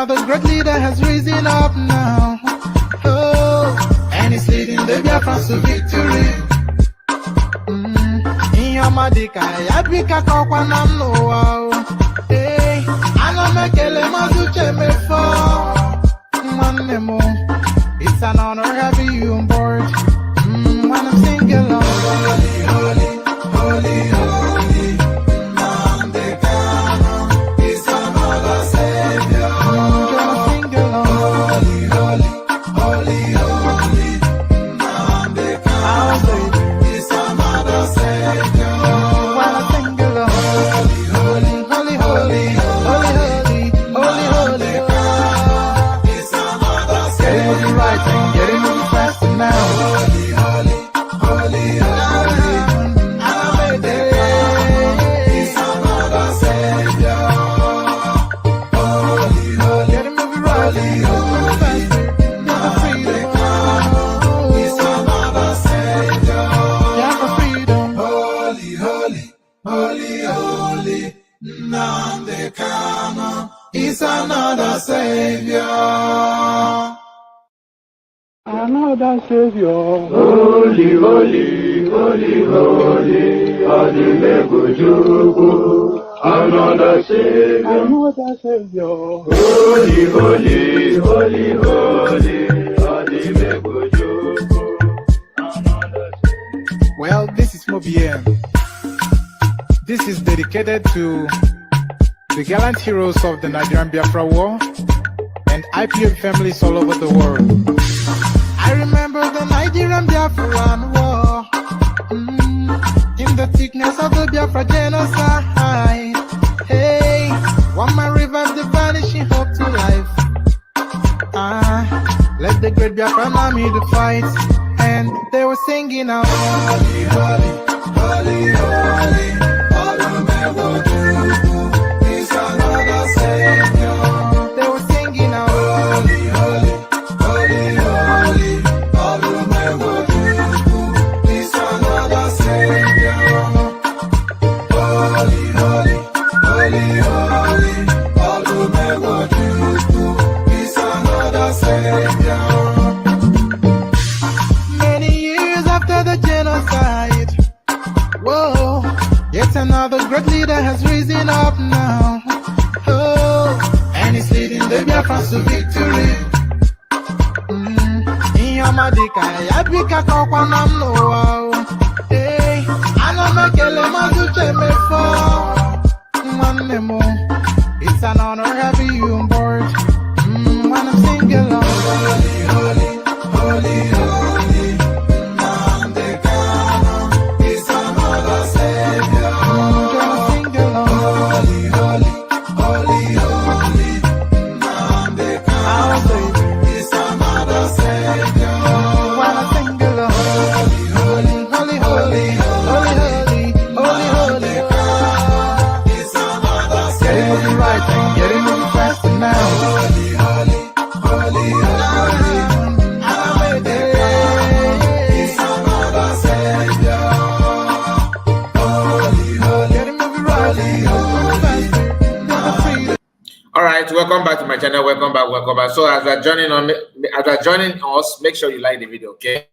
another great leader has risen up now. Oh, and he's leading the Biafrans to victory. In your madika, yabika kwa namno wow. Hey, ana mekele mazuche mefo. Manemo, it's an honor having you on board. When I'm singing along, holy, holy, holy, holy, Nnamdi Kanu is another savior. Sing along, holy, holy, holy, holy, Nnamdi Kanu is another savior. When I sing along, holy, holy, holy, holy, holy, holy, holy, holy, is another savior. Getting it right and getting it fast now. Nnamdi Kanu is another savior. Another savior. Holy, holy, holy, holy, Adimebujuku. Another savior. Another savior. Holy, holy, holy, holy, Adimebujuku. Another savior. Well, this is Mobien. This is dedicated to the gallant heroes of the Nigerian Biafra War and IPOB families all over the world. I remember the Nigerian Biafran War, in the thickness of the Biafra genocide. Hey, one man revived the vanishing hope to life. Let the great Biafran army to fight, and they were singing out, holy, holy, holy, holy. Is another savior. They were singing out, holy, holy, holy, holy, Olumewojuku is another savior. Holy, holy, holy, holy, Olumewojuku is another savior. Many years after the genocide, whoa, yet another great leader has risen up now. Oh, and he's leading the Biafrans to victory. In your madika, yabika kwa namno wow. Hey, ana mekele mazuche mefo. Manemo, it's an honor having you on board. When I'm singing along, holy, holy, holy, holy, Nnamdi Kanu is another savior. Holy, holy, holy, holy, Nnamdi Kanu is another savior. When I sing along, holy, holy, holy, holy, holy, holy, holy, is another savior. Getting it right and getting it fast now. Holy, holy, holy, holy, is another savior. Holy, holy, getting it right. All right, welcome back to my channel. Welcome back. So as you're joining us, make sure you like the video, okay?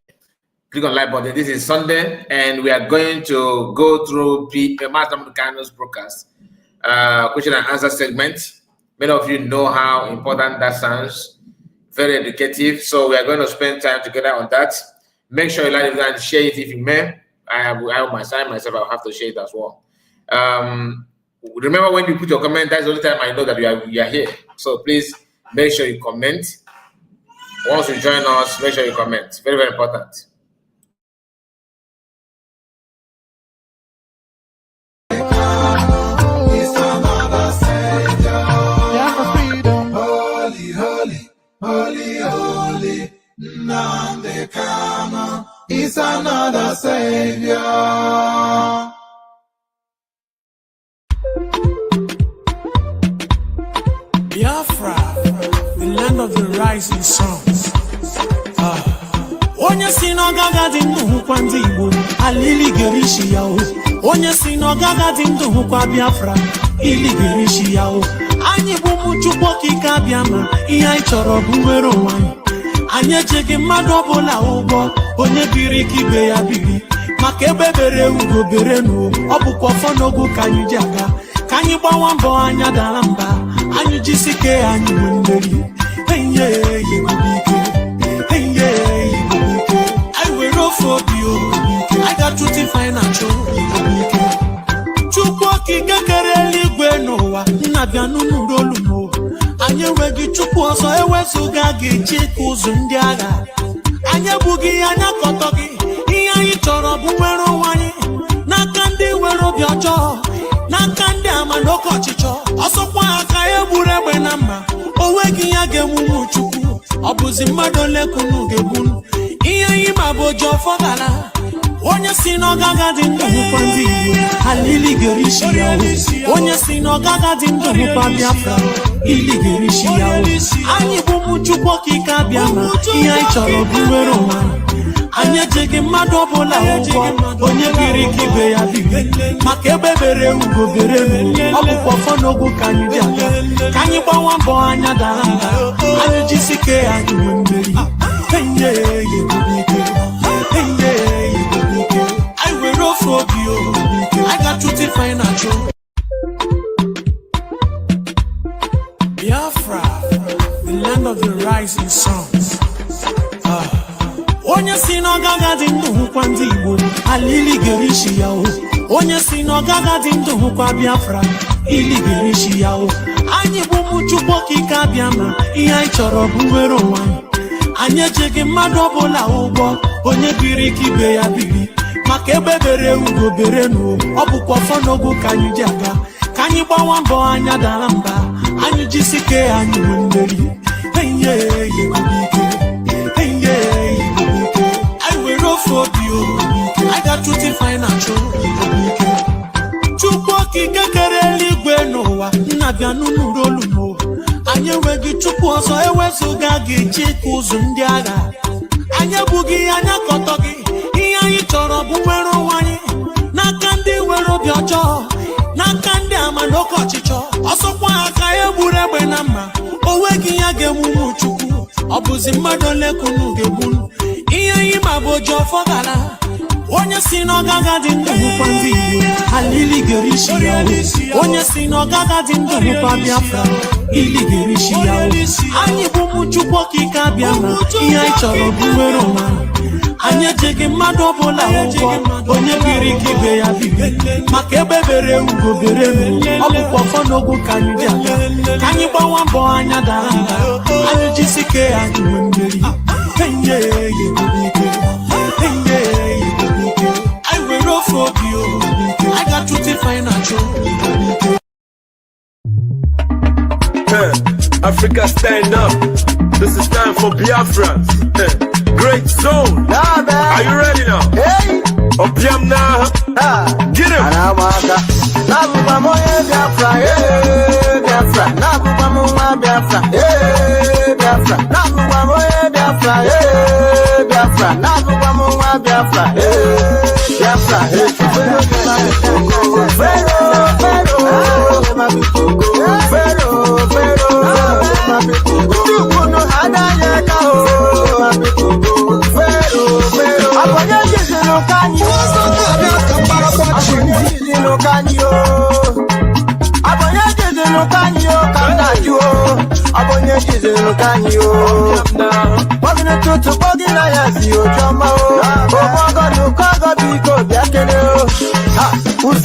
Click on like button. This is Sunday, and we are going to go through Mazi Nnamdi Kanu's broadcast, question and answer segment. Many of you know how important that sounds. Very educative. So we are going to spend time together on that. Make sure you like it and share it if you may. I myself, I'll have to share it as well. Remember, when you put your comment, that's the only time I know that you are here. So please make sure you comment. Once you join us, make sure you comment. Very, very important. Holy, holy, holy, holy, Nnamdi Kanu is another savior. Biafra, the land of the rising suns. Onye si n'ọgaga dị ndụ hụkwa ndị Igbo, alili gerishi ya o. Onye si n'ọgaga dị ndụ hụkwa Biafra, ili gerishi ya o. Anyị bụ chukwu okike abịama ihe anyị chọrọ bụ nwere onwe anyị ejeghị mmadụ ọbụla ụgwọ onye biri ka ibe ya biri maka ebe bere ugo bere n'o ọ bụkwa ọfọ n'ogo ka anyị ji aga ka anyị gbawa mbọ anya dara mba anyị jisike anyị nwe mmeri enye igubike enye igubike anyị were ofe obi ogubike anyị ga-achụta financial igubike chukwu okike kere eluigwe n'ụwa nna bịa n'ụlọ olu m anyị enweghị chukwu ọzọ ewezụga gị chịka ụzụ ndị agha anyị ebughị anya kọtọ gị ihe anyị chọrọ bụ nwere onwe anyị n'aka ndị nwere obi ọjọọ n'aka ndị ama n'oke ọchịchọ ọsọkwa aka ya egburu egbe na mma onweghị ya ga-enwunwu chukwu ọ bụzi mmadụ ole kunu ga-egbunu ihe anyị ma bụ oji ọfọ gara onye si n'ọgaga dị ndụ hụkwa ndị Igbo alili gerishi ya onye si n'ọgaga dị ndụ hụkwa Biafra ili gerishi ya anyị bụ ụmụ chukwu okike abịama ihe anyị chọrọ bụ nwere onwe anyị ejeghị mmadụ ọbụla ụgwọ onye biri ka ibe ya biri maka ebe bere ugo bere ọ bụkwa ọfọ n'ogo ka anyị dị aga ka anyị gbawa mbọ anya dara mba anyị jisike anyị nwe mmeri enye igubike enye igubike anyị were ofe obi ogubike anyị ga-achụta financial Biafra, the land of the rising suns. Onye si n'ọgaga dị ndụ hụkwa ndị Igbo alili gerishi ya onye si n'ọgaga dị ndụ hụkwa Biafra ili gerishi ya anyị bụ ụmụ chukwu okike abịama ihe anyị chọrọ bụ nwere onwe anyị ejeghị mmadụ ọbụla ụgwọ onye biri ka ibe ya biri maka ebe bere ugo bere n'o ọ bụkwa ọfọ n'ogo ka anyị ji aga ka anyị gbawa mbọ anya dara mba anyị jisike anyị nwe mmeri enye igubike enye igubike anyị were ofe obi ogubike anyị ga-achụta financial igubike chukwu okike kere eluigwe n'ụwa nna bịa n'ụlọ olu m anyị enweghị chukwu ọzọ ewezụga gị chịka ụzụ ndị agha anyị ebughị anya kọtọ gị ihe anyị chọrọ bụ nwere onwe anyị n'aka ndị nwere obi ọjọọ n'aka ndị ama n'oke ọchịchọ ọsọkwa aka ya egburu egbe na mma onweghị ya ga-enwunwu chukwu ọ bụzi mmadụ ole kunu ga-egbunu ihe anyị ma bụ oji ọfọ gara onye si n'ọgaga dị ndụ hụkwa ndị Igbo alili gerishi ya onye si n'ọgaga dị ndụ hụkwa Biafra ili gerishi ya anyị bụ ụmụ chukwu okike abịama ihe anyị chọrọ bụ nwere onwe anyị ejeghị mmadụ ọbụla ụgwọ onye biri ka ibe ya biri maka ebe bere ugo bere ọ bụkwa ọfọ n'ogo ka anyị dị aga ka anyị gbawa mbọ anya dara mba anyị jisike anyị nwe mmeri enye igubike enye igubike anyị were ofe obi ogubike anyị ga-achụta financial igubike Africa, stand up. This is time for Biafrans. Great zone. Are you ready now? Hey! Opiam now. Get him. Anamaka. Nabuba moye Biafra. Hey, Biafra. Nabuba moye Biafra. Hey, Biafra. Nabuba moye Biafra. Hey, Biafra. Nabuba moye Biafra. Hey, Biafra. Hey,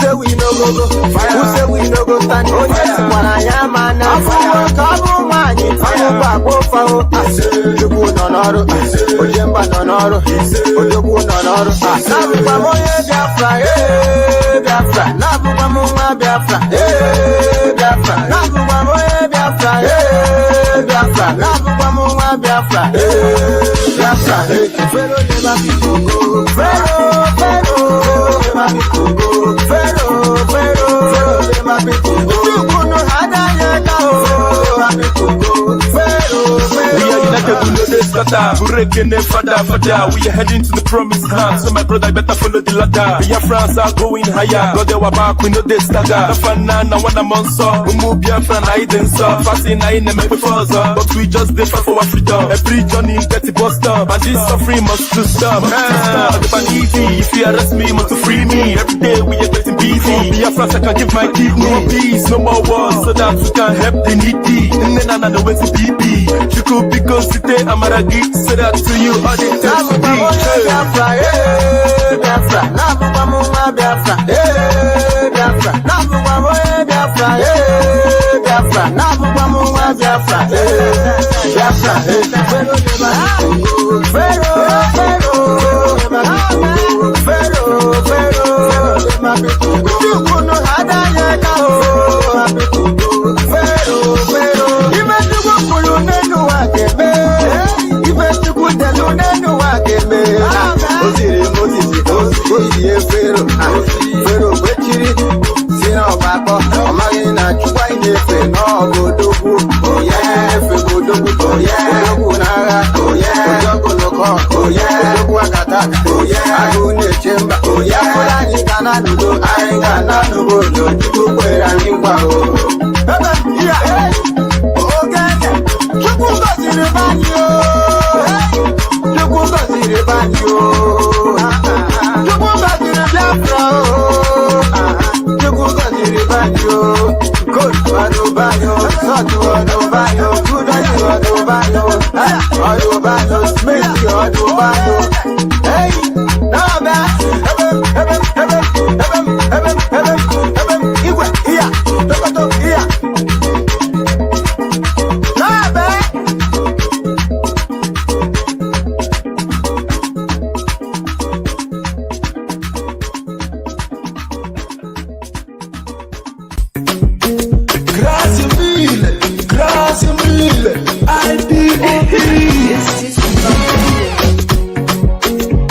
Fero, we no go stand on yes, when I am an Afu Mani, Afu Jubu Nonoro, Ojemba Nonoro, Ojobu Nonoro, Nabuba Moye Biafra, Biafra, Nabuba Moye Biafra, Biafra, Nabuba Moye Biafra, Biafra, Nabuba Moye Biafra, Biafra, Fero de Babico, Fero, Tata, Burekene, Fada, we are heading to the promised land. So my brother, better follow the ladder. We are France are going higher. God, they were back, we know they stagger. Fanana, one a monster. We move Biafra, I didn't saw. Fasting, I ain't make before, but we just did fight for our freedom. Every journey, dirty bus stop. And this suffering must to stop. If you arrest me, must to free me. Every day we are getting busy. Biafra, I can give my kidney. No peace, no more wars, so that we can help the needy. And then another way to BB. You could be considered Amaragi, say that to you all the time. Biafra, Biafra, Biafra, Biafra, Biafra,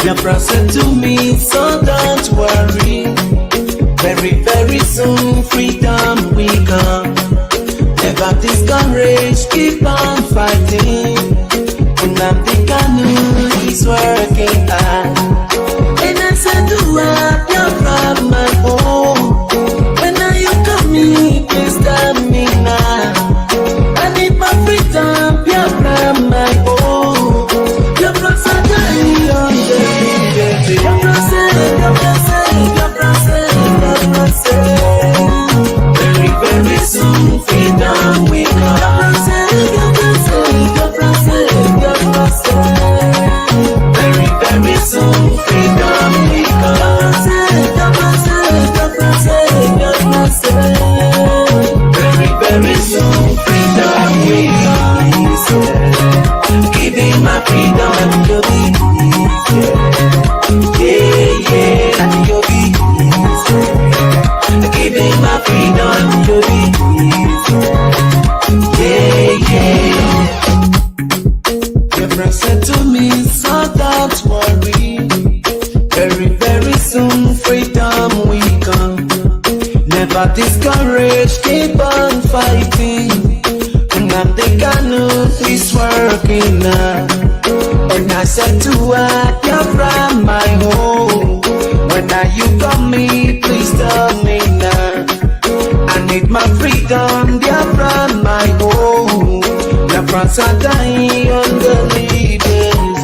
Biafra said to me, so don't worry. Very, very soon freedom will come. Never discourage, keep on fighting. Nnamdi Kanu is working hard. And I said to her, Biafra my home. When are you coming? Please tell me now. I need my freedom, Biafra my home. Biafra said on the Biafra said, very, very soon freedom will come. Biafra said, very, very soon freedom will come. Biafra said, very, very soon freedom will come. Giving my freedom to be. And you'll be easy. Giving my freedom, you'll be Biafra said to me, so don't worry. Very, very soon freedom will come. Never discourage, keep on fighting. Nnamdi Kanu is working now. And I said to her, Biafra my home. When are you coming? Please tell me now. I need my freedom, Biafra my home. Biafrans are dying on the leaders.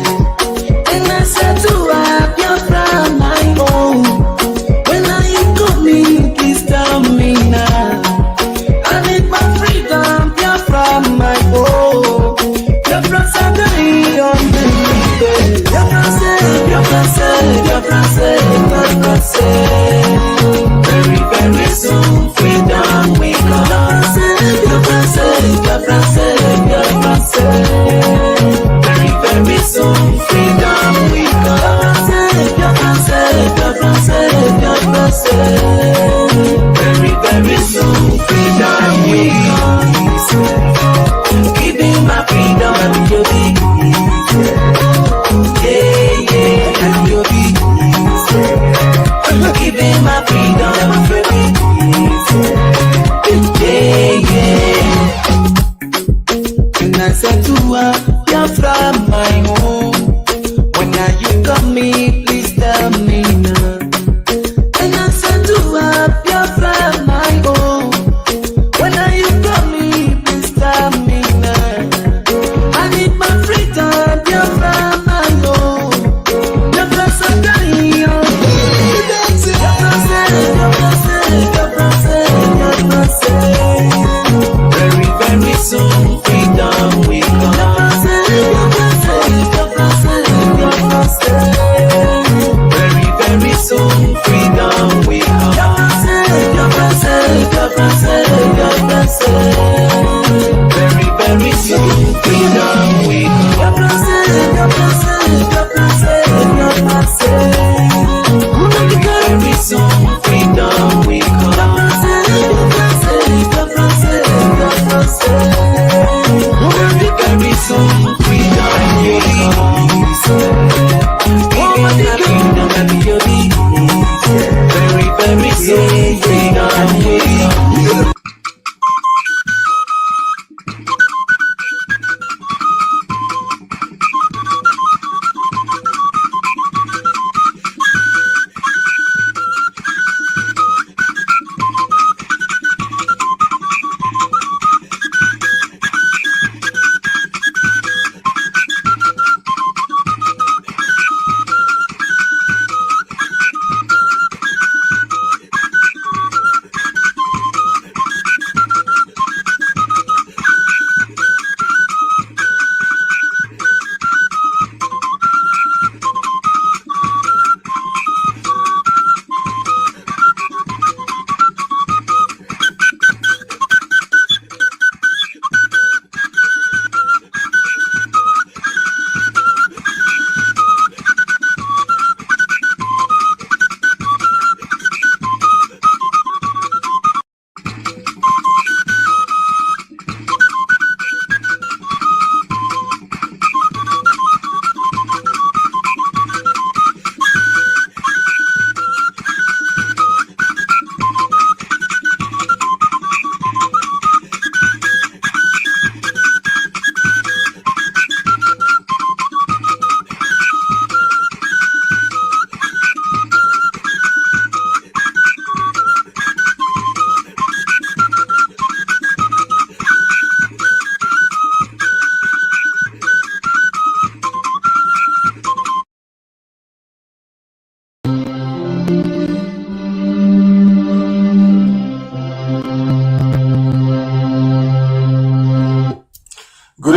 And I said to her, Biafra my home. When are you coming? Please tell me now. I need my freedom, Biafra my home. Biafrans are dying on the leaders. Biafra said, very, very soon freedom will come. Biafra said, very, very soon freedom will come. Biafra said, very, very soon freedom will come. Giving my freedom, you'll be and you'll be giving my freedom, and I said to her, Biafra my home.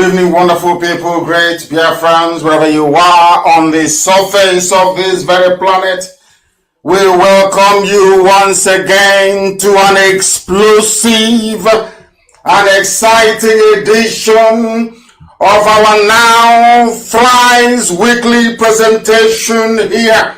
evening, wonderful people, great dear friends, wherever you are on the surface of this very planet. We welcome you once again to an explosive and exciting edition of our Now Flies weekly presentation here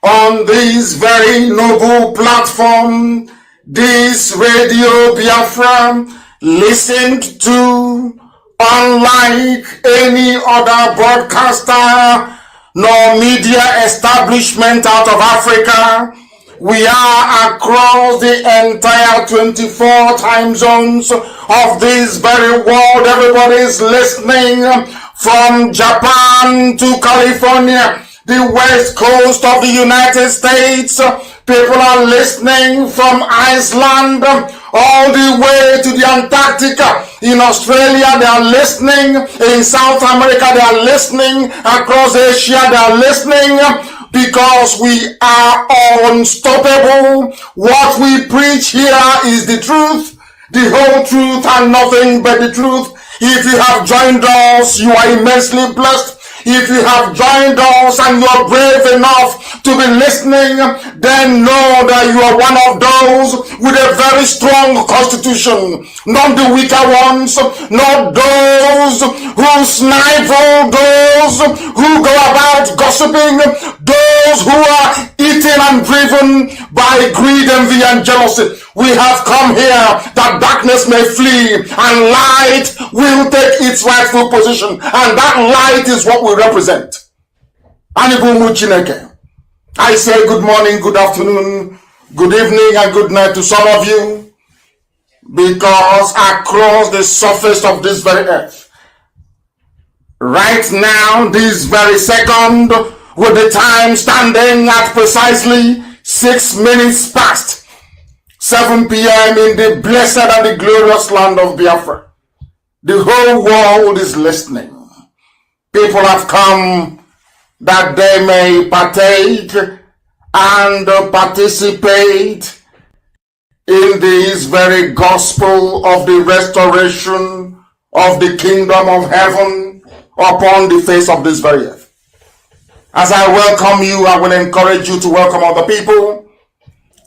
on this very noble platform, this Radio Biafra, listened to unlike any other broadcaster nor media establishment out of Africa. We are across the entire 24 time zones of this very world. Everybody's listening from Japan to California, the west coast of the United States. People are listening from Iceland all the way to the Antarctica. In Australia, they are listening. In South America, they are listening. Across Asia, they are listening, because we are unstoppable. What we preach here is the truth, the whole truth, and nothing but the truth. If you have joined us, you are immensely blessed. If you have joined us and you are brave enough to be listening, then know that you are one of those with a very strong constitution. Not the weaker ones, not those who snivel, those who go about gossiping, those who are eaten and driven by greed, envy, and jealousy. We have come here that darkness may flee and light will take its rightful position, and that light is what we represent. I say good morning, good afternoon, good evening, and good night to some of you, because across the surface of this very earth, right now, this very second, with the time standing at precisely 6 minutes past 7 p.m. in the blessed and the glorious land of Biafra, the whole world is listening. People have come that they may partake and participate in this very gospel of the restoration of the kingdom of heaven upon the face of this very earth. As I welcome you, I will encourage you to welcome other people.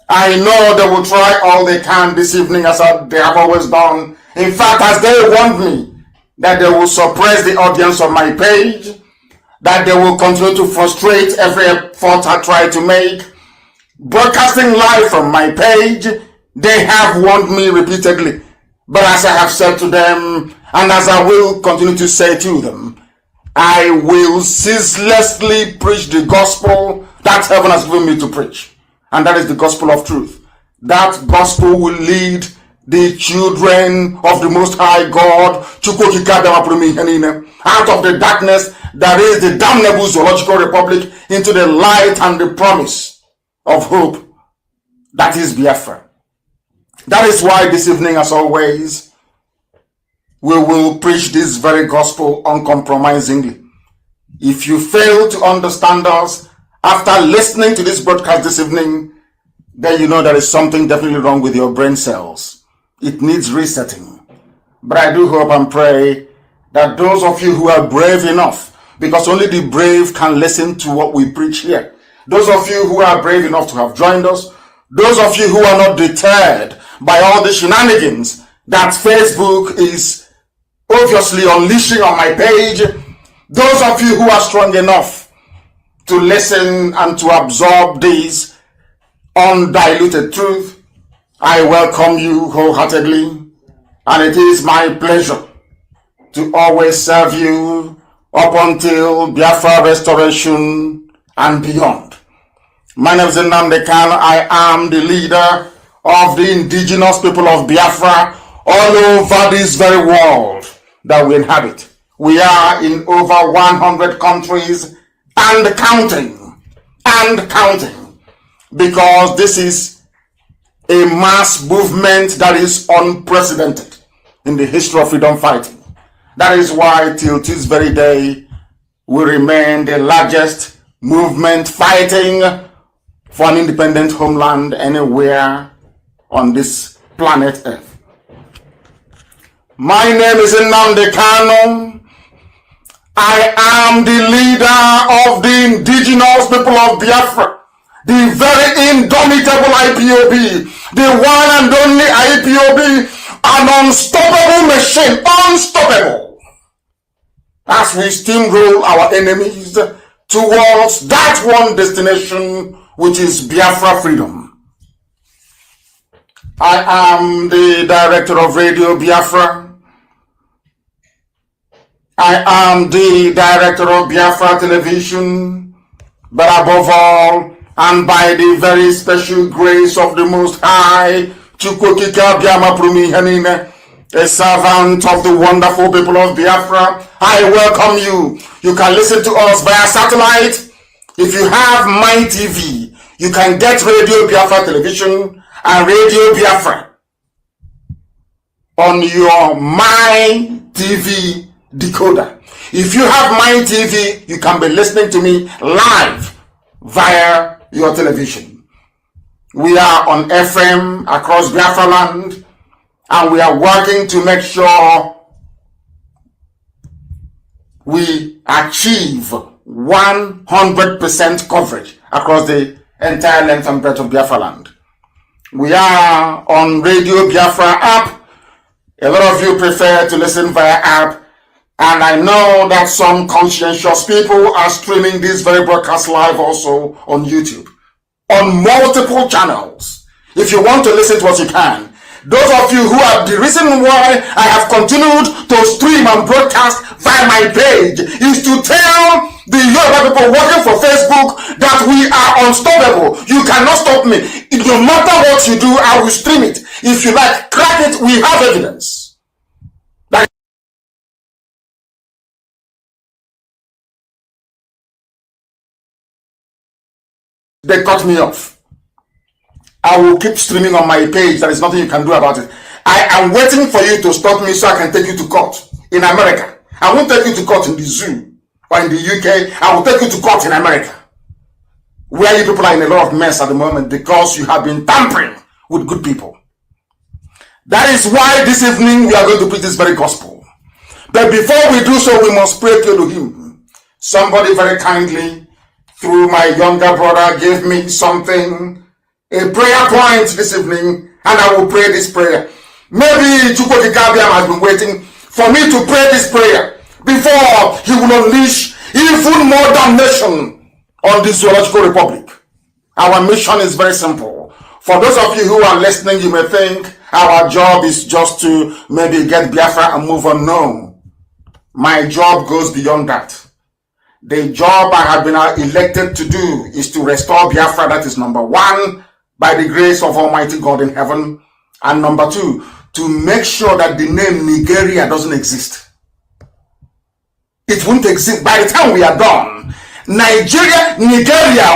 I know they will try all they can this evening, as they have always done. In fact, as they want me, that they will suppress the audience of my page, that they will continue to frustrate every effort I try to make. Broadcasting live from my page, they have warned me repeatedly. But as I have said to them, and as I will continue to say to them, I will ceaselessly preach the gospel that heaven has given me to preach. And that is the gospel of truth. That gospel will lead the children of the Most High God out of the darkness that is the damnable zoological republic into the light and the promise of hope that is Biafra. That is why this evening, as always, we will preach this very gospel uncompromisingly. If you fail to understand us after listening to this broadcast this evening, then you know there is something definitely wrong with your brain cells. It needs resetting. But I do hope and pray that those of you who are brave enough, because only the brave can listen to what we preach here, those of you who are brave enough to have joined us, those of you who are not deterred by all the shenanigans that Facebook is obviously unleashing on my page, those of you who are strong enough to listen and to absorb this undiluted truth, I welcome you wholeheartedly, and it is my pleasure to always serve you up until Biafra restoration and beyond. My name is Nnamdi Kanu. I am the leader of the indigenous people of Biafra all over this very world that we inhabit. We are in over 100 countries and counting, because this is a mass movement that is unprecedented in the history of freedom fighting. That is why till this very day, we remain the largest movement fighting for an independent homeland anywhere on this planet Earth. My name is Nnamdi Kanu. I am the leader of the indigenous people of Biafra, the very indomitable IPOB, the one and only IPOB, an unstoppable machine, unstoppable, as we steamroll our enemies towards that one destination, which is Biafra freedom. I am the director of Radio Biafra. I am the director of Biafra Television, but above all, and by the very special grace of the Most High, Chukwokika Biama Prumi Henine, a servant of the wonderful people of Biafra, I welcome you. You can listen to us via satellite. If you have My TV, you can get Radio Biafra Television and Radio Biafra on your My TV decoder. If you have My TV, you can be listening to me live via your television. We are on FM across Biafra land, and we are working to make sure we achieve 100% coverage across the entire length and breadth of Biafra land. We are on Radio Biafra app. A lot of you prefer to listen via app, and I know that some conscientious people are streaming this very broadcast live also on YouTube, on multiple channels. If you want to listen to us, you can. Those of you who are the reason why I have continued to stream and broadcast via my page is to tell the Yoruba people working for Facebook that we are unstoppable. You cannot stop me. No matter what you do, I will stream it. If you like, crack it. We have evidence. They cut me off. I will keep streaming on my page. There is nothing you can do about it. I am waiting for you to stop me so I can take you to court in America. I won't take you to court in the zoo or in the UK. I will take you to court in America, where you people are in a lot of mess at the moment because you have been tampering with good people. That is why this evening we are going to preach this very gospel. But before we do so, we must pray to Elohim. Somebody very kindly, through my younger brother, gave me something, a prayer point this evening, and I will pray this prayer. Maybe Chukwokikabiam has been waiting for me to pray this prayer before he will unleash even more damnation on this zoological republic. Our mission is very simple. For those of you who are listening, you may think our job is just to maybe get Biafra and move on. No. My job goes beyond that. The job I have been elected to do is to restore Biafra. That is number one, by the grace of Almighty God in heaven. And number two, to make sure that the name Nigeria doesn't exist. It won't exist. By the time we are done, Nigeria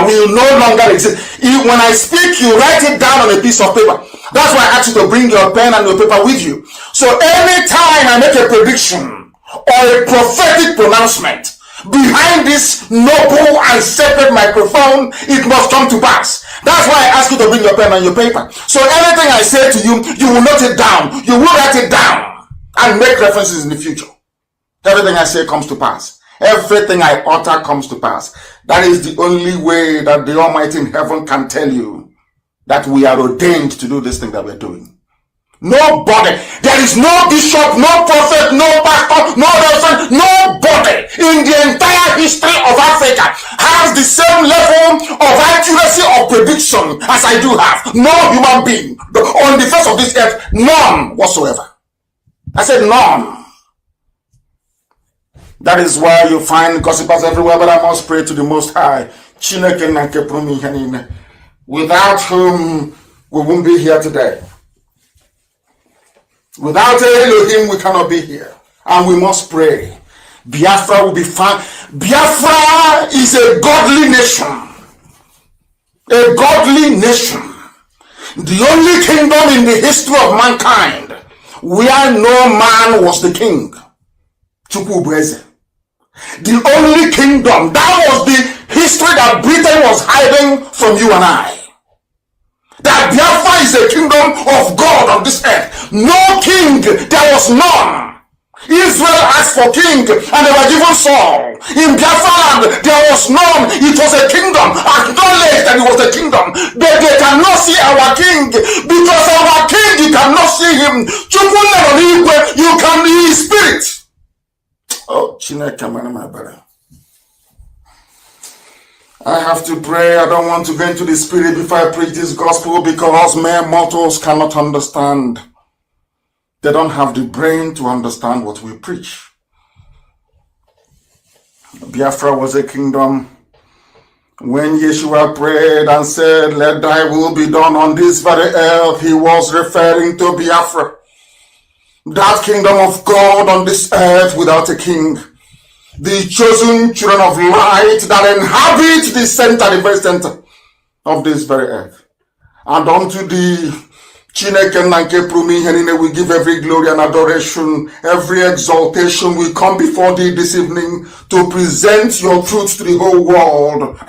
will no longer exist. When I speak, you write it down on a piece of paper. That's why I asked you to bring your pen and your paper with you. So anytime I make a prediction or a prophetic pronouncement, behind this noble and sacred microphone, it must come to pass. That's why I ask you to bring your pen and your paper. So anything I say to you, you will note it down. You will write it down and make references in the future. Everything I say comes to pass. Everything I utter comes to pass. That is the only way that the Almighty in heaven can tell you that we are ordained to do this thing that we're doing. Nobody. There is no bishop, no prophet, no pastor, no reverend, nobody in the entire history of Africa has the same level of accuracy of prediction as I do have. No human being on the face of this earth, none whatsoever. I said none. That is why you find gossipers everywhere, but I must pray to the Most High, without whom we won't be here today. Without Elohim, we cannot be here. And we must pray. Biafra will be fine. Biafra is a godly nation. A godly nation. The only kingdom in the history of mankind where no man was the king. Chukwueze. The only kingdom. That was the history that Britain was hiding from you and I. That Biafra is a kingdom of God on this earth. No king, there was none. Israel asked for king and they were given Saul. In Biafra land, there was none. It was a kingdom. Acknowledge that it was a kingdom. But they cannot see our king because our king, you cannot see him. You can be his spirit. Oh, my brother. I have to pray. I don't want to go into the spirit before I preach this gospel because mere mortals cannot understand. They don't have the brain to understand what we preach. Biafra was a kingdom. When Yeshua prayed and said, let thy will be done on this very earth, he was referring to Biafra. That kingdom of God on this earth without a king. The chosen children of light that inhabit the center, the very center of this very earth. And unto the we give every glory and adoration, every exaltation. We come before thee this evening to present your truth to the whole world,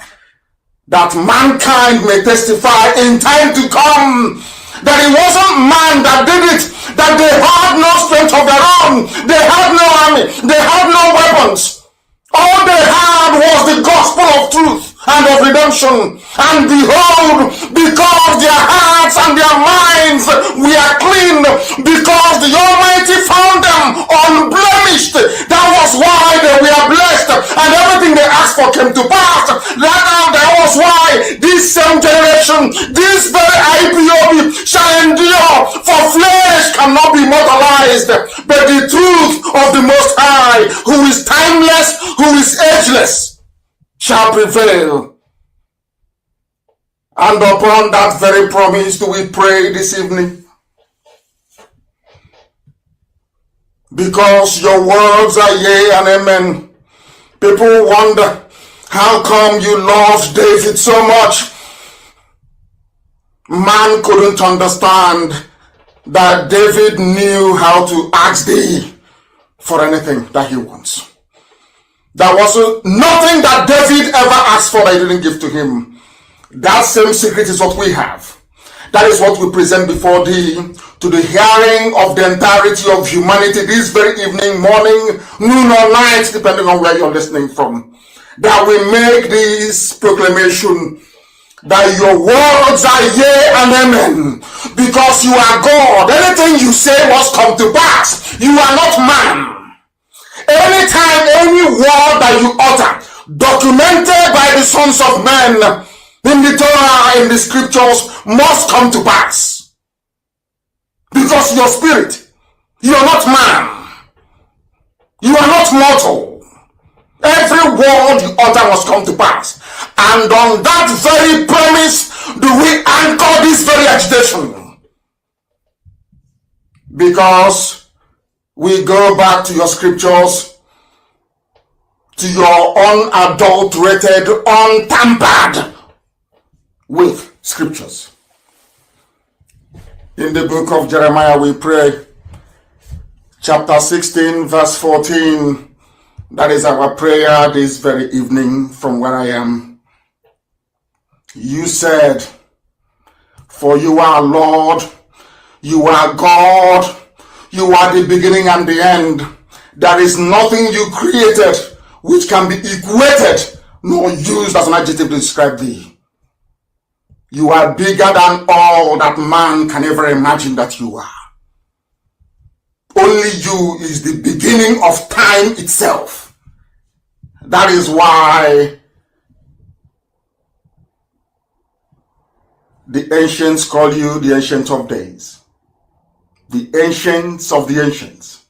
that mankind may testify in time to come that it wasn't man that did it, that they had no strength of their own, they had no army, they had no weapons. All they had was the gospel of truth and of redemption. And behold, because their hearts and their minds were clean, because the Almighty found them unblemished, that was why they were blessed, and everything they asked for came to pass. That was why this same generation, this very IPOB shall endure, for flesh cannot be mortalized, but the truth of the Most High, who is timeless, who is ageless, shall prevail. And upon that very promise do we pray this evening. Because your words are yea and amen. People wonder, how come you loved David so much? Man couldn't understand that David knew how to ask thee for anything that he wants. There was nothing that David ever asked for that he didn't give to him. That same secret is what we have. That is what we present before thee to the hearing of the entirety of humanity this very evening, morning, noon or night, depending on where you're listening from. That we make this proclamation that your words are yea and amen, because you are God. Anything you say must come to pass. You are not man. Anytime, any word that you utter, documented by the sons of men in the Torah, in the scriptures, must come to pass. Because your spirit, you are not man. You are not mortal. Every word you utter must come to pass. And on that very promise do we anchor this very agitation. Because we go back to your scriptures, to your unadulterated, untampered with scriptures. In the book of Jeremiah we pray, chapter 16 verse 14. That is our prayer this very evening from where I am. You said, for you are Lord, you are God, you are the beginning and the end. There is nothing you created which can be equated nor used as an adjective to describe thee. You are bigger than all that man can ever imagine that you are. Only you is the beginning of time itself. That is why the ancients call you the Ancient of Days. The ancients of the ancients.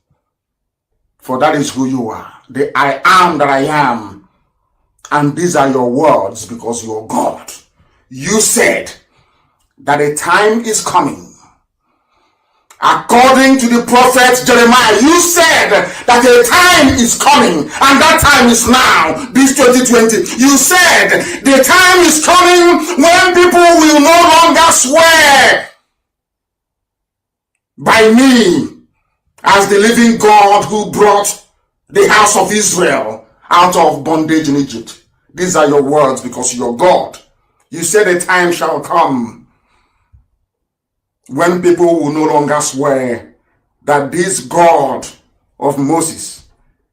For that is who you are. The I am that I am. And these are your words because you are God. You said that a time is coming. According to the prophet Jeremiah, you said that a time is coming, and that time is now, this 2020. You said the time is coming when people will no longer swear by me as the living God who brought the house of Israel out of bondage in Egypt. These are your words because you're God. You said a time shall come when people will no longer swear that this God of Moses,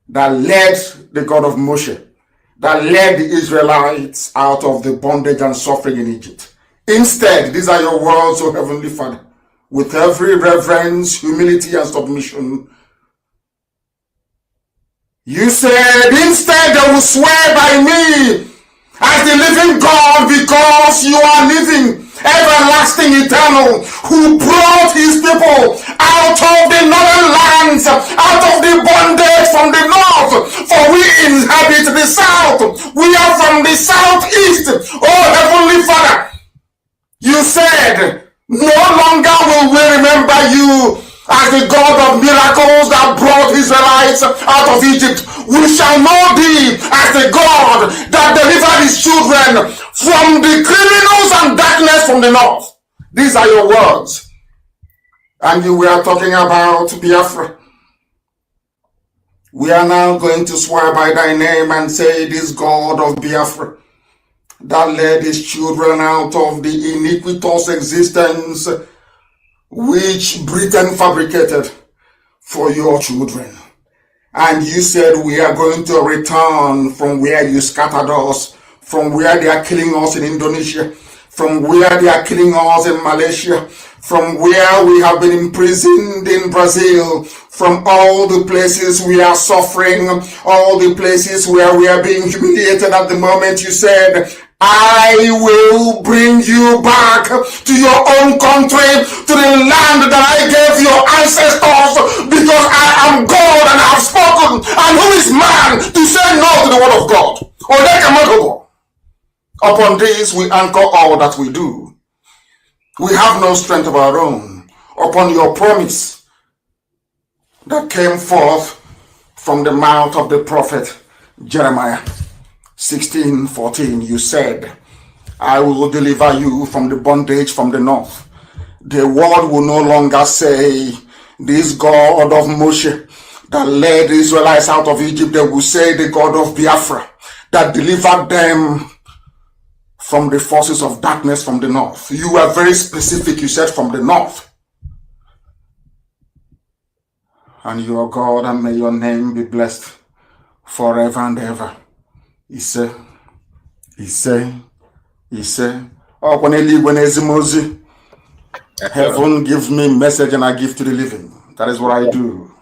that led the God of Moshe, that led the Israelites out of the bondage and suffering in Egypt. Instead, these are your words, O Heavenly Father, with every reverence, humility, and submission. You said, instead they will swear by me as the living God, because you are living, everlasting, eternal, who brought his people out of the northern lands, out of the bondage from the north, for we inhabit the south. We are from the southeast. Oh, Heavenly Father, you said, no longer will we remember you as the God of miracles that brought Israelites out of Egypt. We shall know thee as the God that delivered his children from the criminals and darkness from the north. These are your words. And you were talking about Biafra. We are now going to swear by thy name and say, this God of Biafra that led his children out of the iniquitous existence which Britain fabricated for your children. And you said we are going to return from where you scattered us, from where they are killing us in Indonesia, from where they are killing us in Malaysia, from where we have been imprisoned in Brazil, from all the places we are suffering, all the places where we are being humiliated at the moment. You said, I will bring you back to your own country, to the land that I gave your ancestors, because I am God and I have spoken. And who is man to say no to the word of God? Or they cannot go. Upon this we anchor all that we do. We have no strength of our own. Upon your promise that came forth from the mouth of the prophet Jeremiah 16:14, you said, I will deliver you from the bondage from the north. The world will no longer say, this God of Moshe that led the Israelites out of Egypt. They will say, the God of Biafra that delivered them from the forces of darkness from the north. You were very specific. You said from the north. And you are God, and may your name be blessed forever and ever. He said, oh, when heaven gives me message and I give to the living. That is what I do.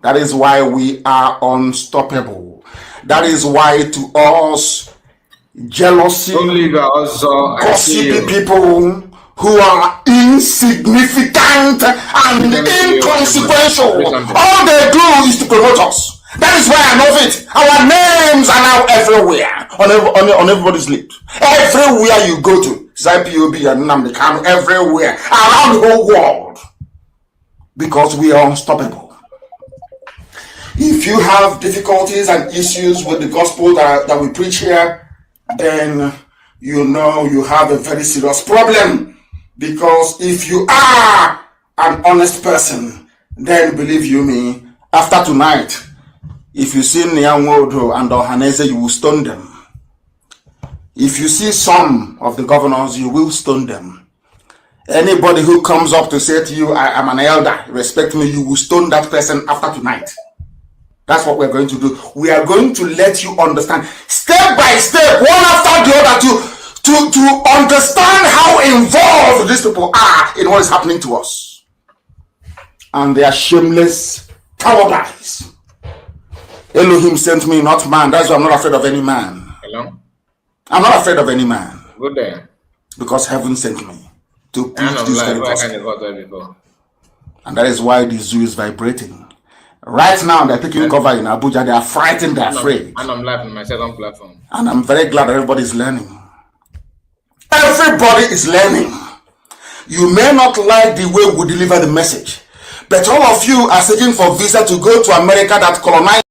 That is why we are unstoppable. That is why to us, jealousy, gossipy people who are insignificant and inconsequential, all they do is to promote us. That is why I love it. Our names are now everywhere, on everybody's lips. Everywhere you go to, IPOB and Nnamdi Kanu, everywhere, around the whole world, because we are unstoppable. If you have difficulties and issues with the gospel that we preach here, then you know you have a very serious problem. Because if you are an honest person, then believe you me, after tonight, if you see Nyanwodo and Ohaneze, you will stone them. If you see some of the governors, you will stone them. Anybody who comes up to say to you, I am an elder, respect me, you will stone that person after tonight. That's what we're going to do. We are going to let you understand, step by step, one after the other, to understand how involved these people are in what is happening to us. And they are shameless cowardice. Elohim sent me, not man. That's why I'm not afraid of any man. Hello? I'm not afraid of any man. Good day. Because heaven sent me to preach this very gospel. And that is why the zoo is vibrating. Right now, they're taking cover in Abuja. They are frightened, they're afraid. And I'm live on my second platform. And I'm very glad everybody is learning. Everybody is learning. You may not like the way we deliver the message, but all of you are seeking for visa to go to America that colonized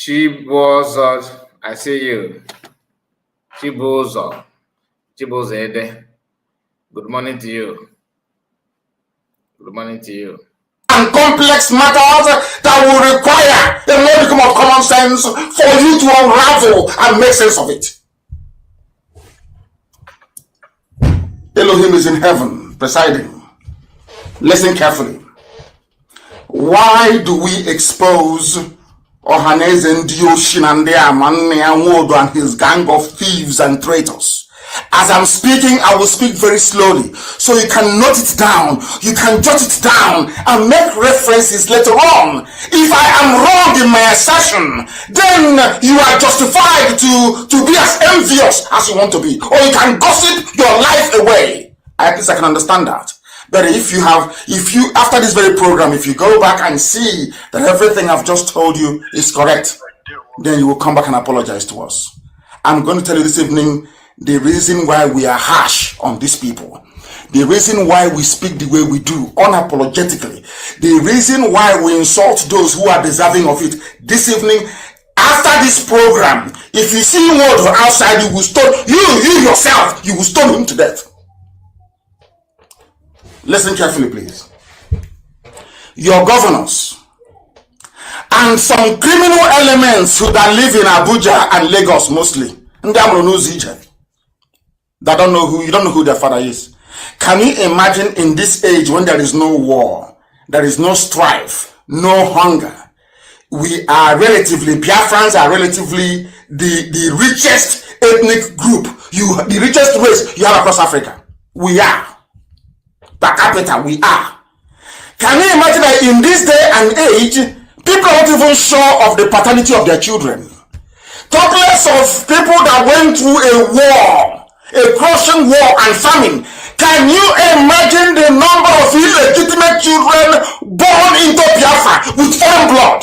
Chibozo, I see you. Chibozo. Chibozede. Good morning to you. Good morning to you. And complex matters that will require a modicum of common sense for you to unravel and make sense of it. Elohim is in heaven, presiding. Listen carefully. Why do we expose Ohaneze Ndioshin and and his gang of thieves and traitors? As I'm speaking, I will speak very slowly, so you can note it down, you can jot it down, and make references later on. If I am wrong in my assertion, then you are justified to be as envious as you want to be, or you can gossip your life away. At least I can understand that. But if you after this very program, if you go back and see that everything I've just told you is correct, then you will come back and apologize to us. I'm going to tell you this evening the reason why we are harsh on these people, the reason why we speak the way we do unapologetically, the reason why we insult those who are deserving of it. This evening, after this program, if you see one outside, you will stone you yourself, you will stone him to death. Listen carefully, please. Your governors and some criminal elements that live in Abuja and Lagos mostly, that don't know who their father is. Can you imagine in this age when there is no war, there is no strife, no hunger? We are relatively, Biafrans are relatively the richest ethnic group, the richest race you have across Africa. We are. Per capita, we are. Can you imagine that in this day and age, people are not even sure of the paternity of their children? Talk less of people that went through a war, a crushing war and famine. Can you imagine the number of illegitimate children born into Biafra with foreign blood?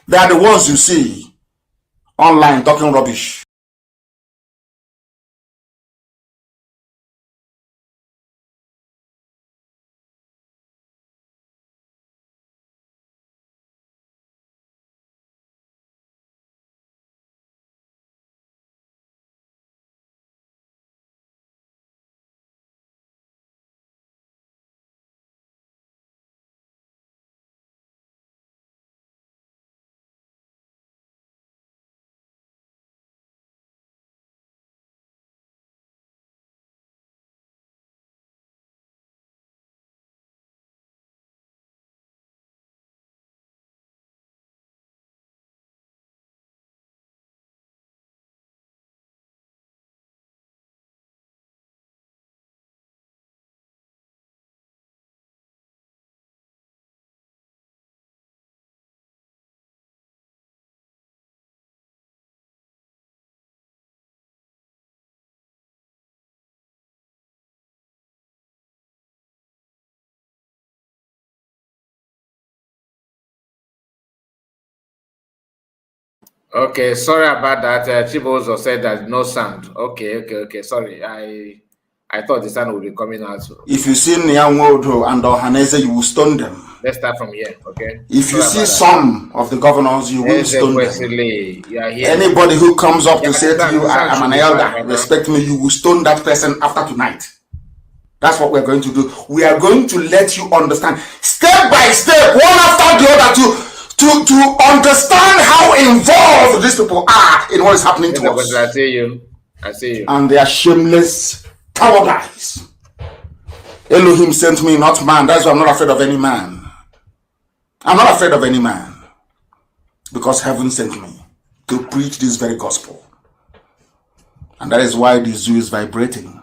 They are the ones you see online talking rubbish. Okay, sorry about that. Chibozo said that no sound. Okay. Sorry, I thought the sound would be coming out. If you see Nyanwodo and Ohaneze, you will stone them. Let's start from here, okay? If you see some of the governors, you will stone them. Anybody who comes up to say to you, I'm an elder, respect me, you will stone that person after tonight. That's what we're going to do. We are going to let you understand, step by step, one after the other, to understand how involved these people are in what is happening to us. I see you. And they are shameless cowardice. Elohim sent me, not man. That's why I'm not afraid of any man. I'm not afraid of any man. Because heaven sent me to preach this very gospel. And that is why the zoo is vibrating.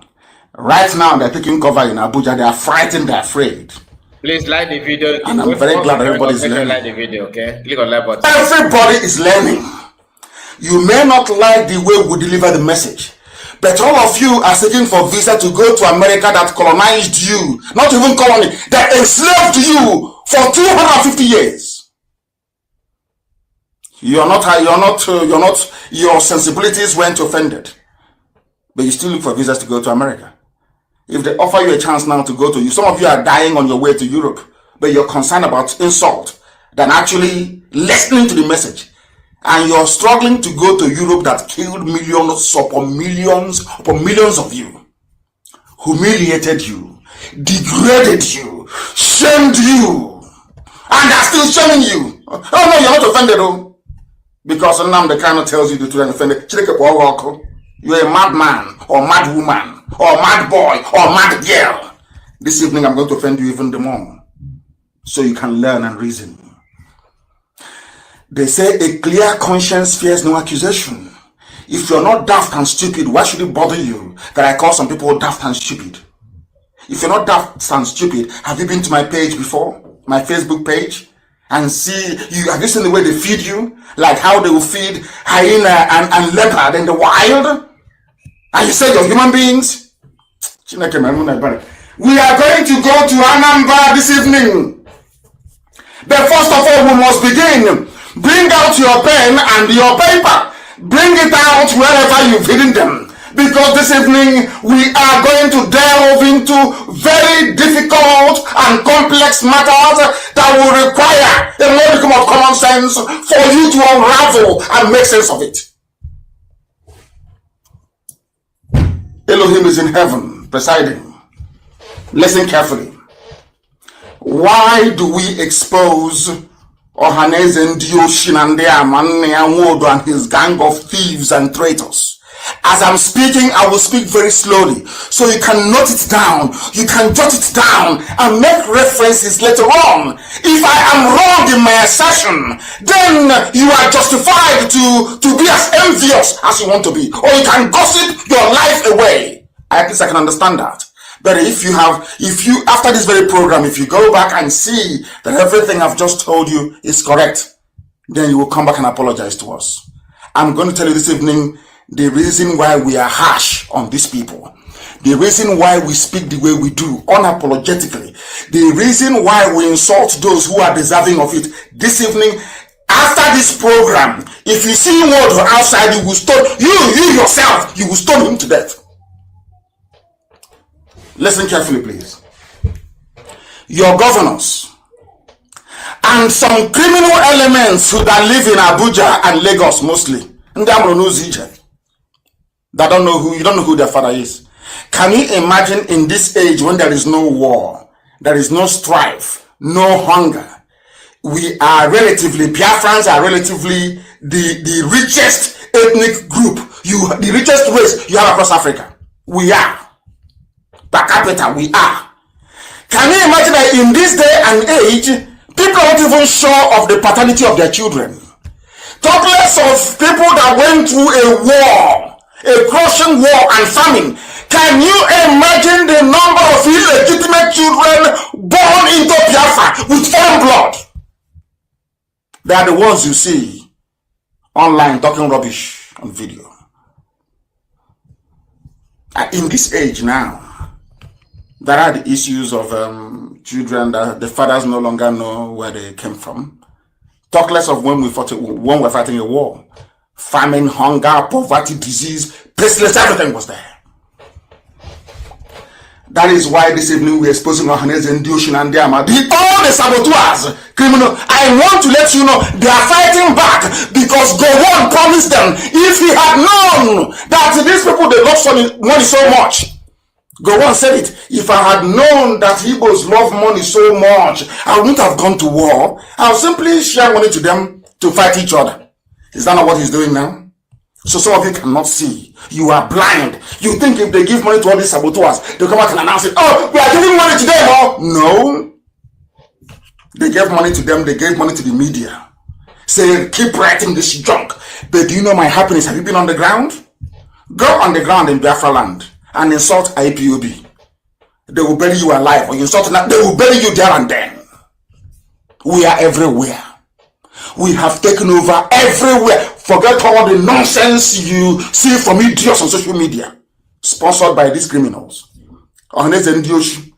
Right now, they're taking cover in Abuja. They are frightened, they're afraid. Please like the video. And I'm very glad everybody's learning. Like the video, okay? Click on like button. Everybody is learning. You may not like the way we deliver the message, but all of you are seeking for visa to go to America that colonized you, not even colony, that enslaved you for 250 years. Your sensibilities weren't offended, but you still look for visas to go to America. If they offer you a chance now to go to you, some of you are dying on your way to Europe, but you're concerned about insult than actually listening to the message. and you're struggling to go to Europe that killed millions upon millions of you, humiliated you, degraded you, shamed you, and are still shaming you. Oh no, you're not offended, though, because Nnamdi Kanu tells you to be offended. You're a madman or mad woman or mad boy or mad girl. This evening I'm going to offend you even the more, so you can learn and reason. They say a clear conscience fears no accusation. If you're not daft and stupid, why should it bother you that I call some people daft and stupid? If you're not daft and stupid, have you been to my page before? My Facebook page? And see, have you seen the way they feed you? Like how they will feed hyena and leopard in the wild? And you say you're human beings? We are going to go to Anambra this evening. But first of all, we must begin. Bring out your pen and your paper. Bring it out wherever you've hidden them. Because this evening we are going to delve into very difficult and complex matters that will require a modicum of common sense for you to unravel and make sense of it. Elohim is in heaven, presiding. Listen carefully. Why do we expose Ohaneze Nnamdi and his gang of thieves and traitors? As I'm speaking, I will speak very slowly, so you can note it down, you can jot it down, and make references later on. If I am wrong in my assertion, then you are justified to be as envious as you want to be, or you can gossip your life away. At least I can understand that. But if you after this very program, if you go back and see that everything I've just told you is correct, then you will come back and apologize to us. I'm going to tell you this evening the reason why we are harsh on these people, the reason why we speak the way we do unapologetically, the reason why we insult those who are deserving of it. This evening, after this program, if you see word outside, you will stone you yourself, you will stone him to death. Listen carefully, please. Your governors and some criminal elements that live in Abuja and Lagos mostly, that don't know who their father is. Can you imagine in this age when there is no war, there is no strife, no hunger? We are relatively, Biafrans are relatively the richest ethnic group, the richest race you have across Africa. We are. Per capita, we are. Can you imagine that in this day and age, people are not even sure of the paternity of their children? Talk less of people that went through a war, a crushing war and famine. Can you imagine the number of illegitimate children born into Biafra with foreign blood? They are the ones you see online talking rubbish on video. In this age now, there are the issues of children that the fathers no longer know where they came from. Talk less of when we're fighting a war. Famine, hunger, poverty, disease, pestilence, everything was there. That is why this evening we're exposing Ohaneze Nnamdi and all the saboteurs, criminal. I want to let you know they are fighting back because Gowon promised them if he had known that these people they love money so much. Gowon said it. If I had known that Igbos love money so much, I wouldn't have gone to war. I'll simply share money to them to fight each other. Is that not what he's doing now? So some of you cannot see. You are blind. You think if they give money to all these saboteurs, they'll come out and announce it. Oh, we are giving money to them. Oh, no. They gave money to them. They gave money to the media. Say, keep writing this junk. But do you know my happiness? Have you been on the ground? Go on the ground in Biafra land and insult IPOB. They will bury you alive. Or you insult them, they will bury you there and then. We are everywhere. We have taken over everywhere. Forget all the nonsense you see from idiots on social media. Sponsored by these criminals. Ohaneze Nnamdi,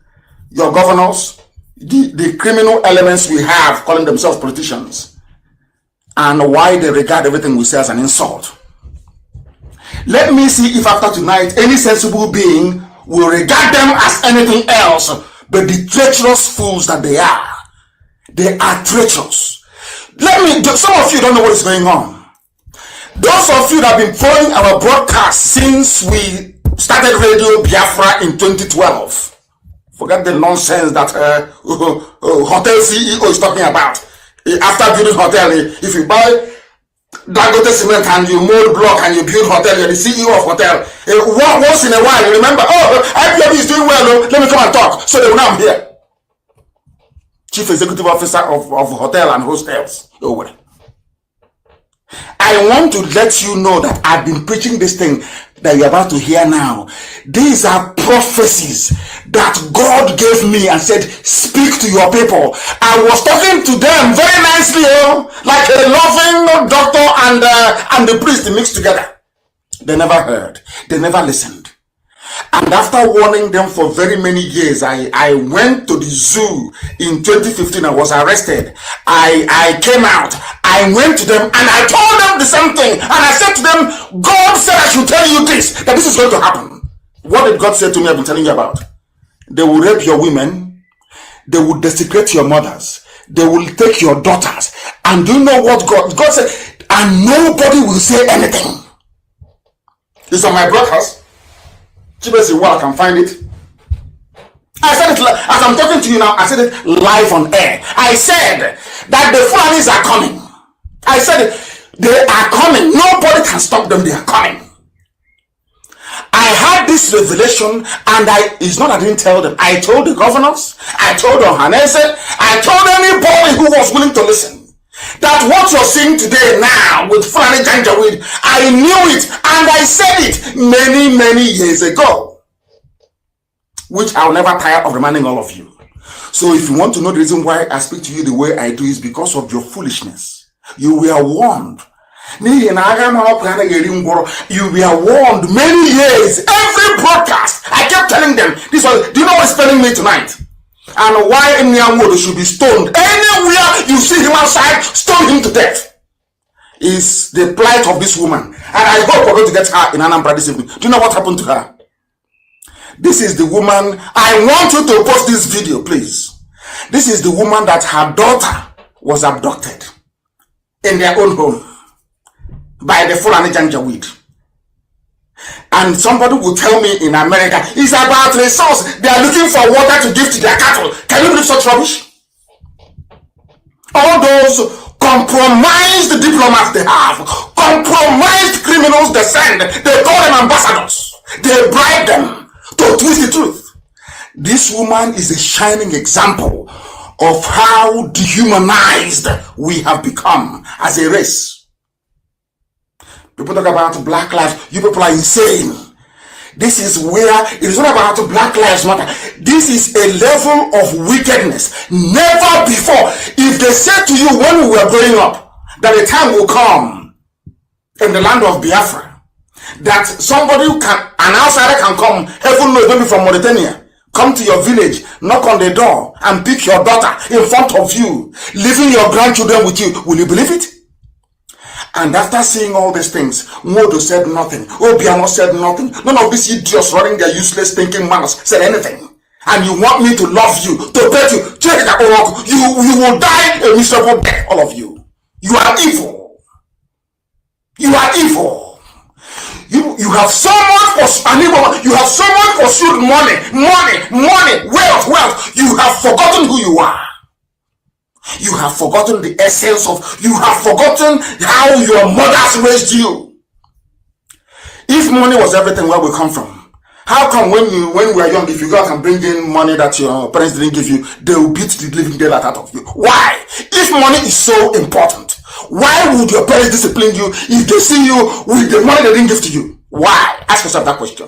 your governors, the criminal elements we have calling themselves politicians. And why they regard everything we say as an insult. Let me see if after tonight any sensible being will regard them as anything else but the treacherous fools that they are. They are treacherous. Some of you don't know what is going on. Those of you that have been following our broadcast since we started Radio Biafra in 2012, forget the nonsense that hotel CEO is talking about. After building hotel, if you buy Dangote cement and you mold block and you build hotel, you're the CEO of hotel. Once in a while, you remember, IPOB is doing well, let me come and talk. So they will now here. Chief Executive Officer of hotel and hostels. Oh, well. I want to let you know that I've been preaching this thing that you're about to hear now. These are prophecies that God gave me and said, speak to your people. I was talking to them very nicely, like a loving doctor and the priest mixed together. They never heard. They never listened. And after warning them for very many years, I went to the zoo in 2015. I was arrested. I came out. I went to them and I told them the same thing. And I said to them, God said I should tell you this, that this is going to happen. What did God say to me? I've been telling you about. They will rape your women. They will desecrate your mothers. They will take your daughters. And do you know what God said? And nobody will say anything. It's on my broadcast. Well, I can find it. I said it as I'm talking to you now. I said it live on air. I said that the Fulanis are coming. I said they are coming. Nobody can stop them. They are coming. I had this revelation, and it's not I didn't tell them. I told the governors. I told Ohanese. I told anybody who was willing to listen that what you're seeing today now with Fulani Janjaweed, I knew it and I said it many years ago, which I'll never tire of reminding all of you. So if you want to know the reason why I speak to you the way I do, is because of your foolishness. You were warned. You were warned many years. Every broadcast, I kept telling them, do you know what's telling me tonight? And why Nyawodo should be stoned. Anywhere you see him outside, stone him to death. Is the plight of this woman. And I hope we're going to get her in Anambra this evening. Do you know what happened to her? This is the woman. I want you to post this video, please. This is the woman that her daughter was abducted in their own home by the Fulani Janjaweed. And somebody will tell me in America, it's about resource. They are looking for water to give to their cattle. Can you believe such rubbish? All those compromised diplomats they have, compromised criminals they send, they call them ambassadors. They bribe them to twist the truth. This woman is a shining example of how dehumanized we have become as a race. People talk about Black lives. You people are insane. This is where it is not about Black Lives Matter. This is a level of wickedness never before. If they said to you when we were growing up that a time will come in the land of Biafra that somebody an outsider can come, heaven knows, maybe from Mauritania, come to your village, knock on the door and pick your daughter in front of you, leaving your grandchildren with you, will you believe it? And after seeing all these things, Modo said nothing. Obiano said nothing. None of these idiots running their useless thinking manners said anything. And you want me to love you, to pet you, you will die a miserable death, all of you. You are evil. You are evil. You have so much pursued money, wealth. You have forgotten who you are. You have forgotten the essence of, you have forgotten how your mothers raised you. If money was everything, where we come from? How come when we were young, if you go out and bring in money that your parents didn't give you, they will beat the living daylight out of you? Why? If money is so important, why would your parents discipline you if they see you with the money they didn't give to you? Why? Ask yourself that question.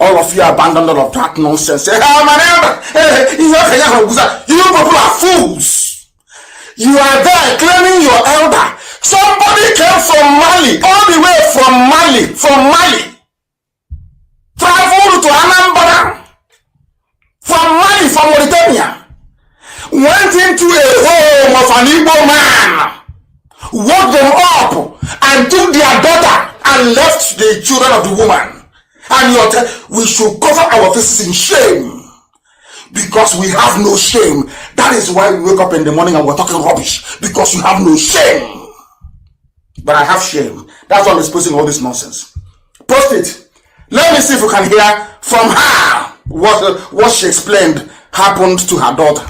All of you abandoned all of that nonsense. Say, you people are fools. You are there claiming your elder. Somebody came from Mali, all the way from Mali, traveled to Anambra, from Mali, from Mauritania, went into a home of an Igbo man, woke them up, and took their daughter and left the children of the woman. And we should cover our faces in shame because we have no shame. That is why we wake up in the morning and we're talking rubbish, because you have no shame. but I have shame. That's why I'm exposing all this nonsense. Post it. Let me see if you can hear from her what she explained happened to her daughter.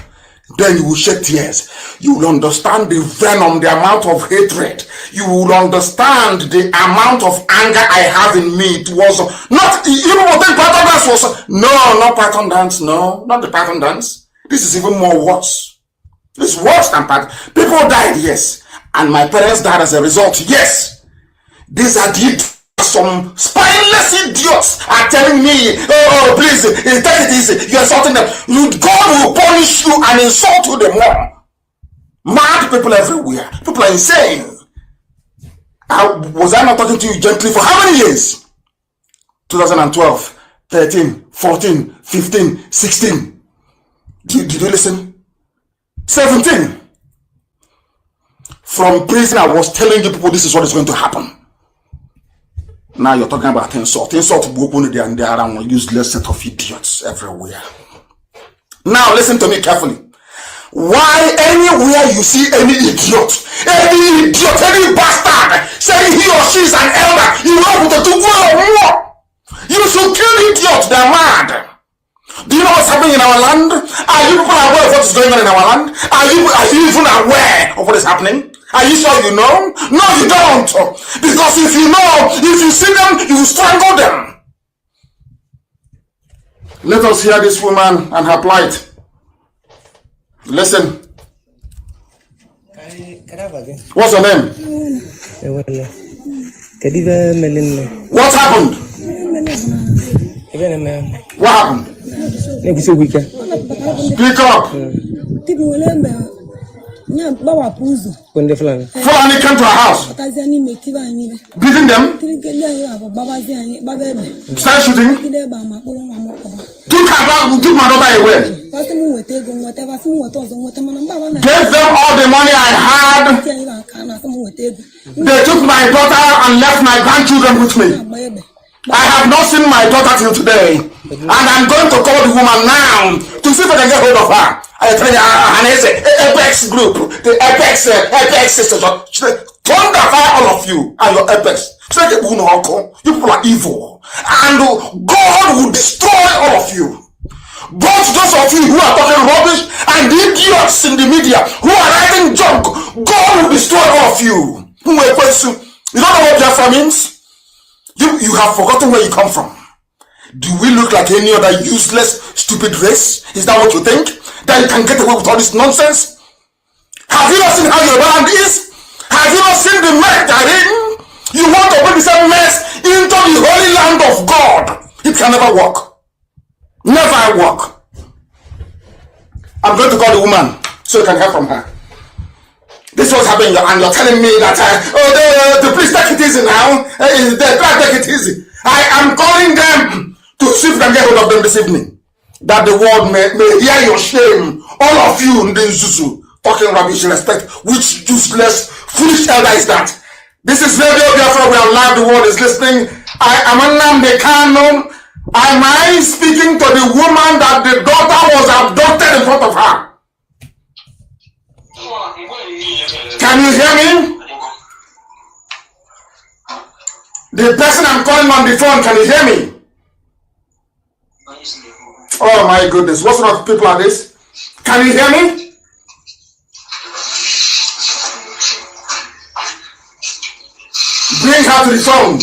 Then you will shed tears. You will understand the venom, the amount of hatred. You will understand the amount of anger I have in me towards not even what the pattern dance was. No, not pattern dance. No, not the pattern dance. This is even more worse. It's worse than pattern. People died, yes, and my parents died as a result. Yes, these are the some spineless idiots are telling me, oh, please, take it easy. You're insulting them. God will punish you and insult you the more. Mad people everywhere. People are insane. Was I not talking to you gently for how many years? 2012, 13, 14, 15, 16. Did you listen? 17. From prison, I was telling you people this is what is going to happen. Now you're talking about insult. Insult and they are a useless set of idiots everywhere. Now listen to me carefully. Why anywhere you see any idiot, any bastard saying he or she is an elder, you want to do more. You should kill idiots, they're mad. Do you know what's happening in our land? Are you people aware of what is going on in our land? Are you even aware of what is happening? Are you sure you know? No, you don't. Because if you know, if you see them, you will strangle them. Let us hear this woman and her plight. Listen. What's her name? What happened? What happened? Speak up. Fulani came to our house. Beating them? Start shooting? Took my daughter away. Gave them all the money I had. They took my daughter and left my grandchildren with me. I have not seen my daughter till today. And I'm going to call the woman now to see if I can get hold of her. I tell you, Apex group, the Apex sisters, thunderfire all of you and your Apex. You people are evil, and God will destroy all of you. Both those of you who are talking rubbish and the idiots in the media who are writing junk, God will destroy all of you. You don't know what Biafra means? You have forgotten where you come from. Do we look like any other useless, stupid race? Is that what you think? That you can get away with all this nonsense? Have you not seen how your land is? Have you not seen the mess they're in? You want to bring the same mess into the holy land of God. It can never work. Never work. I'm going to call the woman so you can hear from her. This was happening and you're telling me that the police take it easy now. They try to take it easy. I am calling them to see if we can get hold of them this evening. That the world may hear your shame. All of you in the Zuzu talking rubbish, respect. Which useless, foolish elder is that? This is Radio Biafra. We are live. The world is listening. I am Nnamdi Kanu. Am I speaking to the woman that the daughter was abducted in front of her? Can you hear me? The person I'm calling on the phone, can you hear me? Oh my goodness, what sort of people are this? Can you hear me? Bring her to the phone.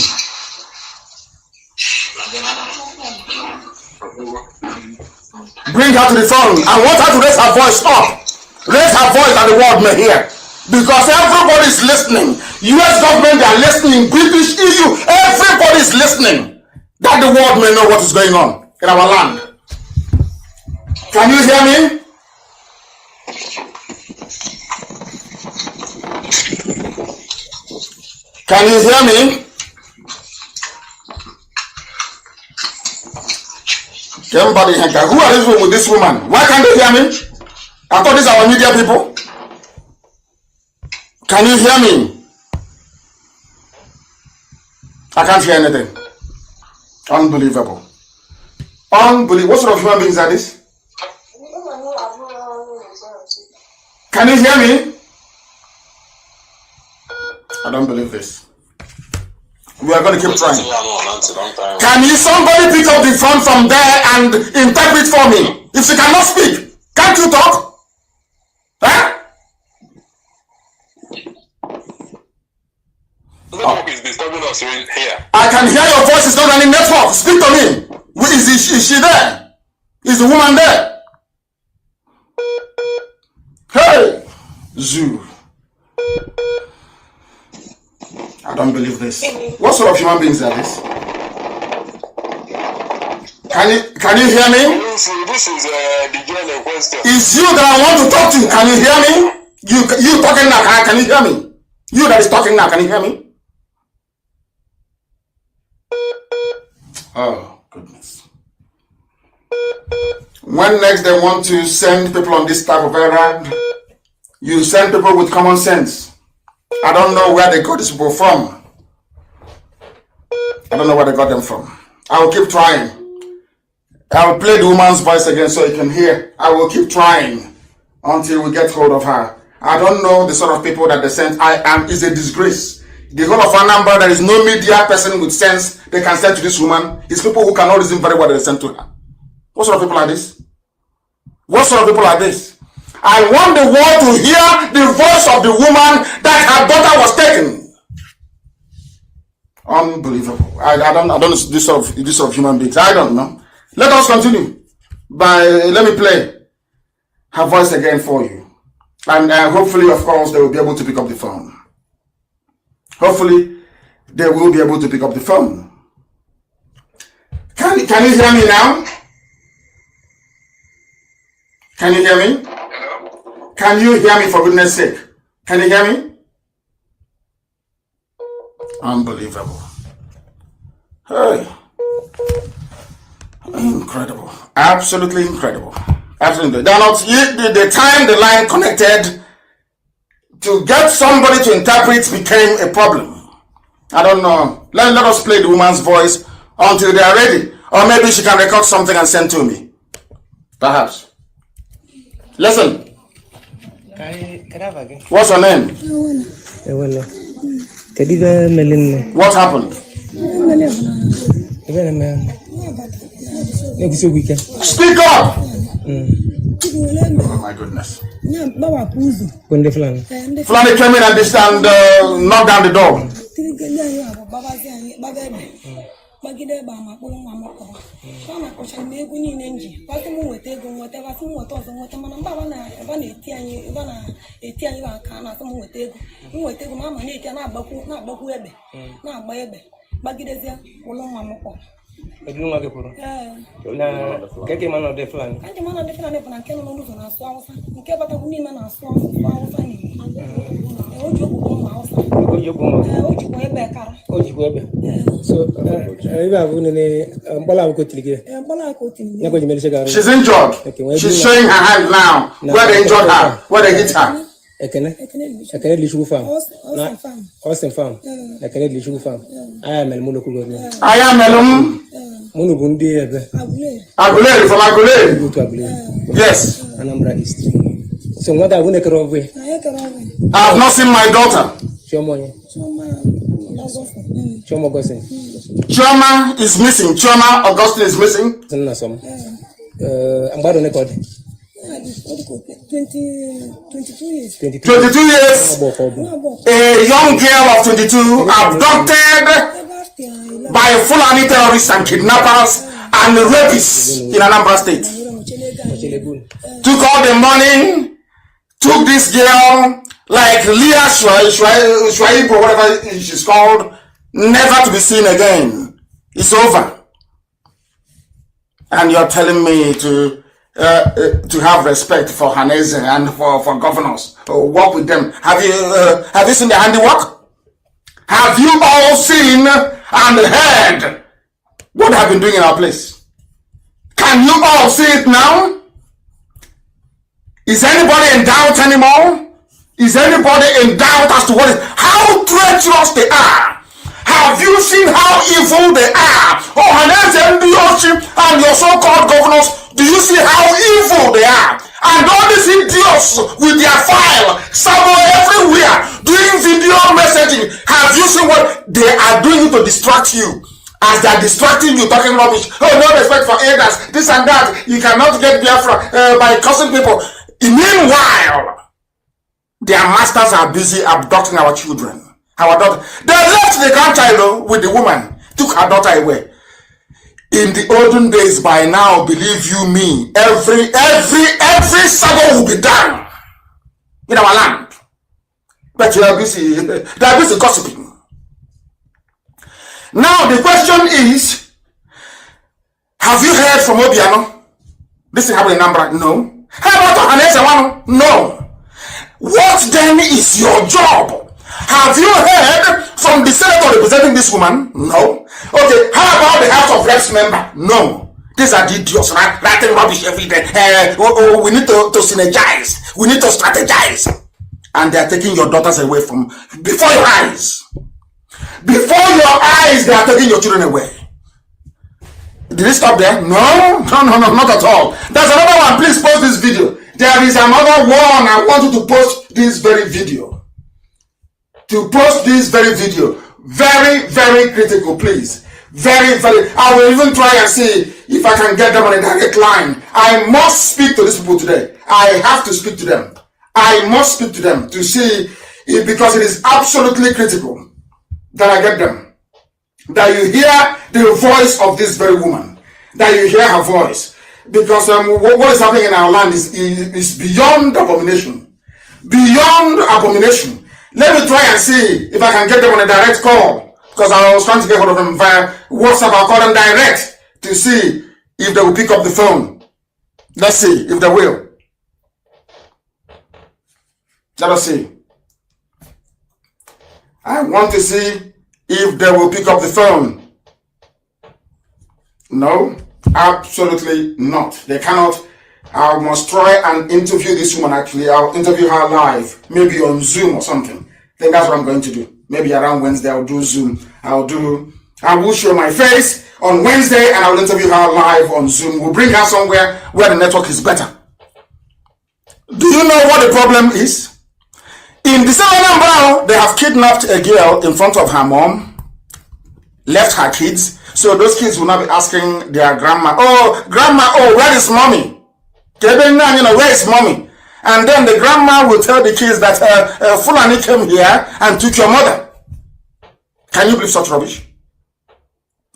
Bring her to the phone. I want her to raise her voice up. Raise her voice that the world may hear. Because everybody is listening. US government, they are listening. British, EU, everybody is listening. That the world may know what is going on in our land. Can you hear me? Can you hear me? Everybody, who are these with this woman? Why can't they hear me? I thought these are our media people. Can you hear me? I can't hear anything. Unbelievable. Unbelievable. What sort of human beings are these? Can you hear me? I don't believe this. We are going to keep trying. Can you somebody pick up the phone from there and interpret for me? If you cannot speak, can't you talk? Huh? Network is disturbing us here. I can hear your voice. It's not any network. Speak to me. Is she there? Is the woman there? Hey, Zoo. I don't believe this. What sort of human beings are this? Can you hear me? This is the girl in question. It's you that I want to talk to. Can you hear me? You talking now? Can you hear me? You that is talking now. Can you hear me? Oh, goodness. When next they want to send people on this type of errand, you send people with common sense. I don't know where they got these people from. I don't know where they got them from. I will keep trying. I will play the woman's voice again so you can hear. I will keep trying until we get hold of her. I don't know the sort of people that they sent. Is a disgrace. The whole of Anambra, there is no media person with sense they can send to this woman. It's people who cannot reason very well that they send to her. What sort of people are this? What sort of people are this? I want the world to hear the voice of the woman that her daughter was taken. Unbelievable. I don't know this sort of human beings. I don't know. Let us continue. Let me play her voice again for you. And hopefully, of course, they will be able to pick up the phone. Hopefully, they will be able to pick up the phone. Can you hear me now? Can you hear me? Can you hear me, for goodness sake? Can you hear me? Unbelievable. Hey. Incredible. Absolutely incredible. Absolutely. They're not, the time the line connected to get somebody to interpret became a problem. I don't know. Let us play the woman's voice until they are ready. Or maybe she can record something and send to me. Perhaps. Listen. What's her name? What happened? Speak up! Oh my goodness. Fulani came in and knocked down the door. She's injured. She's showing her hand now. Where they injured her, where they hit her. I am Melum. Agulere from Agulere. Yes. Anambra East. So what I want to I have not seen my daughter. Chioma is missing. Chioma Augustine is missing. I'm about to record. 22 years. A young girl of 22 abducted by Fulani terrorists and kidnappers and rapists in Anambra State. Took all the money, took this girl like Leah Shuaib or whatever she's called, never to be seen again. It's over. And you're telling me to have respect for Hanese and for governors. Work with them. Have you seen the handiwork? Have you all seen and heard what they have been doing in our place? Can you all see it now? Is anybody in doubt anymore? Is anybody in doubt as to how treacherous they are? Have you seen how evil they are? Oh, Hanese and your so-called governors, do you see how evil they are? And all these idiots with their file, somewhere everywhere, doing video messaging, They are doing it to distract you. As they are distracting you, talking rubbish. Oh, no respect for elders. This and that. You cannot get Biafra by cursing people. Meanwhile, their masters are busy abducting our children. Our daughter. They left the grandchild with the woman. Took her daughter away. In the olden days, by now, believe you me, every saga will be done in our land. But they are busy gossiping. Now the question is, have you heard from Obiano? This is happening in Nambra? No. How about Ohanese? No. What then is your job? Have you heard from the senator representing this woman? No. Okay, how about the House of Reps member? No. These are the idiots, right? Writing rubbish every day. We need to synergize. We need to strategize. And they are taking your daughters away from before your eyes. Before your eyes, they are taking your children away. Did it stop there? No, not at all. There's another one. Please post this video. There is another one. I want you to post this very video. To post this very video. Very, very critical, please. Very, very. I will even try and see if I can get them on a direct line. I must speak to these people today. I have to speak to them. I must speak to them to see if, because it is absolutely critical that I get them. That you hear the voice of this very woman. That you hear her voice. Because what is happening in our land is beyond abomination. Beyond abomination. Let me try and see if I can get them on a direct call. Because I was trying to get hold of them via WhatsApp. I'll call them direct to see if they will pick up the phone. Let's see if they will. Let us see. I want to see if they will pick up the phone. No, absolutely not. They cannot. I must try and interview this woman actually. I'll interview her live, maybe on Zoom or something. I think that's what I'm going to do. Maybe around Wednesday I'll do Zoom. I will show my face on Wednesday and I will interview her live on Zoom. We'll bring her somewhere where the network is better. Do you know what the problem is? In the same Anambra, they have kidnapped a girl in front of her mom, left her kids. So those kids will now be asking their grandma, where is mommy? Where is mommy? And then the grandma will tell the kids that Fulani came here and took your mother. Can you believe such rubbish?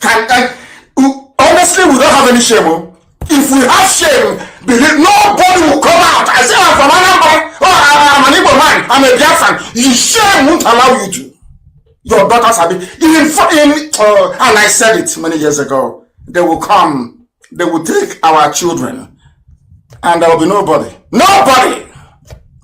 Honestly, we don't have any shame. If we have shame, believe nobody will come out. I say I'm from Anambra. I'm an Igbo man. I'm a Biafran. Your shame won't allow you to. Your daughters have been and I said it many years ago. They will come. They will take our children, and there will be nobody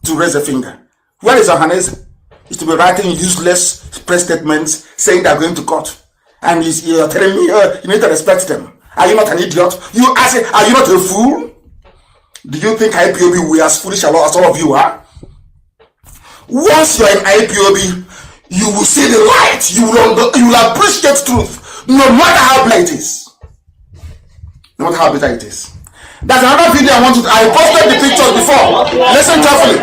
to raise a finger. Where is Ohanese? Is to be writing useless press statements saying they are going to court, and you're telling me you need to respect them. Are you not an idiot? I say, are you not a fool? Do you think IPOB we as foolish as all of you are? Once you're in IPOB, you will see the light. You will appreciate truth, no matter how bitter it is. No matter how bitter it is. That's another video I wanted. I posted the pictures before. Listen carefully.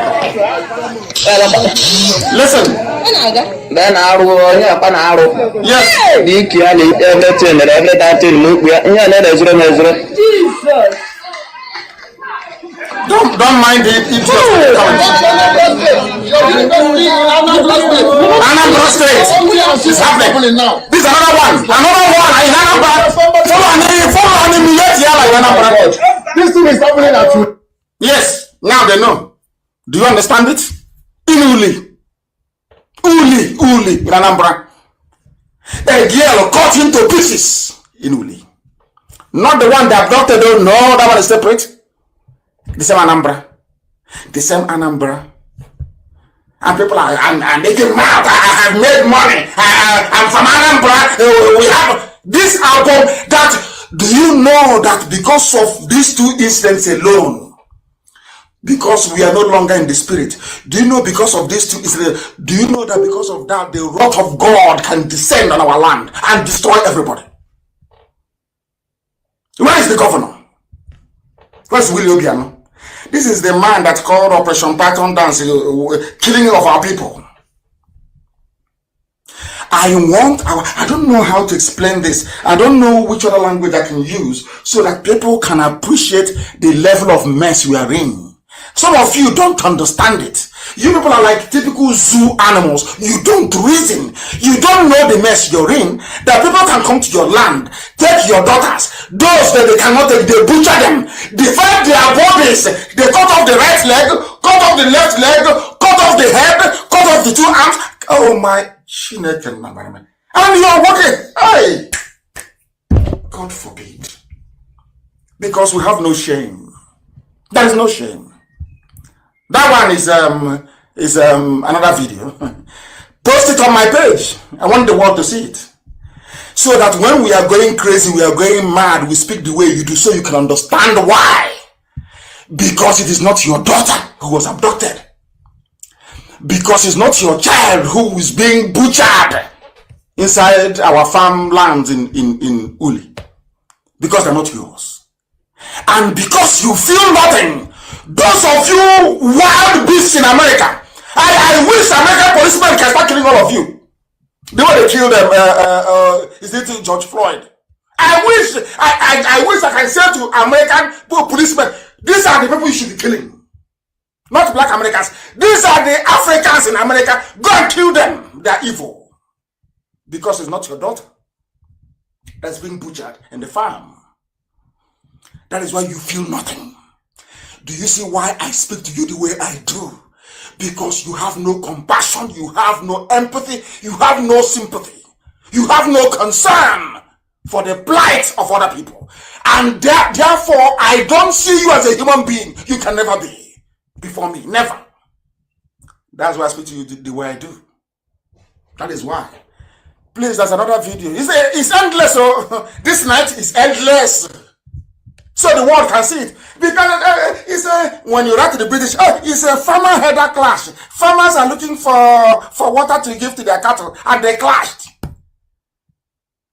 Listen. Yes. Don't mind it. It's Anambra State. It's happening now. This is another one. This thing is happening at you. Yes. Now they know. Do you understand it? Uli in Anambra. A girl cut into pieces in Uli. Not the one that abducted. No, that one is separate. The same Anambra. And people are making mad. I have made money. I'm from Anambra. We have this album. That, do you know that because of these two incidents alone, because we are no longer in the spirit, do you know because of these two incidents, do you know that because of that, the wrath of God can descend on our land and destroy everybody? Where is the governor? Where's Willie Obiano? This is the man that called Operation Python Dance, killing of our people. I don't know how to explain this. I don't know which other language I can use so that people can appreciate the level of mess we are in. Some of you don't understand it. You people are like typical zoo animals. You don't reason. You don't know the mess you're in. That people can come to your land, take your daughters. Those that they cannot take, they butcher them, divide their bodies. They cut off the right leg, cut off the left leg, cut off the head, cut off the 2 arms. Oh my. And you are working. Hey, God forbid. Because we have no shame. There is no shame. That one is another video. Post it on my page. I want the world to see it. So that when we are going crazy, we are going mad, we speak the way you do, so you can understand why. Because it is not your daughter who was abducted. Because it's not your child who is being butchered inside our farmlands in Uli. Because they're not yours. And because you feel nothing, those of you wild beasts in America, I wish American policemen can start killing all of you. The way they killed them, is it George Floyd? I wish I can say to American policemen, these are the people you should be killing. Not black Americans. These are the Africans in America. Go and kill them. They are evil. Because it's not your daughter that's being butchered in the farm. That is why you feel nothing. Do you see why I speak to you the way I do? Because you have no compassion, you have no empathy, you have no sympathy, you have no concern for the plight of other people. And therefore, I don't see you as a human being. You can never be before me. Never. That's why I speak to you the way I do. That is why. Please, there's another video. It's endless. So this night is endless. So the world can see it. Because when you write to the British, it's a farmer-header clash. Farmers are looking for water to give to their cattle, and they clashed.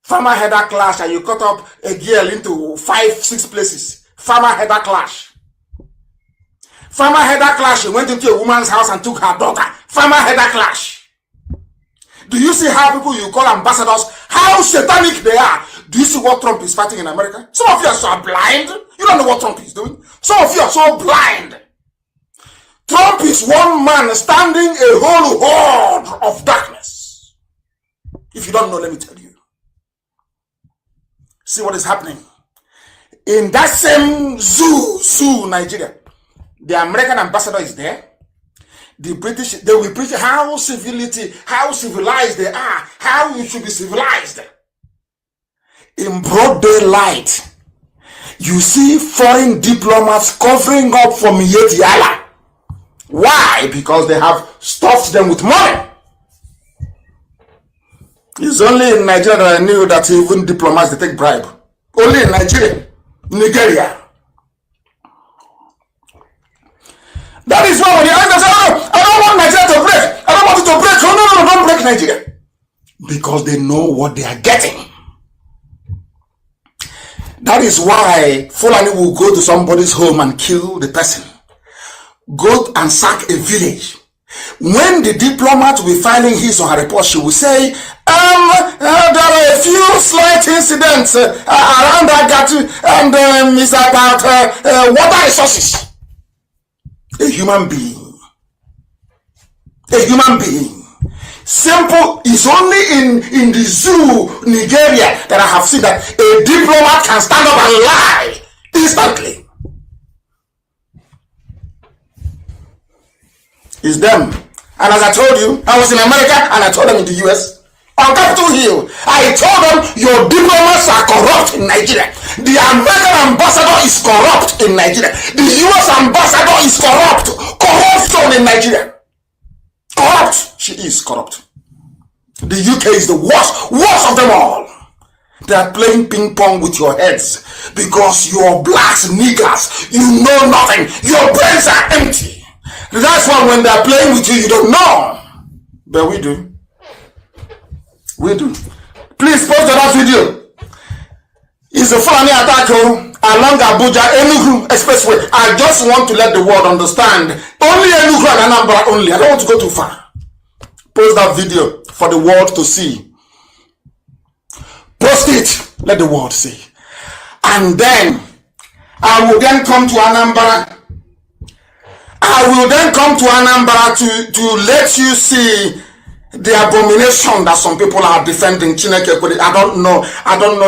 Farmer-header clash, and you cut up a girl into 5-6 places. Farmer-header clash. Farmer-header clash, she went into a woman's house and took her daughter. Farmer-header clash. Do you see how people you call ambassadors, how satanic they are? Do you see what Trump is fighting in America? Some of you are so blind. You don't know what Trump is doing. Some of you are so blind. Trump is one man standing a whole horde of darkness. If you don't know, let me tell you. See what is happening. In that same zoo, Nigeria, the American ambassador is there. The British, they will preach how civilized they are, how you should be civilized. In broad daylight, you see foreign diplomats covering up for Mietiala. Why? Because they have stuffed them with money. It's only in Nigeria that I knew that even diplomats, they take bribe. Only in Nigeria. That is why when the answer says, I don't want Nigeria to break. I don't want it to break. No, don't break Nigeria. Because they know what they are getting. That is why Fulani will go to somebody's home and kill the person. Go and sack a village. When the diplomat will be filing his or her report, she will say, there are a few slight incidents around Agatu, and it's about water resources. A human being. A human being. Simple is only in the zoo, Nigeria, that I have seen that a diplomat can stand up and lie instantly. It's them. And as I told you, I was in America and I told them in the US, on Capitol Hill, I told them your diplomats are corrupt in Nigeria. The American ambassador is corrupt in Nigeria. The US ambassador is corrupt. Corruption in Nigeria. Corrupt. She is corrupt. The UK is the worst of them all. They are playing ping pong with your heads because you're blacks, niggers. You know nothing. Your brains are empty. That's why when they are playing with you, you don't know. But we do. We do. Please post that video. It's a Fulani attack along Abuja Enugu Expressway. I just want to let the world understand. Only Enugu and Anambra only. I don't want to go too far. Post that video for the world to see. Post it. Let the world see. And then I will then come to Anambra. I will then come to Anambra to let you see the abomination that some people are defending. I don't know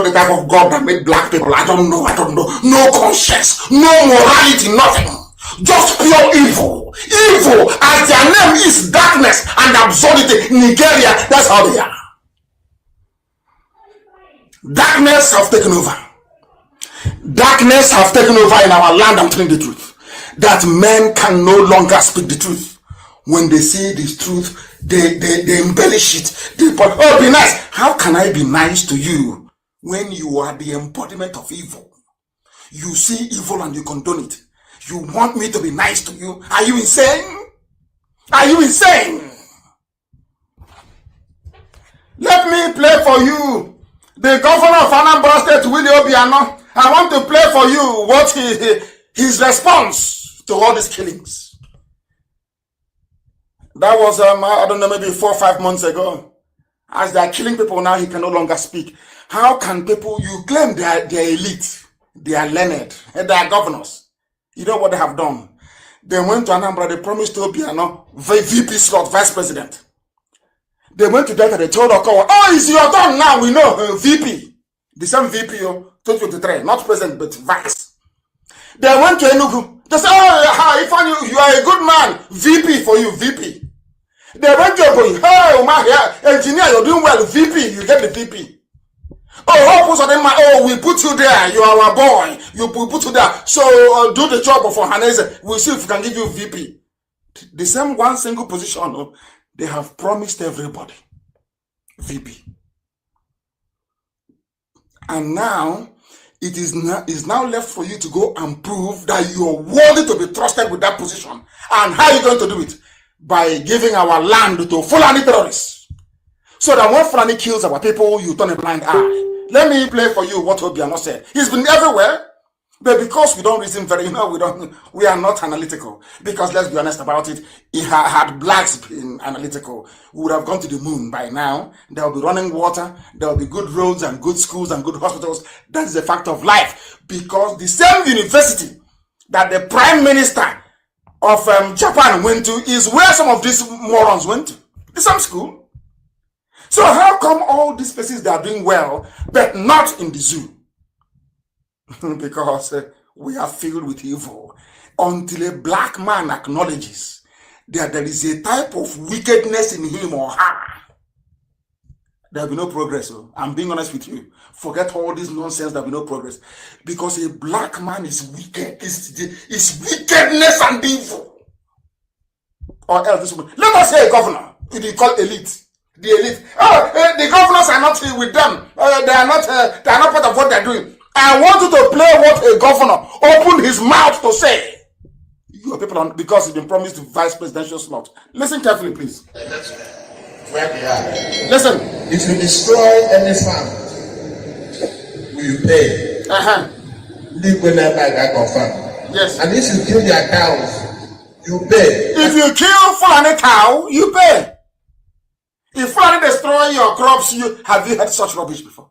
the type of God that made black people. I don't know. No conscience, no morality, nothing. Just pure evil. Evil, as their name is, darkness and absurdity. Nigeria, that's how they are. Darkness have taken over. Darkness have taken over in our land. I'm telling the truth. That men can no longer speak the truth. When they see the truth, they embellish it. Oh, be nice. How can I be nice to you when you are the embodiment of evil? You see evil and you condone it. You want me to be nice to you? Are you insane? Are you insane? Let me play for you the governor of Anambra State, Willie Obiano. I want to play for you what his response to all these killings. That was, I don't know, maybe 4 or 5 months ago. As they are killing people now, he can no longer speak. How can people, you claim they are elite, they are learned, and they are governors. You know what they have done? They went to Anambra, they promised to be VP slot, vice president. They went to Delta, they told Okowa, oh, it's your turn now, we know, VP. The same VP, 2023, not president, but vice. They went to Enugu. They said, oh, if you are a good man, VP for you, VP. They went to Ebonyi, hey, engineer, you're doing well, VP, you get the VP. Oh, we put you there, you are our boy, we put you there, so do the job for Hanese, we'll see if we can give you VP. The same one single position, they have promised everybody, VP. And now, it is now left for you to go and prove that you are worthy to be trusted with that position. And how are you going to do it? By giving our land to Fulani terrorists. So that when Fulani kills our people, you turn a blind eye. Let me play for you what Obiano said. He's been everywhere, but because we don't reason very, we are not analytical. Because let's be honest about it, had blacks been analytical, we would have gone to the moon by now. There will be running water, there will be good roads and good schools and good hospitals. That is a fact of life. Because the same university that the Prime Minister of Japan went to is where some of these morons went to. The same school. So how come all these places, they are doing well, but not in the zoo? Because we are filled with evil. Until a black man acknowledges that there is a type of wickedness in him or her, there will be no progress. I'm being honest with you. Forget all this nonsense, there will be no progress. Because a black man is wicked. It's wickedness and evil. Or else, let us say a governor. It is called elite. The elite. Oh, the governors are not with them. They are not part of what they are doing. I want you to play what a governor opened his mouth to say. Your people, because he's been promised the vice presidential slot. Listen carefully, please. That's where they are. Listen. If you destroy any farm, will you pay? Yes. And if you kill their cows, you pay. If you kill Fulani cow, you pay. If Fulani destroy your crops, have you heard such rubbish before?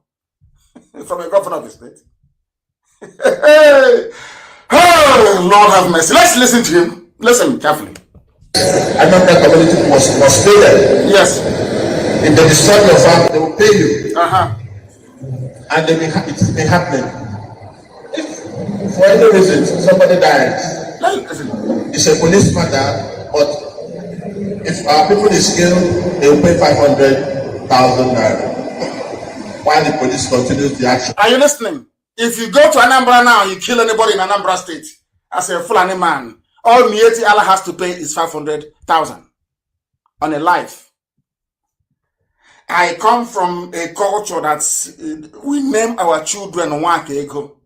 From a governor of the state. Oh, Lord have mercy. Let's listen to him. Listen carefully. Another community was paid. Yes. If they destroy your farm, they will pay you. And it's been happening. If for any reason somebody dies, it's a police matter, but if our people is killed, they will pay 500,000 naira. While the police continues the action. Are you listening? If you go to Anambra now, you kill anybody in Anambra State as a Fulani man, all Mieti Allah has to pay is 500,000 on a life. I come from a culture that's, we name our children Nwakego.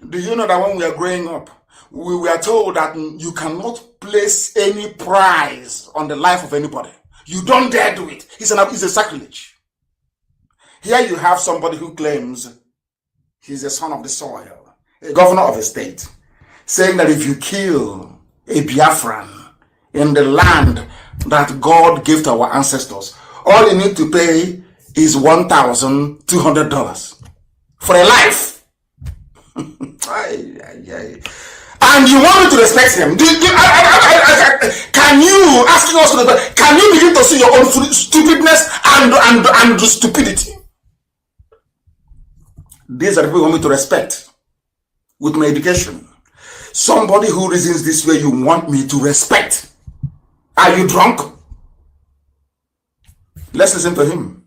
Do you know that when we are growing up, we were told that you cannot place any price on the life of anybody. You don't dare do it. It's a sacrilege. Here you have somebody who claims he's a son of the soil, a governor of a state, saying that if you kill a Biafran in the land that God gave to our ancestors, all you need to pay is $1,200 for a life. And you want me to respect him? Can you, asking us, can you begin to see your own stupidness and stupidity? These are the people you want me to respect with my education. Somebody who reasons this way, you want me to respect. Are you drunk? Let's listen to him.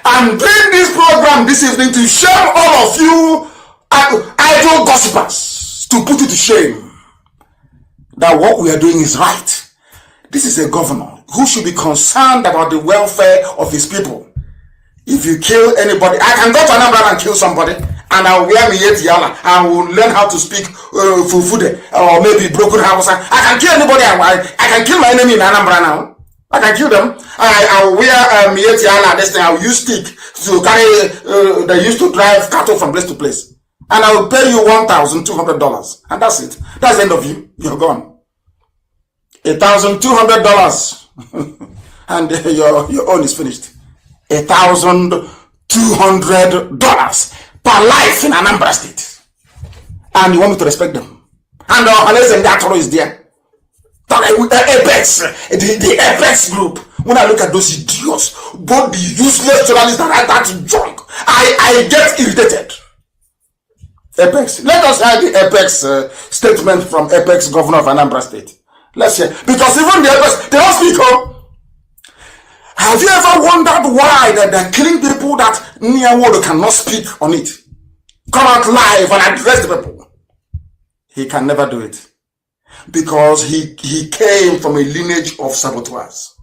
I'm doing this program this evening to shame all of you idle gossipers, to put you to shame that what we are doing is right. This is a governor who should be concerned about the welfare of his people. If you kill anybody, I can go to Anambra and kill somebody, and I will wear yala and will learn how to speak Fufude or maybe broken Hausa. I can kill anybody. I can kill my enemy in Anambra now. I can kill them. I will wear yala. This thing I will use stick to carry. They used to drive cattle from place to place, and I will pay you $1,200, and that's it. That's the end of you. You're gone. $1,200, and your own is finished. $1,200 per life in Anambra State, and you want me to respect them? And unless that is there, Apex, the Apex group. When I look at those idiots, both the useless journalists that are that drunk, I get irritated. Apex. Let us hear the Apex statement from Apex governor of Anambra State. Let's hear, because even the Apex, they don't speak up. Have you ever wondered why that they're killing people that near world cannot speak on it? Come out live and address the people. He can never do it. Because he came from a lineage of saboteurs.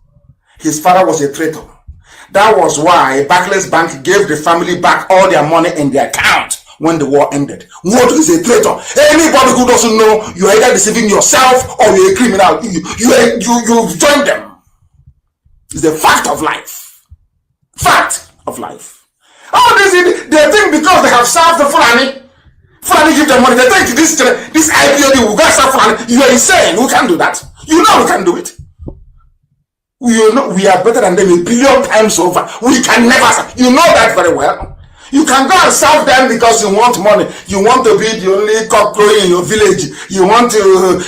His father was a traitor. That was why Barclays Bank gave the family back all their money in their account when the war ended. What is a traitor? Anybody who doesn't know, you're either deceiving yourself or you're a criminal. You've joined them. It's a fact of life. Fact of life. Oh, they think because they have served the Fulani give them money, they think this IPOD will go serve Fulani. You are insane. We can't do that. You know we can't do it. We are better than them a billion times over. We can never serve. You know that very well. You can go and serve them because you want money. You want to be the only cock crowing in your village. You want to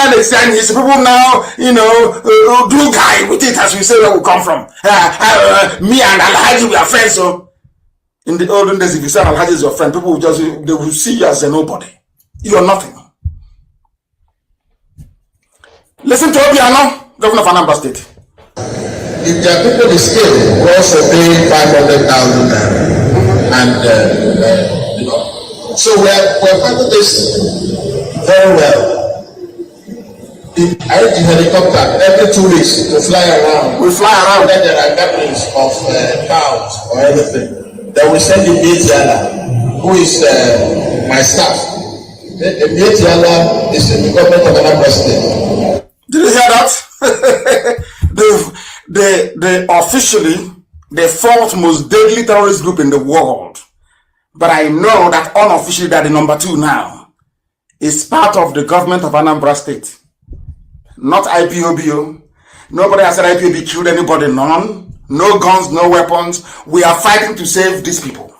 understand his people now, do guy with it, as we say where we come from. Me and Alhaji, we are friends. So in the olden days, if you say Alhaji is your friend, people will they will see you as a nobody. You are nothing. Listen to Obiano, governor of Anambra State. If their people is killed, we also pay 500,000 naira. And so we're finding this very well. I use the helicopter every 2 weeks to fly around. We fly around. Then there are gatherings of cows or anything. Then we send the Mietiala, who is my staff. The Mietiala is in the government of Anambra State. Did you hear that? the officially the fourth most deadly terrorist group in the world, but I know that unofficially they're the number 2 now, is part of the government of Anambra State. Not IPOB. Nobody has said IPOB killed anybody. None. No guns, no weapons. We are fighting to save these people.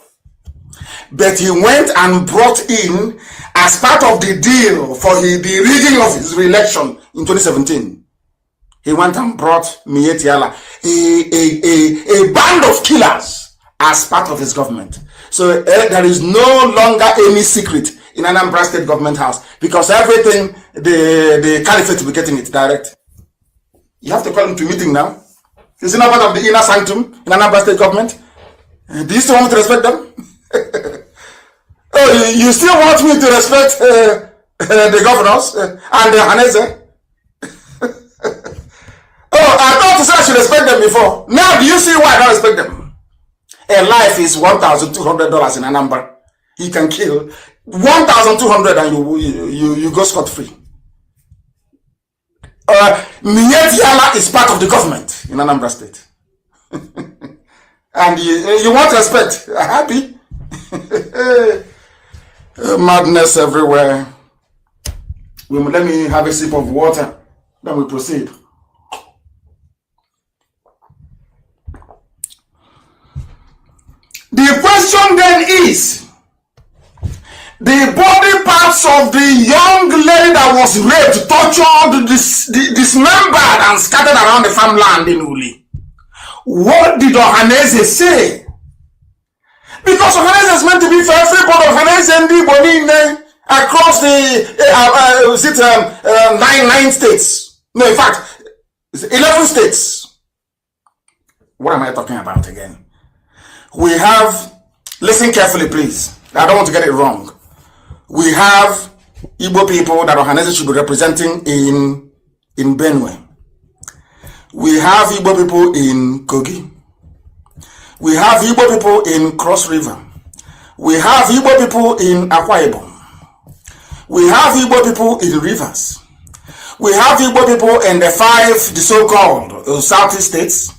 But he went and brought in, as part of the deal for the rigging of his re-election in 2017, he went and brought Mietiala, a band of killers, as part of his government. So there is no longer any secret in Anambra State government house, because everything, the caliphate will be getting it direct. You have to call him to meeting now. Is it not part of the inner sanctum in Anambra State government? Do you still want me to respect them? Oh, you still want me to respect the governors and the Hanese? Oh, I thought to say I should respect them before. Now, do you see why I don't respect them? A life is $1,200 in Anambra. He can kill 1,200 and you go scot-free. Mietiala is part of the government in Anambra State. And you want respect. Happy? Madness everywhere. Let me have a sip of water. Then we proceed. The question then is, the body parts of the young lady that was raped, tortured, dismembered, and scattered around the farmland in Uli. What did Ohaneze say? Because Ohaneze is meant to be for everybody. Ohaneze and the Bonine across the 9 states. No, in fact, 11 states. What am I talking about again? We have, listen carefully, please. I don't want to get it wrong. We have Igbo people that Ohaneze should be representing in Benue. We have Igbo people in Kogi. We have Igbo people in Cross River. We have Igbo people in Akwa Ibom. We have Igbo people in Rivers. We have Igbo people in the so-called Southeast states.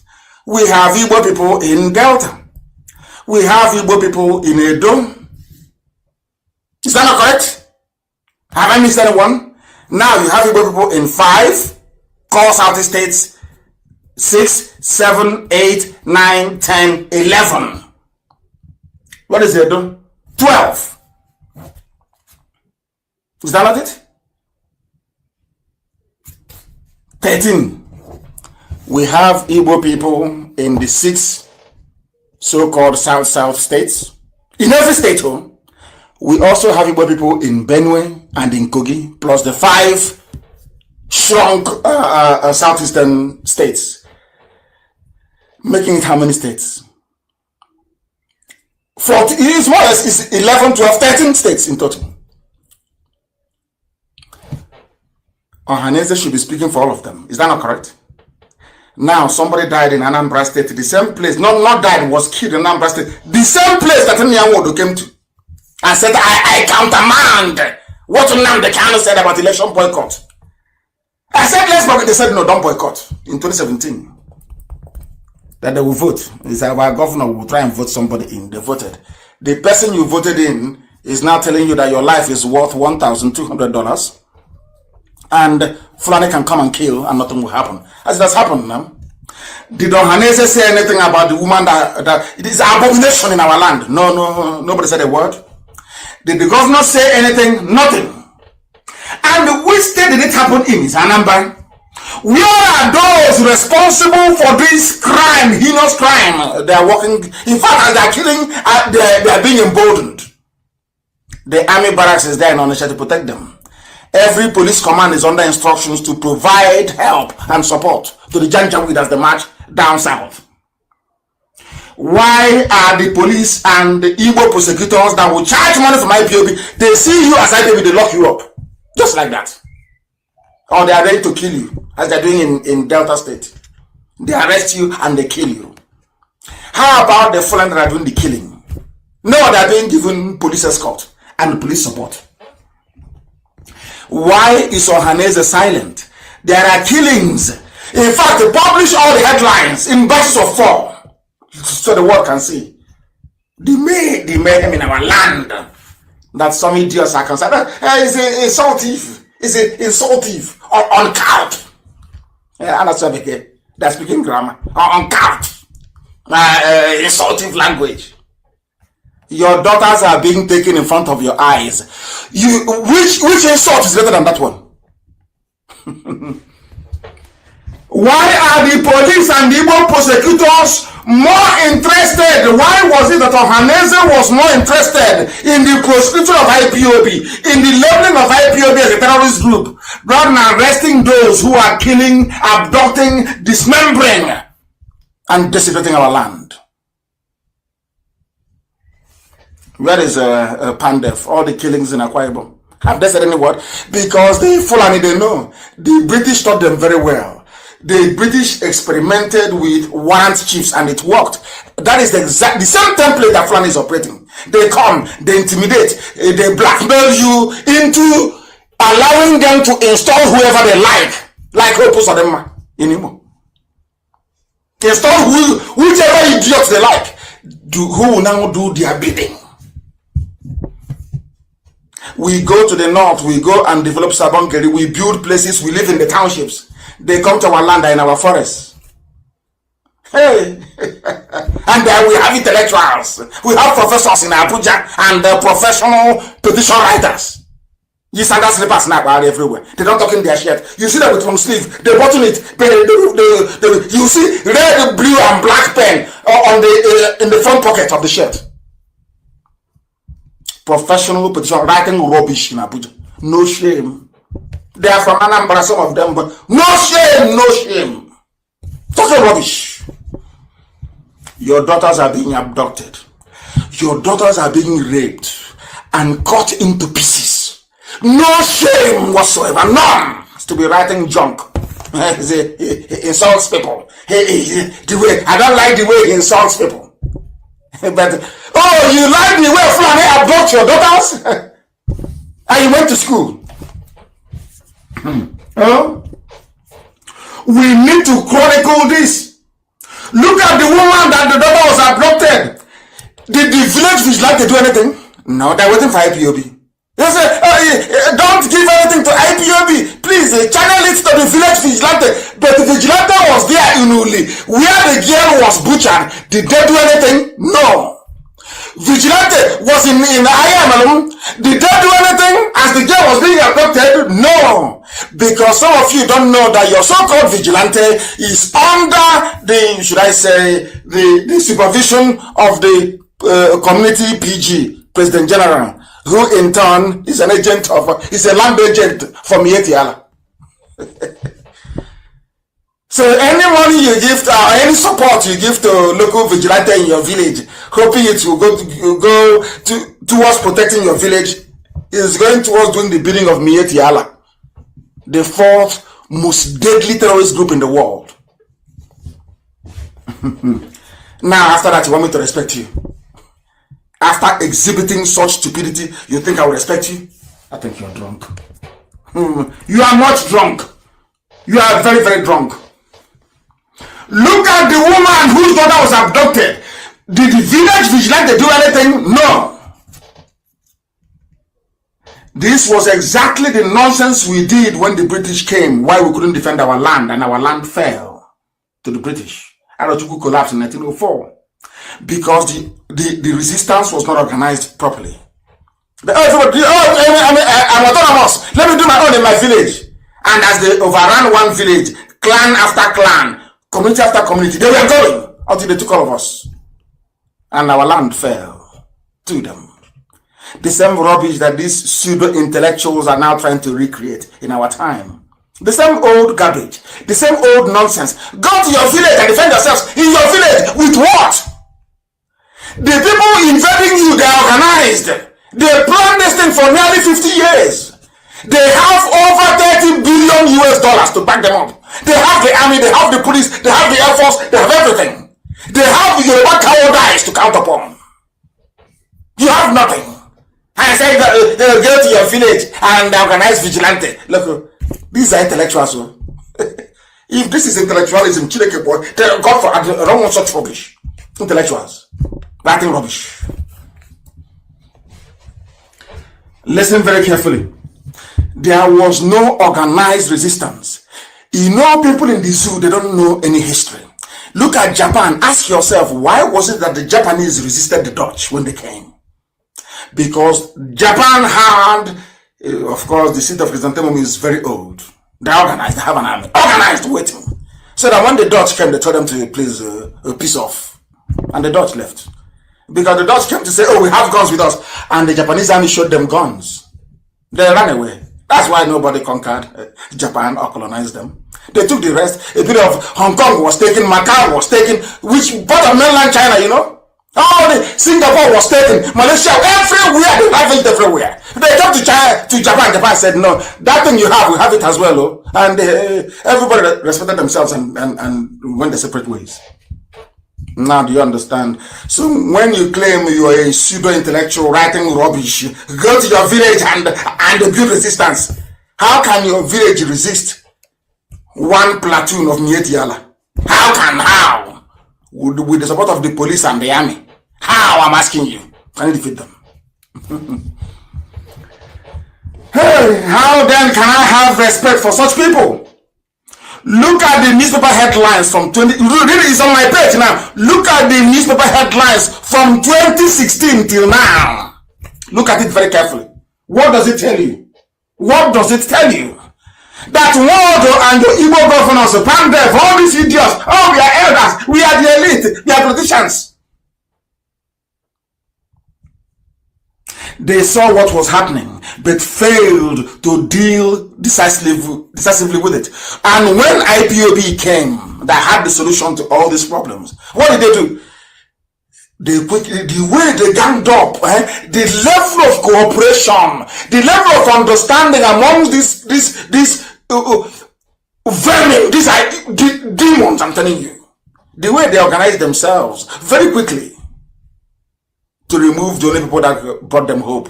We have Igbo people in Delta. We have Igbo people in Edo. Is that not correct? Have I missed anyone? Now you have Igbo people in 5 core Southeast states, 6, 7, 8, 9, 10, 11. What is Edo? 12. Is that not it? 13. We have Igbo people in the 6 so-called South states. In every state, we also have Igbo people in Benue and in Kogi, plus the 5 shrunk southeastern states. Making it how many states? 40, it is more or less, it's 11, 12, 13 states in total. Ohaneze should be speaking for all of them. Is that not correct? Now, somebody died in Anambra State, the same place, not died, was killed in Anambra State, the same place that Nyawodo came to, and said, I countermand what Nnamdi Kanu said about election boycott. I said, let's boycott. They said, no, don't boycott. In 2017, that they will vote. They said, our governor will try and vote somebody in. They voted. The person you voted in is now telling you that your life is worth $1,200, and Fulani can come and kill and nothing will happen. As it has happened now. Did Ohaneze say anything about the woman that it is an abomination in our land? No, nobody said a word. Did the governor say anything? Nothing. And which state did it happen in? Is Anambra. Where are those responsible for this crime, heinous crime? They are working. In fact, as they are killing, they are being emboldened. The army barracks is there in Onitsha to protect them. Every police command is under instructions to provide help and support to the Janjaweed as they march down south. Why are the police and the Igbo prosecutors that will charge money from IPOB, they see you as IPOB, they lock you up? Just like that. Or they are ready to kill you, as they're doing in Delta State. They arrest you and they kill you. How about the Fulani that are doing the killing? No, they are being given police escort and police support. Why is Ohaneze silent? There are killings. In fact, they publish all the headlines in batches of 4 so the world can see the mayhem in our land that some idiots are concerned. It's an insultive. It's an insultive on count. And that's what they're speaking grammar on count. Insultive language. Your daughters are being taken in front of your eyes. Which insult is better than that one? Why are the police and the Igbo prosecutors more interested? Why was it that Ohaneze was more interested in the prosecution of IPOB, in the labeling of IPOB as a terrorist group, rather than arresting those who are killing, abducting, dismembering, and desecrating our land? Where is Pandef? All the killings in Akwa Ibom. Have they said any word? Because the Fulani, they know. The British taught them very well. The British experimented with warrant chiefs and it worked. That is the same template that Fulani is operating. They come, they intimidate, they blackmail you into allowing them to install whoever they like Opus Adema in Imo. Install whichever idiots they like, who will now do their bidding. We go to the north, we go and develop Sabankeri, we build places, we live in the townships. They come to our land and in our forests. Hey, and we have intellectuals, we have professors in Abuja, and professional petition writers. You sandal slippers now out everywhere. They don't talk in their shirt. You see that with long sleeve. They button it. You see red, blue, and black pen on the in the front pocket of the shirt. Professional petition writing rubbish in Abuja. No shame. They are from Anambra, some of them, but no shame, no shame. Talking rubbish. Your daughters are being abducted. Your daughters are being raped and cut into pieces. No shame whatsoever, none, to be writing junk. He insults people. The way I don't like the way he insults people. But you like the way Fulani abduct your daughters? And you went to school. We need to chronicle this. Look at the woman that the daughter was abducted. Did the village vigilante do anything? No, they're waiting for IPOB. They say, don't give anything to IPOB. Please, channel it to the village vigilante. But the vigilante was there in Uli, where the girl was butchered. Did they do anything? No. Vigilante was in Ayamalum. Did they do anything as the girl was being abducted? No. Because some of you don't know that your so-called vigilante is under the, should I say, the supervision of the community PG, President General, who in turn is an agent of, is a land agent from Yetiala. So any money you give to, any support you give to local vigilante in your village, hoping it will go towards protecting your village, is going towards doing the bidding of Yetiala, the fourth most deadly terrorist group in the world. Now, after that, you want me to respect you? After exhibiting such stupidity, you think I will respect you? I think you're drunk. You are much drunk. You are very, very drunk. Look at the woman whose daughter was abducted. Did the village vigilante do anything? No. This was exactly the nonsense we did when the British came, why we couldn't defend our land, and our land fell to the British. Arochukwu collapsed in 1904. Because the resistance was not organized properly. I'm autonomous. Let me do my own in my village. And as they overran one village, clan after clan, community after community, they were going until they took all of us. And our land fell to them. The same rubbish that these pseudo-intellectuals are now trying to recreate in our time. The same old garbage. The same old nonsense. Go to your village and defend yourselves in your village with what? The people invading you, they are organized. They planned this thing for nearly 50 years. They have over $30 billion to back them up. They have the army, they have the police, they have the air force, they have everything. They have Yoruba cowardice to count upon. You have nothing. I say they'll go to your village and organize vigilante. Look, these are intellectuals. If this is intellectualism, God for, I don't want such rubbish. Intellectuals. Writing rubbish. Listen very carefully. There was no organized resistance. You know, people in the zoo, they don't know any history. Look at Japan. Ask yourself, why was it that the Japanese resisted the Dutch when they came? Because Japan had, of course, the seat of chrysanthemum is very old. They're organized, they have an army. Organized, waiting. So that when the Dutch came, they told them to please piece off. And the Dutch left. Because the Dutch came to say, oh, we have guns with us. And the Japanese army showed them guns. They ran away. That's why nobody conquered Japan or colonized them. They took the rest. A bit of Hong Kong was taken, Macau was taken, which part of mainland China, you know? All the Singapore was taken, Malaysia, everywhere, they have it everywhere. They came to China, to Japan. Japan said, no, that thing you have, we have it as well. Oh. And everybody respected themselves and went their separate ways. Now do you understand? So when you claim you are a pseudo-intellectual writing rubbish, go to your village and build resistance. How can your village resist one platoon of Mietiala? How? With the support of the police and the army. How, I'm asking you. Can you defeat them? Hey, how then can I have respect for such people? Look at the newspaper headlines from it's on my page now. Look at the newspaper headlines from 2016 till now. Look at it very carefully. What does it tell you? What does it tell you? That Waldo and the Igbo governors, Pandef, all these idiots, oh, we are elders, we are the elite, we are politicians. They saw what was happening, but failed to deal decisively with it. And when IPOB came, that had the solution to all these problems, what did they do? They quickly, the way they ganged up, the level of cooperation, the level of understanding among these vermin, these demons, I'm telling you, the way they organized themselves very quickly to remove the only people that brought them hope,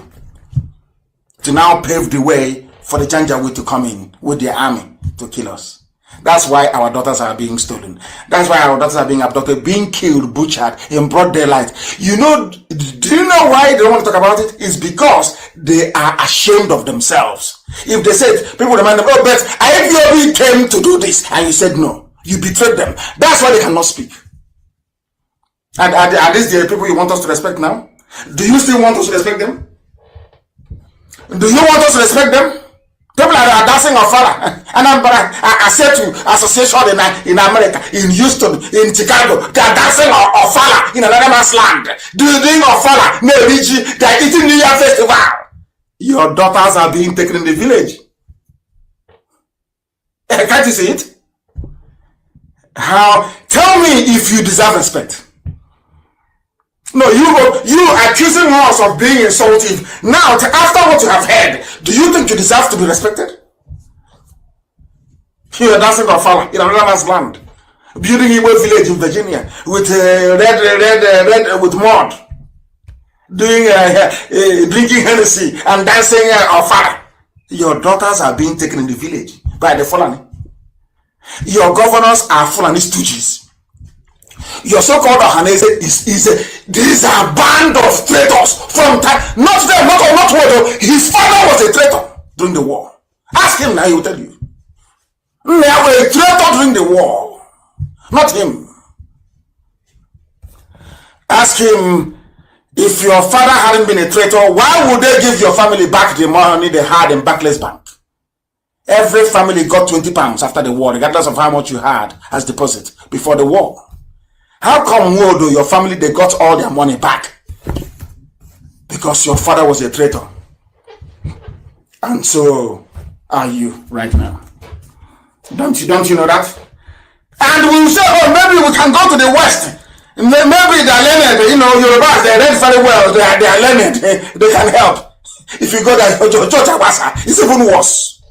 to now pave the way for the Janjaweed to come in with their army to kill us. That's why our daughters are being stolen. That's why our daughters are being abducted, being killed, butchered in broad daylight. You know, do you know why they don't want to talk about it? It's because they are ashamed of themselves. If they said, people remind them, oh, but IPOB came to do this, and you said no, you betrayed them. That's why they cannot speak. And are these the people you want us to respect now? Do you still want us to respect them? Do you want us to respect them? People are dancing on fire. And I said to association in America, in Houston, in Chicago, they are dancing on fire in another man's land. Doing on fire, they are eating New Year festival. Your daughters are being taken in the village. Can't you see it? How? Tell me if you deserve respect. No, you accusing us of being insultive. Now, after what you have heard, do you think you deserve to be respected? You are dancing on fire in another man's land, building a village in Virginia with red with mud, doing drinking Hennessy and dancing on fire. Your daughters are being taken in the village by the Fulani. Your governors are Fulani stooges. Your so-called Ohanese these are a band of traitors from time. Not them, not what. His father was a traitor during the war. Ask him now, he will tell you. They were a traitor during the war, not him. Ask him, if your father hadn't been a traitor, why would they give your family back the money they had in Barclays Bank? Every family got 20 pounds after the war, regardless of how much you had as deposit before the war. How come, Wodo, your family, they got all their money back? Because your father was a traitor. And so are you right now. Don't you know that? And we will say, oh, maybe we can go to the West. Maybe they're learned, Yorubas, they read very well, they are learned, they can help. If you go there, it's even worse.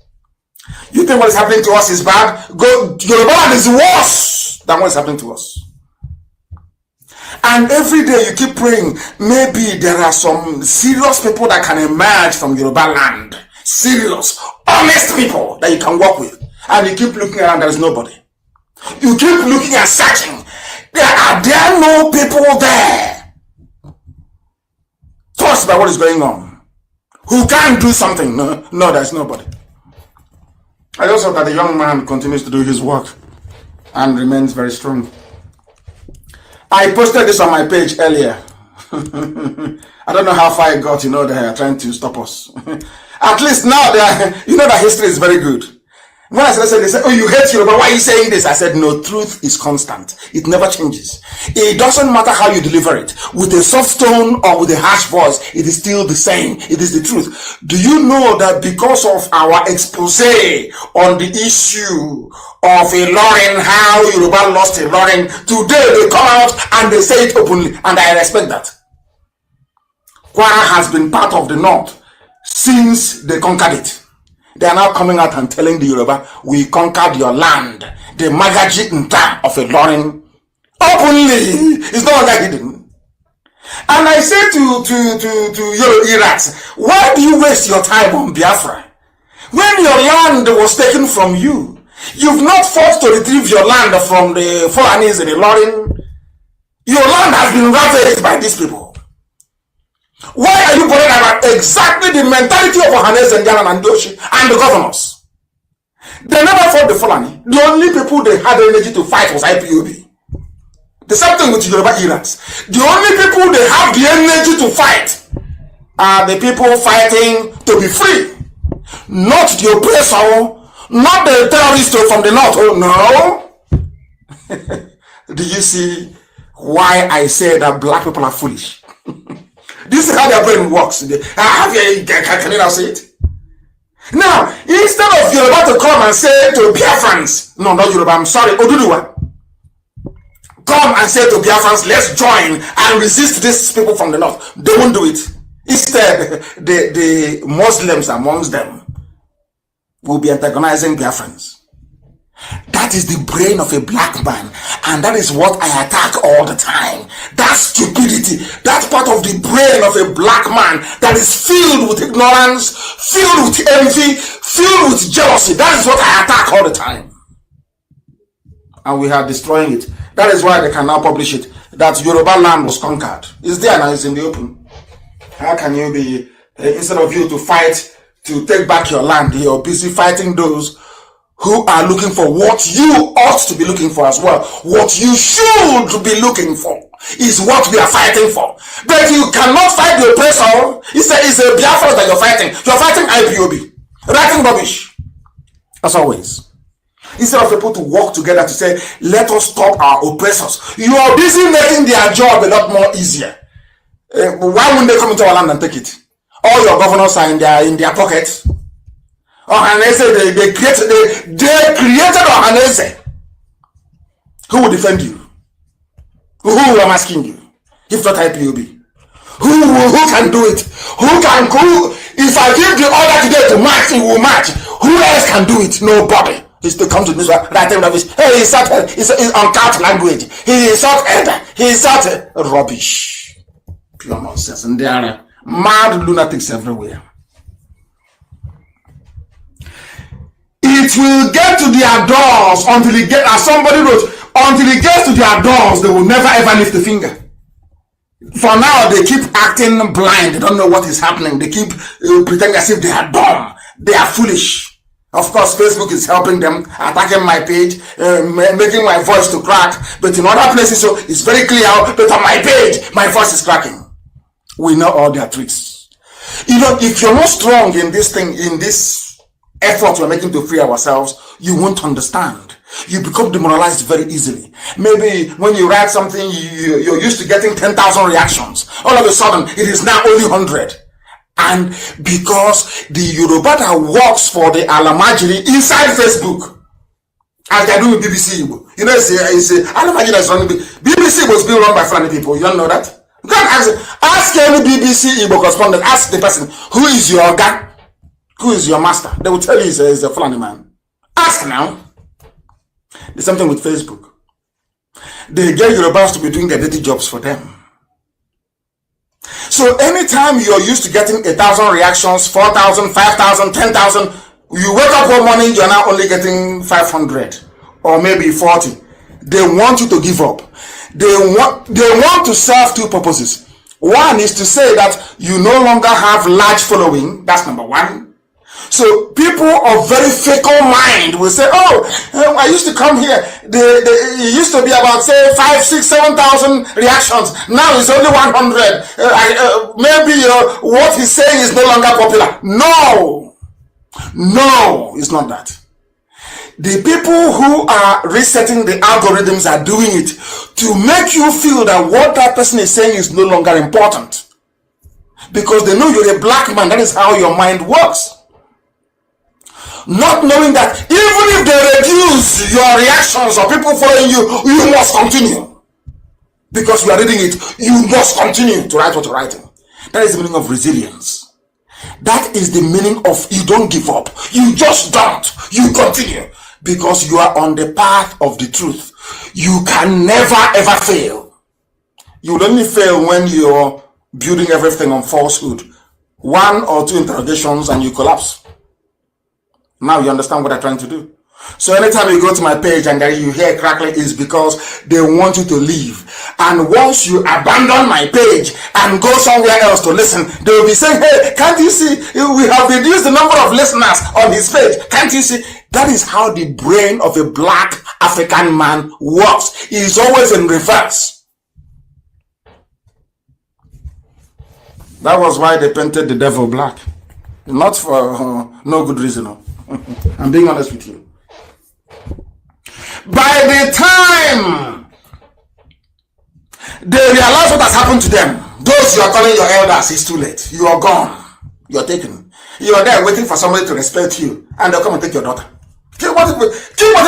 You think what is happening to us is bad? Yoruba is worse than what is happening to us. And every day you keep praying, maybe there are some serious people that can emerge from Yoruba land. Serious, honest people that you can work with. And you keep looking around, there is nobody. You keep looking and searching. Are there no people there? Touched by what is going on. Who can do something? No, there's nobody. I just hope that the young man continues to do his work and remains very strong. I posted this on my page earlier. I don't know how far I got, they are trying to stop us. At least now, that history is very good. When I said, they said, oh, you hate Yoruba, why are you saying this? I said, no, truth is constant. It never changes. It doesn't matter how you deliver it. With a soft tone or with a harsh voice, it is still the same. It is the truth. Do you know that because of our expose on the issue of Ilorin, how Yoruba lost Ilorin, today they come out and they say it openly, and I respect that. Kwara has been part of the North since they conquered it. They are now coming out and telling the Yoruba, we conquered your land. The Magaji Nta of Ilorin openly. It's no longer hidden. And I say to your Irats, why do you waste your time on Biafra? When your land was taken from you, you've not fought to retrieve your land from the Fulanis in Ilorin. Your land has been ravaged by these people. Why are you bothered about exactly the mentality of Ohanes and Jalan and Doshi and the governors? They never fought the Fulani, the only people they had energy to fight was IPOB. The same thing with Yoruba Irans. The only people they have the energy to fight are the people fighting to be free. Not the oppressor, not the terrorists from the north. Oh no. Do you see why I say that black people are foolish? This is how their brain works. Can you now see it? Now, instead of Yoruba to come and say to Biafrans, no, not Yoruba, I'm sorry, Oduduwa, come and say to Biafrans, let's join and resist these people from the north. They won't do it. Instead, the Muslims amongst them will be antagonizing Biafrans. That is the brain of a black man, and that is what I attack all the time. That stupidity, that part of the brain of a black man that is filled with ignorance, filled with envy, filled with jealousy. That is what I attack all the time. And we are destroying it. That is why they can now publish it, that Yoruba land was conquered. It's there now, it's in the open. How can you be, instead of you to fight to take back your land, you're busy fighting those who are looking for what you ought to be looking for as well. What you should be looking for is what we are fighting for. But you cannot fight the oppressor. It's a Biafra that you're fighting. You're fighting IPOB. Writing rubbish. As always. Instead of people to work together to say, let us stop our oppressors. You are busy making their job a lot more easier. Why wouldn't they come into our land and take it? All your governors are in their pockets. Ohanese, they created Ohanese. Who will defend you? Who am asking you? If not IPOB. Who can do it? If I give the order today to march, he will march. Who else can do it? Nobody. He's to come to this writing rubbish. Hey, he's uncut language. He insulted. He insulted rubbish. Pure nonsense. And there are mad lunatics everywhere. It will get to their doors until it gets, as somebody wrote, until it gets to their doors, they will never ever lift a finger. For now, they keep acting blind. They don't know what is happening. They keep pretending as if they are dumb. They are foolish. Of course, Facebook is helping them, attacking my page, making my voice to crack. But in other places, so it's very clear. But on my page, my voice is cracking. We know all their tricks. You know, if you're not strong in this thing, in this effort we're making to free ourselves, you won't understand. You become demoralized very easily. Maybe when you write something, you're used to getting 10,000 reactions. All of a sudden, it is now only 100. And because the Yoruba that works for the Alamajiri inside Facebook, as they do with BBC, you know, it's Alamajiri that's running. BBC was being run by Fulani people. You don't know that? You can't ask any BBC Igbo correspondent, ask the person, who is your guy? Who is your master? They will tell you he's a Fulani man. Ask now. There's something with Facebook. They get Yorubas to be doing their dirty jobs for them. So anytime you're used to getting 1,000 reactions, 4,000, 5,000, 10,000, you wake up one morning, you're now only getting 500 or maybe 40. They want you to give up. They want to serve two purposes. One is to say that you no longer have large following. That's number one. So people of very fickle mind will say, oh, I used to come here. It used to be about, say, 5, 6, 7,000 reactions. Now it's only 100. Maybe what he's saying is no longer popular. No, it's not that. The people who are resetting the algorithms are doing it to make you feel that what that person is saying is no longer important. Because they know you're a black man. That is how your mind works. Not knowing that even if they reduce your reactions or people following you, you must continue. Because you are reading it, you must continue to write what you're writing. That is the meaning of resilience. That is the meaning of you don't give up. You just don't. You continue. Because you are on the path of the truth. You can never ever fail. You will only fail when you're building everything on falsehood. 1 or 2 interrogations and you collapse. Now you understand what I'm trying to do. So anytime you go to my page and you hear crackling, is because they want you to leave. And once you abandon my page and go somewhere else to listen, they will be saying, hey, can't you see, we have reduced the number of listeners on his page. Can't you see? That is how the brain of a black African man works. It is always in reverse. That was why they painted the devil black. Not for no good reason. I'm being honest with you. By the time they realize what has happened to them, those you are calling your elders, it's too late. You are gone. You are taken. You are there waiting for somebody to respect you, and they'll come and take your daughter. Keep waiting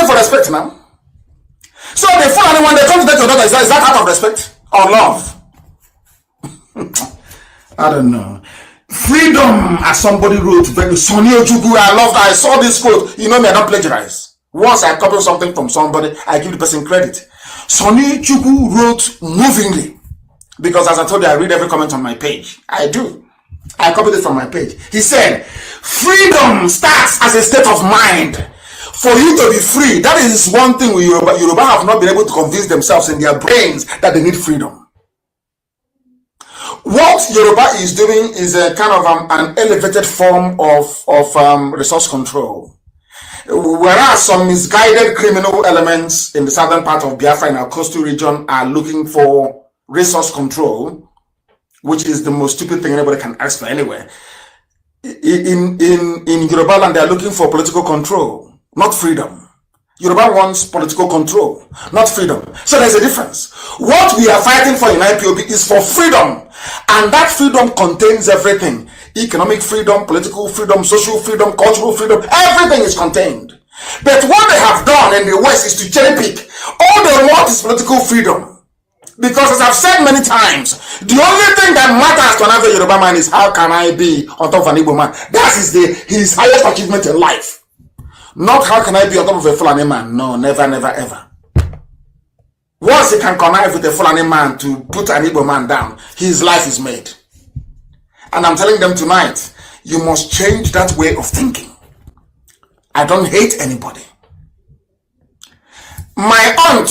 for respect now. So the fool, when they come to take your daughter, is that out of respect or love? I don't know. Freedom, as somebody wrote very Sonny Ojugu, I saw this quote. You know me, I don't plagiarize. Once I copy something from somebody, I give the person credit. Sonny Ojugu wrote movingly, because as I told you, I read every comment on my page. I do. I copied it from my page. He said, freedom starts as a state of mind. For you to be free, that is one thing Yoruba have not been able to convince themselves in their brains that they need freedom. What Yoruba is doing is a kind of an elevated form of resource control. Whereas some misguided criminal elements in the southern part of Biafra in our coastal region are looking for resource control, which is the most stupid thing anybody can ask for anywhere. In Yoruba land, they are looking for political control, not freedom. Yoruba wants political control, not freedom. So there's a difference. What we are fighting for in IPOB is for freedom. And that freedom contains everything. Economic freedom, political freedom, social freedom, cultural freedom, everything is contained. But what they have done in the West is to cherry pick. All they want is political freedom. Because as I've said many times, the only thing that matters to another Yoruba man is how can I be on top of an Igbo man. That is his highest achievement in life. Not how can I be on top of a Fulani man. No, never, never, ever. Once he can connive with a Fulani man to put an Igbo man down, his life is made. And I'm telling them tonight, you must change that way of thinking. I don't hate anybody. My aunt,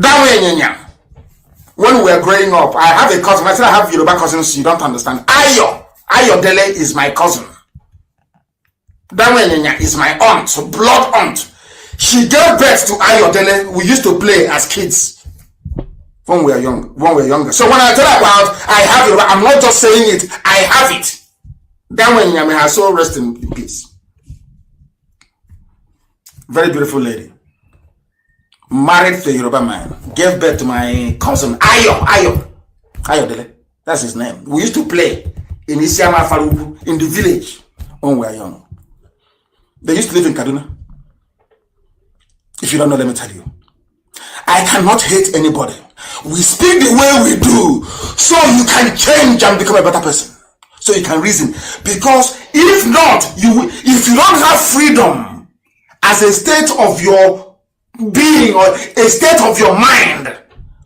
Dawe, when we were growing up, I have a cousin. I said I have Yoruba cousins, you don't understand. Ayo Dele is my cousin. Dawe is my aunt, blood aunt. She gave birth to Ayo Dele. We used to play as kids when we were younger. So when I tell about I have Yoruba, I'm not just saying it, I have it. Dawe may her soul rest in peace. Very beautiful lady. Married to a Yoruba man. Gave birth to my cousin Ayo Dele. That's his name. We used to play in Isiama Farubu in the village when we were young. They used to live in Kaduna. If you don't know, let me tell you. I cannot hate anybody. We speak the way we do so you can change and become a better person. So you can reason. Because if not, if you don't have freedom as a state of your being or a state of your mind,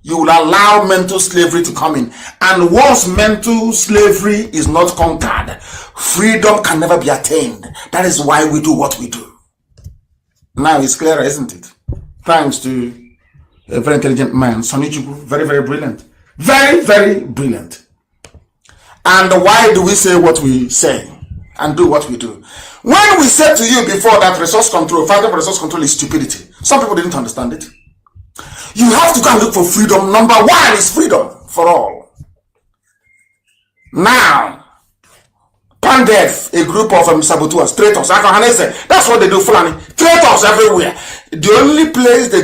you will allow mental slavery to come in. And once mental slavery is not conquered, freedom can never be attained. That is why we do what we do. Now it's clearer, isn't it? Thanks to a very intelligent man, Sonny Chuku, very, very brilliant. Very, very brilliant. And why do we say what we say and do what we do? When we said to you before that resource control, fighting for resource control is stupidity, some people didn't understand it. You have to go and look for freedom. Number one is freedom for all. Now, Pandef, a group of saboteurs, traitors, that's what they do, Fulani. Traitors everywhere. The only place they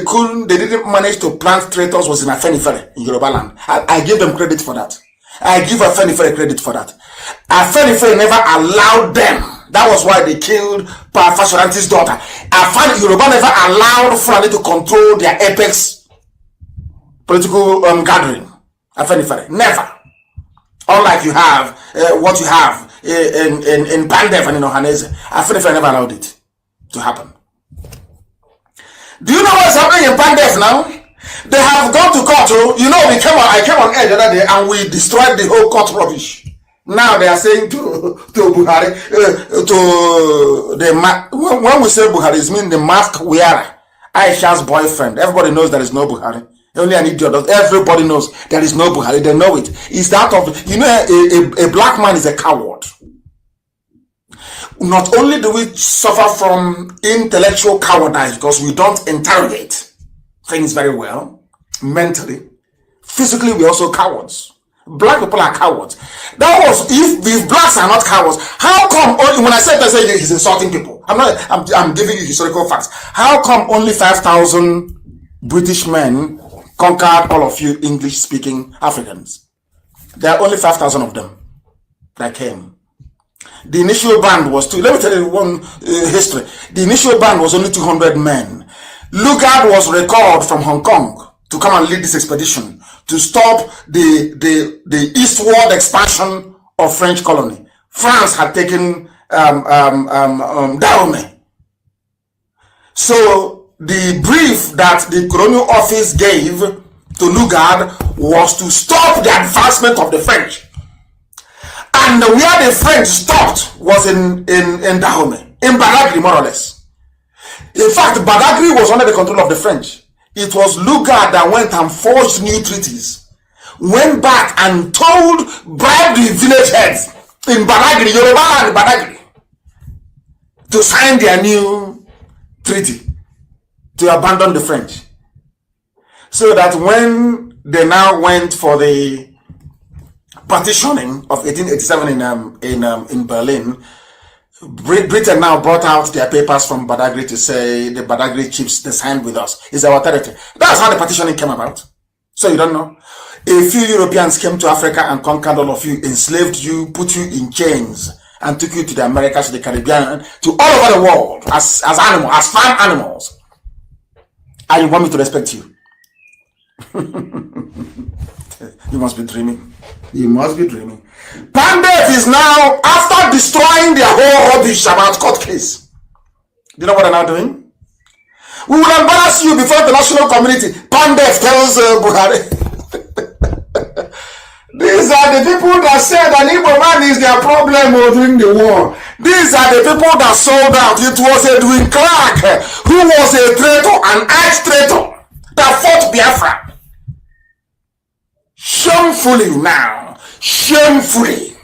didn't manage to plant traitors was in Afenifere, in Yoruba land. I give them credit for that. I give Afenifere credit for that. Afenifere never allowed them. That was why they killed Fashoranti's daughter. Yoruba never allowed Fulani to control their apex political gathering. Afenifere, never. Unlike you have what you have in Pandef and in Ohanese, Afenifere never allowed it to happen. Do you know what's happening in Pandef now? They have gone to court. You know, I came on air the other day and we destroyed the whole court rubbish. Now they are saying to Buhari, when we say Buhari, it means the mask wearer, Aisha's boyfriend. Everybody knows there is no Buhari. Only an idiot does. Everybody knows there is no Buhari. They know it. It's that of, a black man is a coward. Not only do we suffer from intellectual cowardice because we don't interrogate things very well, mentally, physically we're also cowards. Black people are cowards. That was if blacks are not cowards. How come when I say he's insulting people? I'm giving you historical facts. How come only 5,000 British men conquered all of you English-speaking Africans? There are only 5,000 of them that came. The initial band was let me tell you one history. The initial band was only 200 men. Lugard was recalled from Hong Kong to come and lead this expedition to stop the eastward expansion of French colony. France had taken Dahomey. So the brief that the colonial office gave to Lugard was to stop the advancement of the French. And where the French stopped was in Dahomey, in Badagry, more or less. In fact, Badagry was under the control of the French. It was Lugard that went and forged new treaties, went back and bribed the village heads in Badagry, Yoruba and Badagry, to sign their new treaty to abandon the French. So that when they now went for the partitioning of 1887 in Berlin, Britain now brought out their papers from Badagry to say the Badagry chiefs, they signed with us. It's our territory. That's how the partitioning came about. So you don't know. A few Europeans came to Africa and conquered all of you, enslaved you, put you in chains, and took you to the Americas, to the Caribbean, to all over the world as animals, as farm animals. And you want me to respect you? You must be dreaming. You must be dreaming. Pandef is now, after destroying their whole rubbish about court case, you know what they're now doing? We will embarrass you before the national community. Pandef tells Buhari. These are the people that said an Igbo man is their problem during the war. These are the people that sold out. It was Edwin Clark who was a traitor, an arch-traitor that fought Biafra. Shamefully now. Shamefully.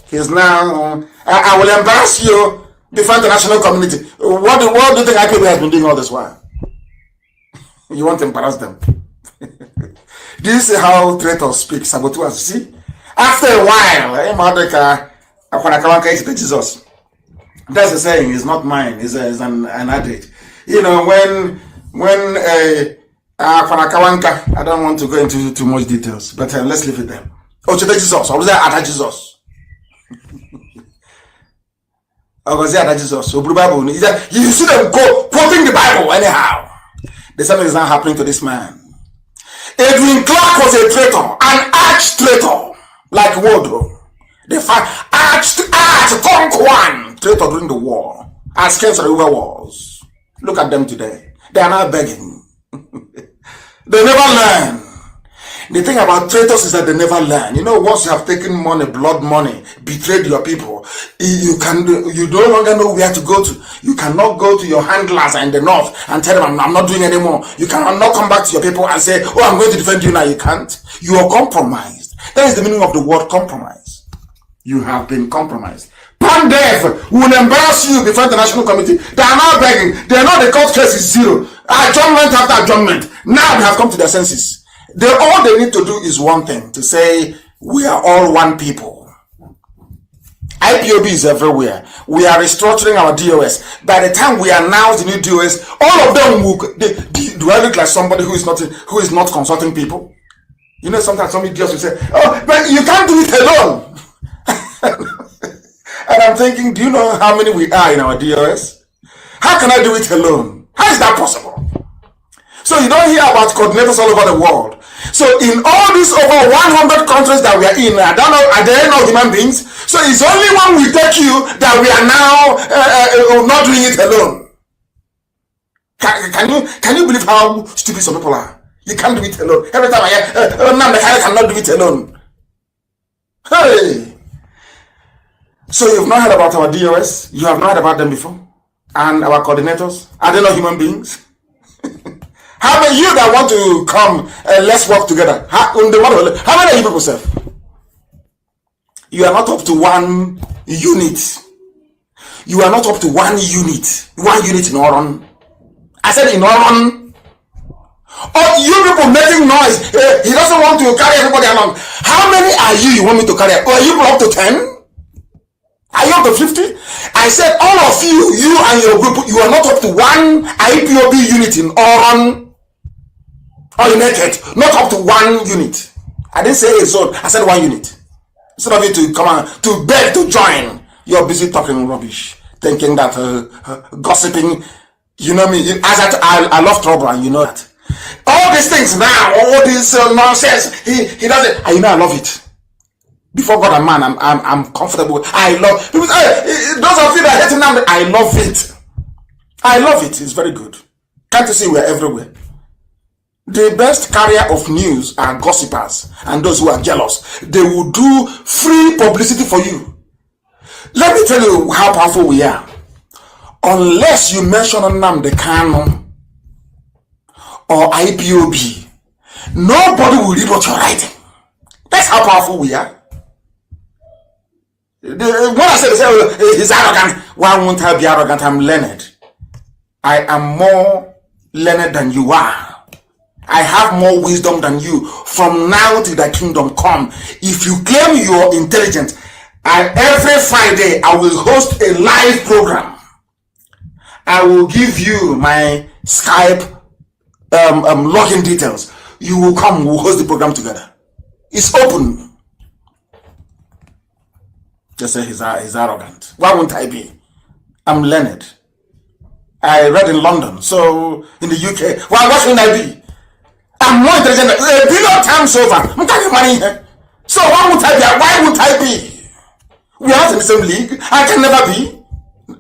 He's now, I will embarrass you before the national community. What do you think IPB has been doing all this while? You want to embarrass them? Do you see how traitors speak? Sabotuas, see? After a while, Jesus. That's the saying, it's not mine, it's an adage. You know, when I don't want to go into too much details, but let's leave it there. Oh, Jesus, or was that Ada Jesus? Or was that Ada Jesus? You see them quoting the Bible anyhow. The same is not happening to this man. Edwin Clark was a traitor, an arch-traitor, like Woodrow. The arch-conqueror traitor during the war, as Ken River was. Look at them today. They are now begging. They never learn. The thing about traitors is that they never learn. You know, once you have taken money, blood money, betrayed your people, you no longer know where to go to. You cannot go to your handlers in the north and tell them, I'm not doing anymore. You cannot come back to your people and say, oh, I'm going to defend you now. You can't. You are compromised. That is the meaning of the word compromise. You have been compromised. Pandef will embarrass you before the national committee. They are now begging. They know the court case is zero. Adjournment after adjournment. Now they have come to their senses. All they need to do is one thing, to say, we are all one people. IPOB is everywhere. We are restructuring our DOS. By the time we announce the new DOS, all of them will, do I look like somebody who is not consulting people? You know, sometimes some idiots will say, oh, but you can't do it alone. And I'm thinking, do you know how many we are in our DOS? How can I do it alone? How is that possible? So you don't hear about coordinators all over the world. So in all these over 100 countries that we are in, I don't know, are there no human beings? So it's only when we take you that we are now not doing it alone. Can you believe how stupid some people are? You can't do it alone. Every time I hear, Nnamdi cannot do it alone. Hey! So you've not heard about our DOS? You have not heard about them before? And our coordinators? Are they not human beings? How many you that want to come and let's work together? How many of you people serve? You are not up to one unit. You are not up to one unit. One unit in Oron. I said in Oron. Oh, you people making noise. He doesn't want to carry everybody along. How many are you want me to carry? Or are you up to 10? Are you up to 50? I said all of you, you and your group, you are not up to one IPOB unit in Oron or United. Not up to one unit. I didn't say a zone. I said one unit. Instead of you to come on, to beg to join, you're busy talking rubbish, thinking that gossiping. You know me. I love trouble, and you know that. All these things now, all this nonsense, he does it. And you know I love it. Before God and man, I'm comfortable. I love people. Those of you that hate him now, I love it. I love it. It's very good. Can't you see we're everywhere? The best carrier of news are gossipers and those who are jealous. They will do free publicity for you. Let me tell you how powerful we are. Unless you mention Nnamdi Kanu or IPOB, nobody will read what you're writing. That's how powerful we are. When I say he's arrogant, why won't I be arrogant? I'm learned. I am more learned than you are. I have more wisdom than you. From now till the kingdom come, if you claim you're intelligent, every Friday I will host a live program. I will give you my Skype login details. You will come, we'll host the program together. It's open. Just say he's arrogant. Why won't I be? I'm learned. I read in London, so in the UK. Why shouldn't I be? I'm more intelligent. A billion times over. I'm taking money here. So why won't I be? Why won't I be? We are not in the same league. I can never be.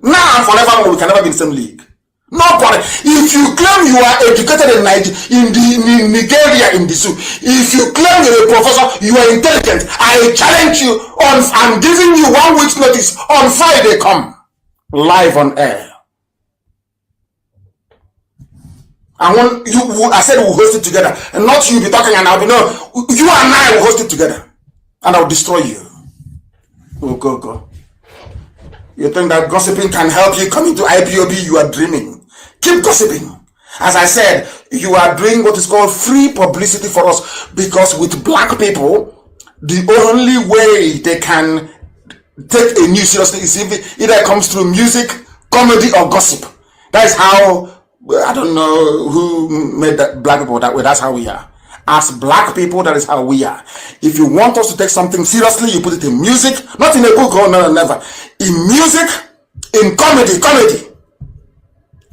Now and forever, we can never be in the same league. Nobody. If you claim you are educated in Nigeria in the zoo, if you claim you're a professor, you are intelligent, I challenge you I'm giving you 1 week's notice. On Friday, come live on air. I said we'll host it together, and not you be talking and I'll be no. You and I will host it together, and I'll destroy you. Go. You think that gossiping can help you come into IPOB? You are dreaming. Keep gossiping. As I said, you are doing what is called free publicity for us, because with black people, the only way they can take a news seriously is if either it comes through music, comedy, or gossip. That is how. I don't know who made that black people that way. That's how we are. As black people, that is how we are. If you want us to take something seriously, you put it in music, not in a book, oh no, never. In music, in comedy,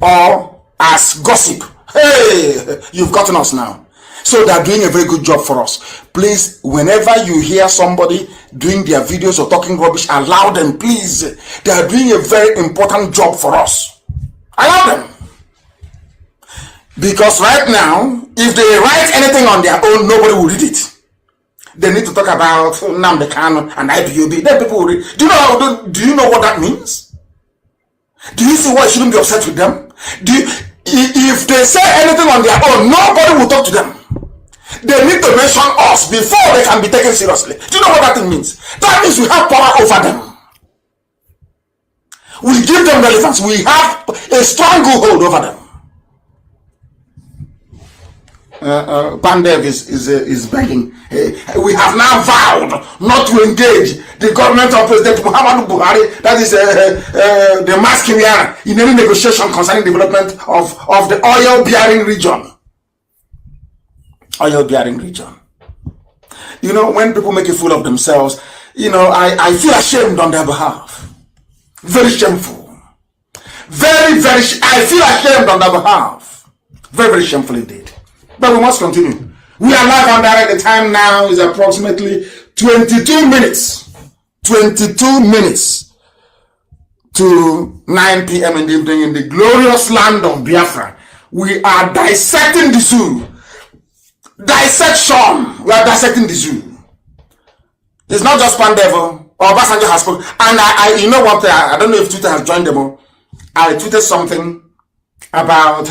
or as gossip. Hey, you've gotten us now. So they're doing a very good job for us. Please, whenever you hear somebody doing their videos or talking rubbish, allow them, please. They are doing a very important job for us. Allow them. Because right now, if they write anything on their own, nobody will read it. They need to talk about Nnamdi Kanu and IPOB. Then people will read. Do you know what that means? Do you see why you shouldn't be upset with them? If they say anything on their own, nobody will talk to them. They need to mention us before they can be taken seriously. Do you know what that thing means? That means we have power over them. We give them relevance. We have a stranglehold over them. Pandev is begging. We have now vowed not to engage the government of President Muhammadu Buhari, that is the mass Kimiara, in any negotiation concerning development of the oil-bearing region. Oil-bearing region. You know, when people make a fool of themselves, you know, I feel ashamed on their behalf. Very shameful. I feel ashamed on their behalf. Very, very shameful indeed. But we must continue. We are live on direct. The time now is approximately 22 minutes. 22 minutes to 9 p.m. in the evening in the glorious land of Biafra. We are dissecting the zoo. Dissection. We are dissecting the zoo. It's not just Pandevil. Obasanjo has spoken. And you know what? I don't know if Twitter has joined them all. I tweeted something about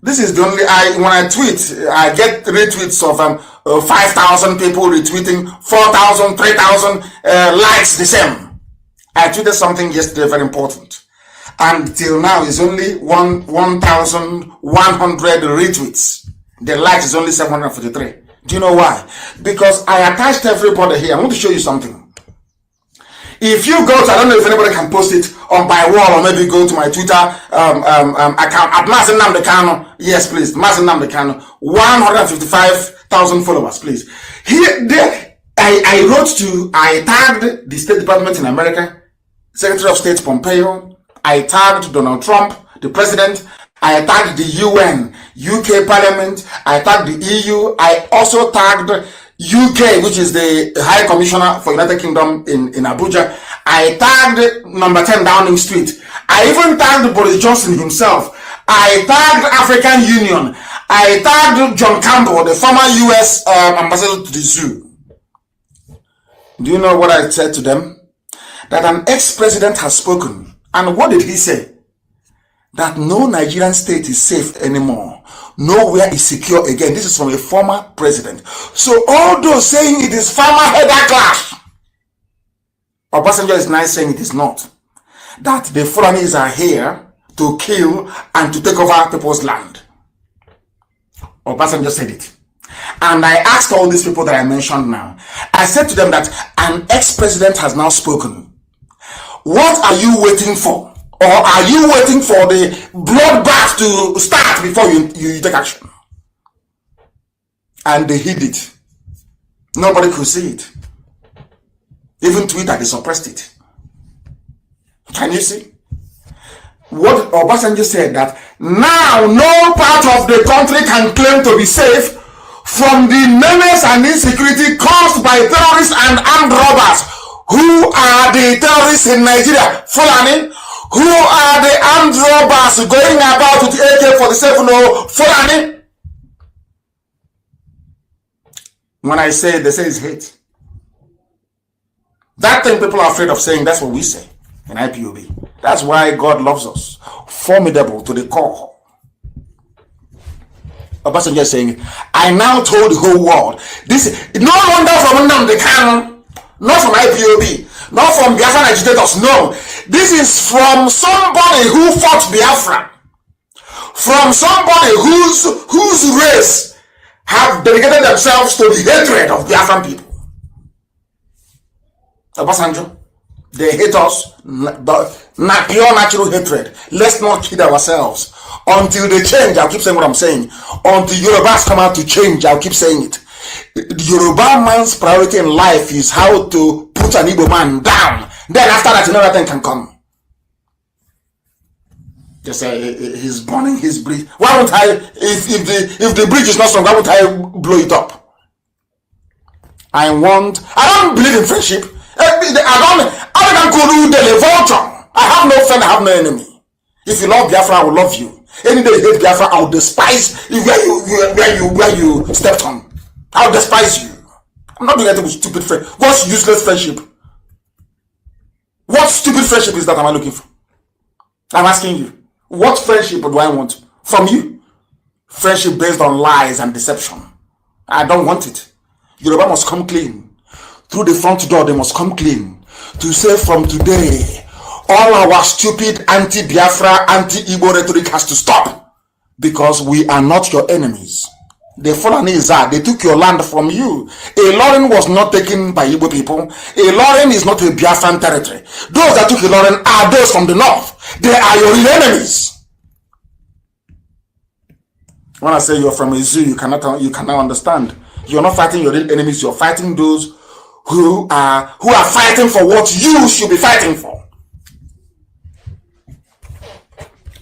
this is the only when I tweet, I get retweets of 5,000 people retweeting, 4,000, 3,000 likes the same. I tweeted something yesterday very important. Until now is only 1,100 retweets. The likes is only 743. Do you know why? Because I attached everybody here. I want to show you something. If you go to, I don't know if anybody can post it on my wall, or maybe go to my Twitter account at Mazi Nnamdi Kanu. Yes, please, Mazi Nnamdi Kanu. 155,000 followers, please. Here, there, I tagged the State Department in America, Secretary of State Pompeo. I tagged Donald Trump, the president. I tagged the UN, UK Parliament. I tagged the EU. I also tagged UK, which is the High Commissioner for United Kingdom in Abuja. I tagged number 10 Downing Street. I even tagged Boris Johnson himself. I tagged African Union. I tagged John Campbell, the former US ambassador to the zoo. Do you know what I said to them? That an ex-president has spoken. And what did he say? That no Nigerian state is safe anymore. Nowhere is secure again. This is from a former president. So all those saying it is farmer header clash, Obasanjo is now saying it is not. That the Fulanis are here to kill and to take over people's land. Obasanjo said it. And I asked all these people that I mentioned now. I said to them that an ex-president has now spoken. What are you waiting for? Or are you waiting for the bloodbath to start before you take action? And they hid it. Nobody could see it. Even Twitter, they suppressed it. Can you see? What Obasanjo said, that now no part of the country can claim to be safe from the menace and insecurity caused by terrorists and armed robbers. Who are the terrorists in Nigeria? Fulani. Who are the armed robbers going about with AK-47 or Fulani? When I say, they say it's hate. That thing people are afraid of saying, that's what we say in IPOB. That's why God loves us. Formidable to the core. Obasanjo is saying, I now told the whole world, this no wonder from Nnamdi Kanu, not from IPOB, not from Biafran agitators, no. This is from somebody who fought Biafra, from somebody whose race have dedicated themselves to the hatred of Biafran people. Obasanjo, they hate us, but not pure natural hatred. Let's not kid ourselves. Until they change, I'll keep saying what I'm saying. Until Yorubas come out to change, I'll keep saying it. The Yoruba man's priority in life is how to put an Igbo man down. Then after that, another thing can come. Just say he's burning his bridge. Why won't I? If the bridge is not strong, why won't I blow it up? I don't believe in friendship. I have no friend, I have no enemy. If you love Biafra, I will love you. Any day you hate Biafra, I will despise where you stepped on. I will despise you. I'm not doing anything with stupid friend. What's useless friendship? What stupid friendship is that am I looking for? I'm asking you. What friendship do I want from you? Friendship based on lies and deception. I don't want it. Yoruba must come clean. Through the front door, they must come clean. To say from today, all our stupid anti-Biafra, anti-Igbo rhetoric has to stop. Because we are not your enemies. The Fulanis are. They took your land from you. Ilorin was not taken by Igbo people. Ilorin is not a Biafran territory. Those that took Ilorin are those from the north. They are your real enemies. When I say you're from a zoo, you cannot understand. You're not fighting your real enemies. You're fighting those who are fighting for what you should be fighting for.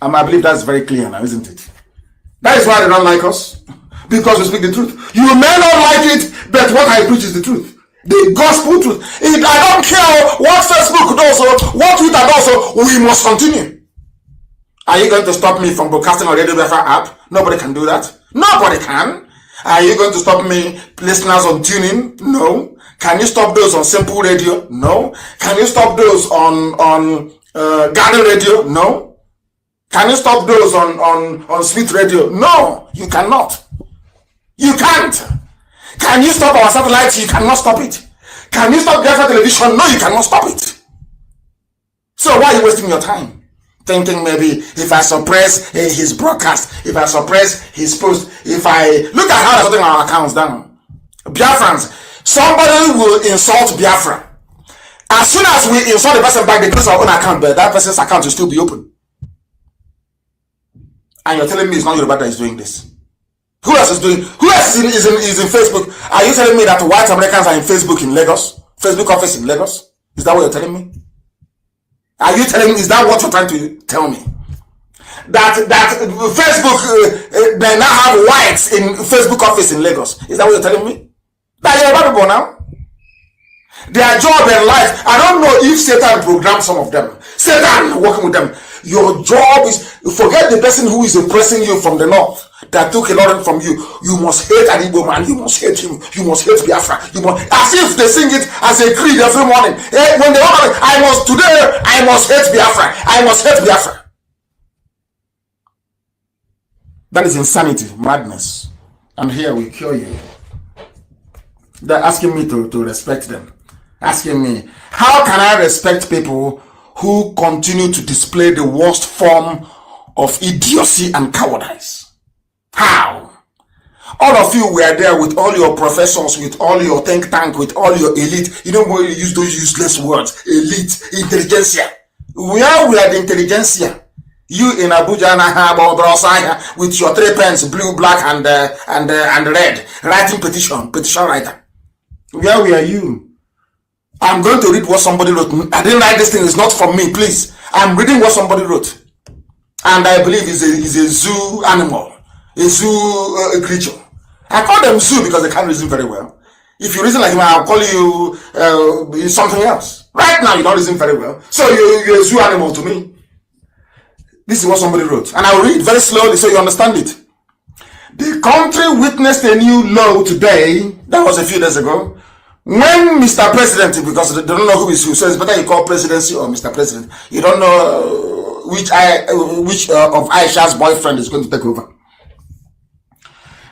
I believe that's very clear now, isn't it? That is why they don't like us. Because we speak the truth. You may not like it, but what I preach is the truth. The gospel truth. I don't care what Facebook does or what Twitter does, we must continue. Are you going to stop me from broadcasting on Radio Biafra app? Nobody can do that. Nobody can. Are you going to stop me listeners on tuning? No. Can you stop those on Simple Radio? No. Can you stop those on Garden Radio? No. Can you stop those on Sweet Radio? No, you cannot. You can't. Can you stop our satellites? You cannot stop it. Can you stop Biafra television? No, you cannot stop it. So why are you wasting your time? Thinking maybe if I suppress his broadcast, if I suppress his post, if I look at how they're shutting our accounts down. Biafrans, somebody will insult Biafra. As soon as we insult the person back, they close our own account, but that person's account will still be open. And you're telling me it's not Yoruba that is doing this. Who else is doing? Who else is in Facebook? Are you telling me that white Americans are in Facebook in Lagos? Facebook office in Lagos? Is that what you're telling me? Are you telling me? Is that what you're trying to tell me? That Facebook they now have whites in Facebook office in Lagos? Is that what you're telling me? That you're about people now. Their job in life. I don't know if Satan programmed some of them. Satan working with them. Your job is, forget the person who is oppressing you from the north that took a lot from you. You must hate an Igbo man. You must hate him. You must hate Biafra. You must, as if they sing it as a creed every morning. When they want, I must hate Biafra. I must hate Biafra. That is insanity, madness. And here we cure you. They're asking me to respect them. Asking me, how can I respect people who continue to display the worst form of idiocy and cowardice? How? All of you were there with all your professors, with all your think tank, with all your elite. You don't want to use those useless words. Elite, intelligentsia. Where we are the intelligentsia? You in Abuja with your 3 pens, blue, black, and red, writing petition writer. Where were you? I'm going to read what somebody wrote. I didn't write this thing. It's not from me, please. I'm reading what somebody wrote. And I believe it's a zoo animal. A zoo creature. I call them zoo because they can't reason very well. If you reason like him, I'll call you something else. Right now, you don't reason very well. So you're a zoo animal to me. This is what somebody wrote. And I'll read very slowly so you understand it. The country witnessed a new law today. That was a few days ago. When Mr. President, because they don't know who is who, so it's better you call presidency or Mr. President. You don't know which of Aisha's boyfriend is going to take over.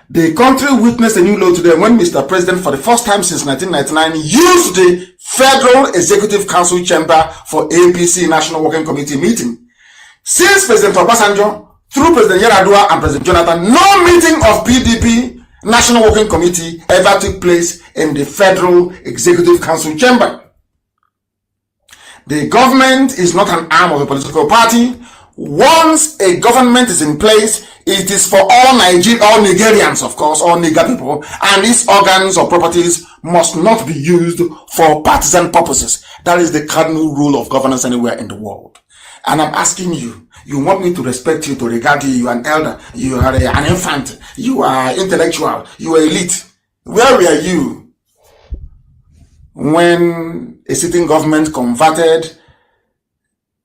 The country witnessed a new law today when Mr. President, for the first time since 1999, used the Federal Executive Council chamber for APC National Working Committee meeting. Since President Obasanjo, through President Yar'Adua and President Jonathan, no meeting of PDP National Working Committee ever took place in the Federal Executive Council chamber. The government is not an arm of a political party. Once a government is in place, it is for all Nigerians, of course, all Niger people, and its organs or properties must not be used for partisan purposes. That is the cardinal rule of governance anywhere in the world. And I'm asking you, you want me to respect you, to regard you, you are an elder, you are an infant, you are intellectual, you are elite. Where were you when a sitting government converted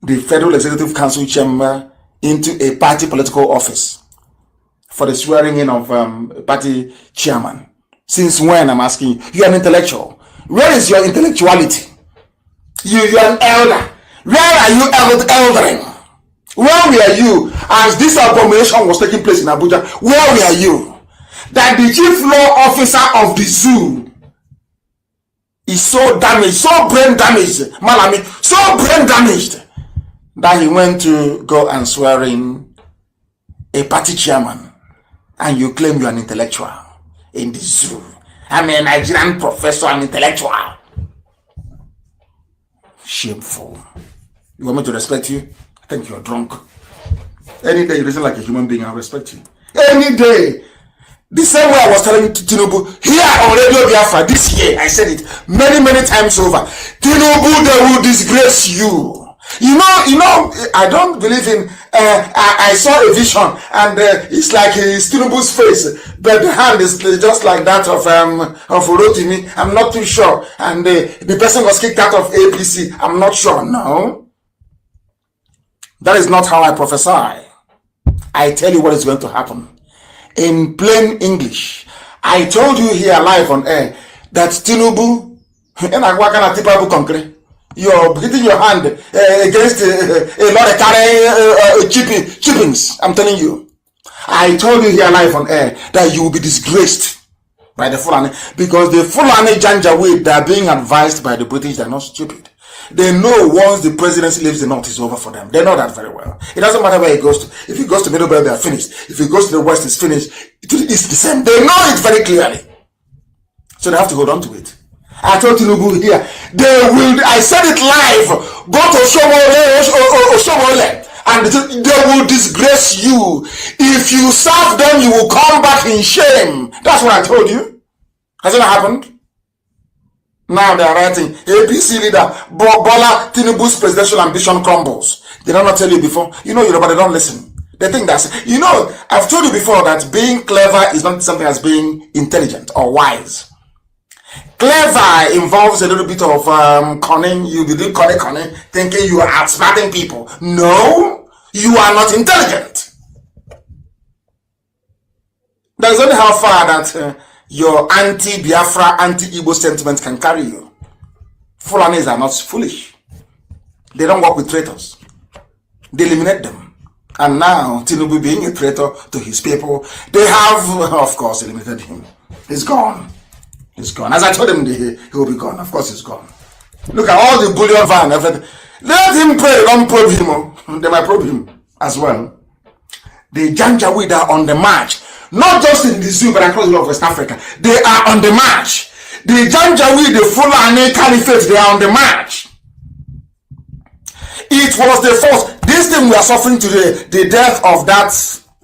the Federal Executive Council chamber into a party political office for the swearing in of a party chairman? Since when, I'm asking you? You are an intellectual. Where is your intellectuality? You are an elder. Where are you eldering? Where were you as this abomination was taking place in Abuja? Where were you? That the chief law officer of the zoo is so damaged, so brain damaged, Malami, so brain damaged, that he went to go and swear in a party chairman, and you claim you're an intellectual in the zoo. I'm a Nigerian professor, an intellectual. Shameful. You want me to respect you? I think you're drunk. Any day you reason like a human being, I'll respect you. Any day. The same way I was telling Tinubu here on Radio Biafra this year, I said it many times over. Tinubu, they will disgrace you. You know, I don't believe in, I saw a vision and it's like it's Tinubu's face, but the hand is just like that of Rotimi. I'm not too sure. And the person was kicked out of APC. I'm not sure. No. That is not how I prophesy. I tell you what is going to happen. In plain English, I told you here live on air that Tinubu And I work on a typical concrete. You're hitting your hand against a lot of carry chippings. I'm telling you. I told you here live on air that you will be disgraced by the Fulani, because the Fulani Janjaweed that are being advised by the British, they're not stupid. They know once the presidency leaves the north, it's over for them. They know that very well. It doesn't matter where he goes to. If he goes to Middle Belt, they are finished. If he goes to the west, it's finished. It's the same. They know it very clearly. So they have to hold on to it. I told Tinubu here, they will, I said it live, go to Oshomole, and they will disgrace you. If you serve them, you will come back in shame. That's what I told you. Has it not happened? Now they are writing, APC leader, Bola Tinubu's presidential ambition crumbles. Did I not tell you before? You know, but they don't listen. They think that's, you know, I've told you before that being clever is not something as being intelligent or wise. Clever involves a little bit of cunning. You be doing cunning, thinking you are outsmarting people. No, you are not intelligent. That's only how far that your anti-Biafra, anti-Igbo sentiment can carry you. Fulanis are not foolish. They don't work with traitors. They eliminate them. And now, Tinubu being a traitor to his people, they have, of course, eliminated him. He's gone. He's gone. As I told him, he will be gone. Of course, he's gone. Look at all the bullion van, everything. Let him pray. Don't probe him. They might probe him as well. The Janjaweed are on the march. Not just in the zoo, but across the whole of West Africa. They are on the march. The Janjaweed, the Fulani Caliphate, they are on the march. It was the first. This thing we are suffering today, the death of that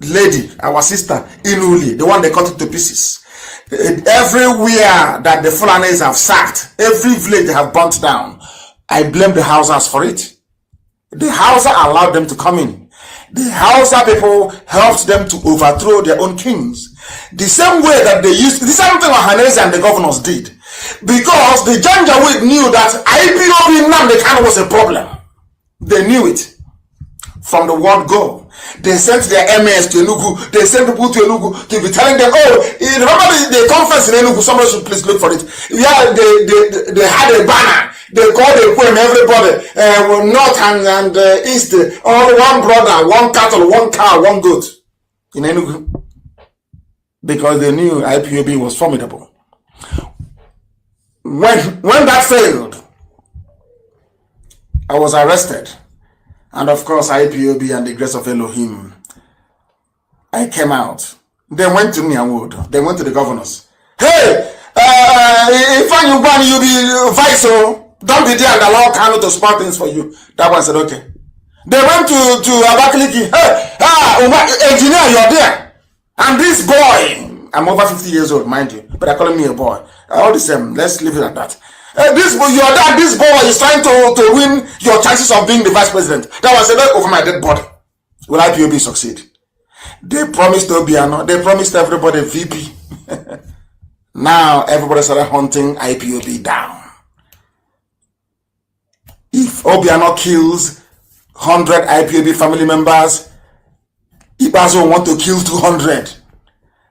lady, our sister, Inuli, the one they cut it to pieces. Everywhere that the Fulanis have sacked, every village they have burnt down, I blame the Hausas for it. The Hausa allowed them to come in. The Hausa people helped them to overthrow their own kings. The same way that they used, the same thing Ohanese and the governors did. Because the Janjaweed knew that IPOB Nnamdi Kanu was a problem. They knew it from the word go. They sent their MS to Enugu. They sent people to Enugu to be telling them, oh, remember the conference in Enugu, somebody should please look for it. Yeah, they had a banner. They called a poem, everybody, north and east, all one brother, one cattle, one cow, one goat in Enugu. Because they knew IPOB was formidable. When that failed, I was arrested. And of course, IPOB and the grace of Elohim, I came out. They went to me and wood. They went to the governors. Hey, if you be vice, don't be there and allow Kanu to spoil things for you. That one said, okay. They went to Abakaliki. Hey, engineer, you're there. And this boy, I'm over 50 years old, mind you, but they're calling me a boy. All the same, let's leave it at that. This boy is trying to win your chances of being the vice president. That was said over my dead body. Will IPOB succeed? They promised Obiano. They promised everybody VP. Now everybody started hunting IPOB down. If Obiano kills 100 IPOB family members, Ibazo want to kill 200.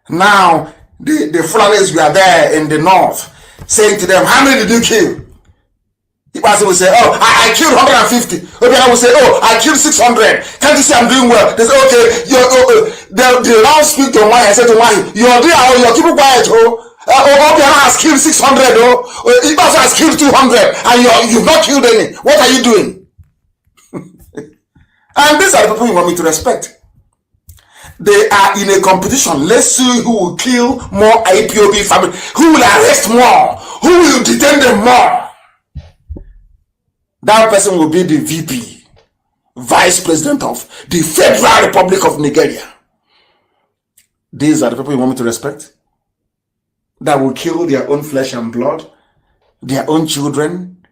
Now the Fulanis were there in the north, saying to them, how many did you kill? Ibazo will say, oh, I killed 150. Obiano will say, oh, I killed 600. Can't you see I'm doing well? They say, okay, they now speak to Mahi. I said to Mahi, you're there, oh, you're keeping quiet, Obiano has killed 600, Ibazo has killed 200, and you've not killed any. What are you doing? And these are the people you want me to respect. They are in a competition. Let's see who will kill more IPOB family, who will arrest more, who will detain them more. That person will be the VP, Vice President of the Federal Republic of Nigeria. These are the people you want me to respect, that will kill their own flesh and blood, their own children,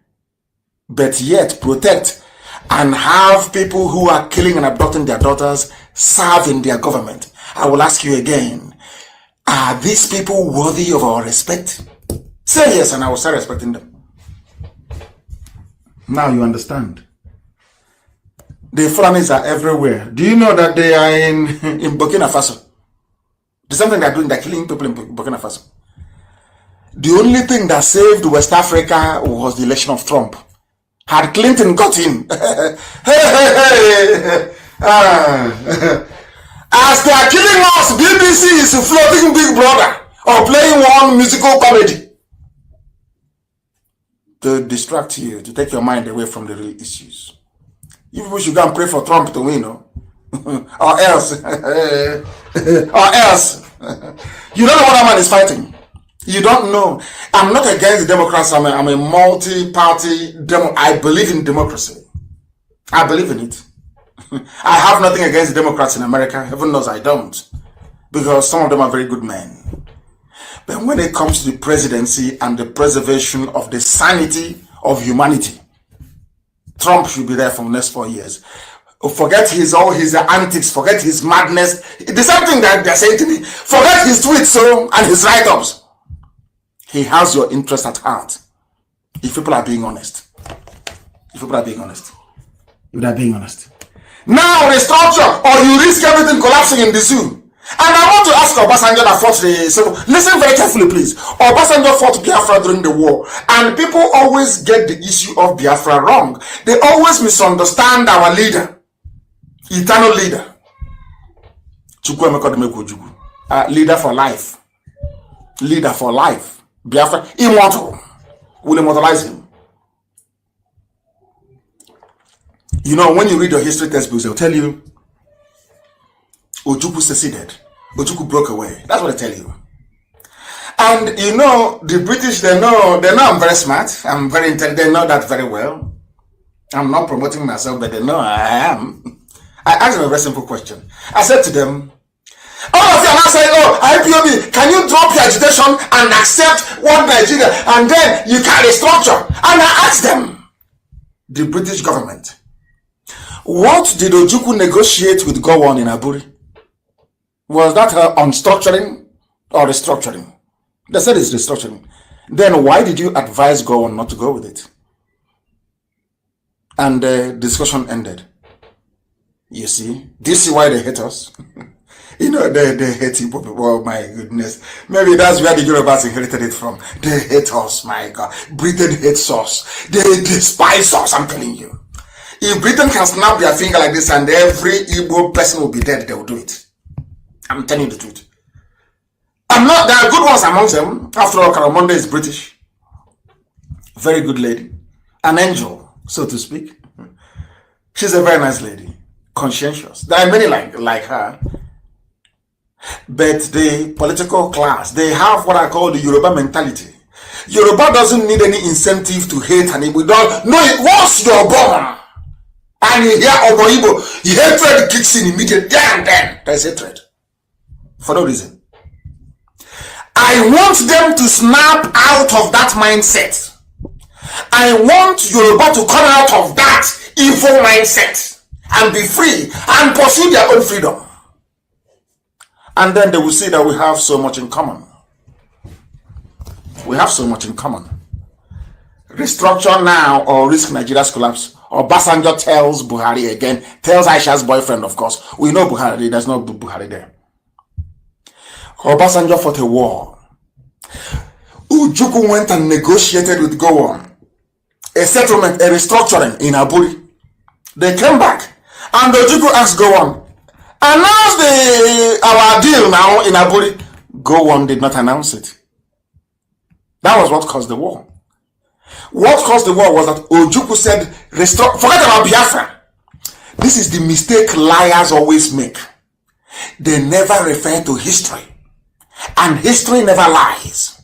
but yet protect and have people who are killing and abducting their daughters serve in their government. I will ask you again, are these people worthy of our respect? Say yes, and I will start respecting them. Now you understand. The Fulanis are everywhere. Do you know that they are in Burkina Faso? There's something they're doing, they're killing people in Burkina Faso. The only thing that saved West Africa was the election of Trump. Had Clinton got in, as they are killing us, BBC is floating Big Brother or playing one musical comedy to distract you, to take your mind away from the real issues. You people should go and pray for Trump to win, or else, you don't know what that man is fighting. You don't know. I'm not against Democrats. I'm a multi-party I believe in democracy. I believe in it. I have nothing against the Democrats in America. Heaven knows I don't, because some of them are very good men. But when it comes to the presidency and the preservation of the sanity of humanity, Trump should be there for the next 4 years. Forget all his antics, forget his madness. The same thing that they're saying to me. Forget his tweets and his write-ups. He has your interest at heart. If people are being honest. If people are being honest. If they're being honest. Now restructure, or you risk everything collapsing in the zoo. And I want to ask Obasanjo that fought listen very carefully, please. Obasanjo fought Biafra during the war, and people always get the issue of Biafra wrong. They always misunderstand our leader, eternal leader, leader for life, leader for life. Biafra, immortal, will immortalize him. You know, when you read your history textbooks, they'll tell you Ojukwu seceded. Ojukwu broke away. That's what I tell you. And you know, the British, they know I'm very smart. I'm very intelligent. They know that very well. I'm not promoting myself, but they know I am. I asked them a very simple question. I said to them, all of you are now saying, oh, IPOB, can you drop your agitation and accept one Nigeria, and then you can restructure? And I asked them, the British government, what did Ojukwu negotiate with Gowon in Aburi? Was that on structuring or restructuring? They said it's restructuring. Then why did you advise Gowon not to go with it? And the discussion ended. You see, this is why they hate us. You know, they hate people. Oh my goodness. Maybe that's where the Yorubas inherited it from. They hate us, my God. Britain hates us. They despise us, I'm telling you. If Britain can snap their finger like this and every Igbo person will be dead, they will do it. I'm telling you the truth. There are good ones amongst them. After all, Karamonde is British. Very good lady. An angel, so to speak. She's a very nice lady. Conscientious. There are many like her. But the political class, they have what I call the Yoruba mentality. Yoruba doesn't need any incentive to hate an Igbo. No, once you're born and you hear Obo Igbo, hatred kicks in immediately. Then there's hatred. For no reason. I want them to snap out of that mindset. I want Yoruba to come out of that evil mindset and be free and pursue their own freedom. And then they will see that we have so much in common. We have so much in common. Restructure now or risk Nigeria's collapse. Obasanjo tells Buhari again, tells Aisha's boyfriend, of course. We know Buhari, there's no Buhari there. Obasanjo fought a war. Ojukwu went and negotiated with Gowon a settlement, a restructuring in Aburi. They came back and Ojukwu asked Gowon, announce our deal now in Aburi. Gowon did not announce it. That was what caused the war. What caused the war was that Ojukwu said, forget about Biafra. This is the mistake liars always make. They never refer to history. And history never lies.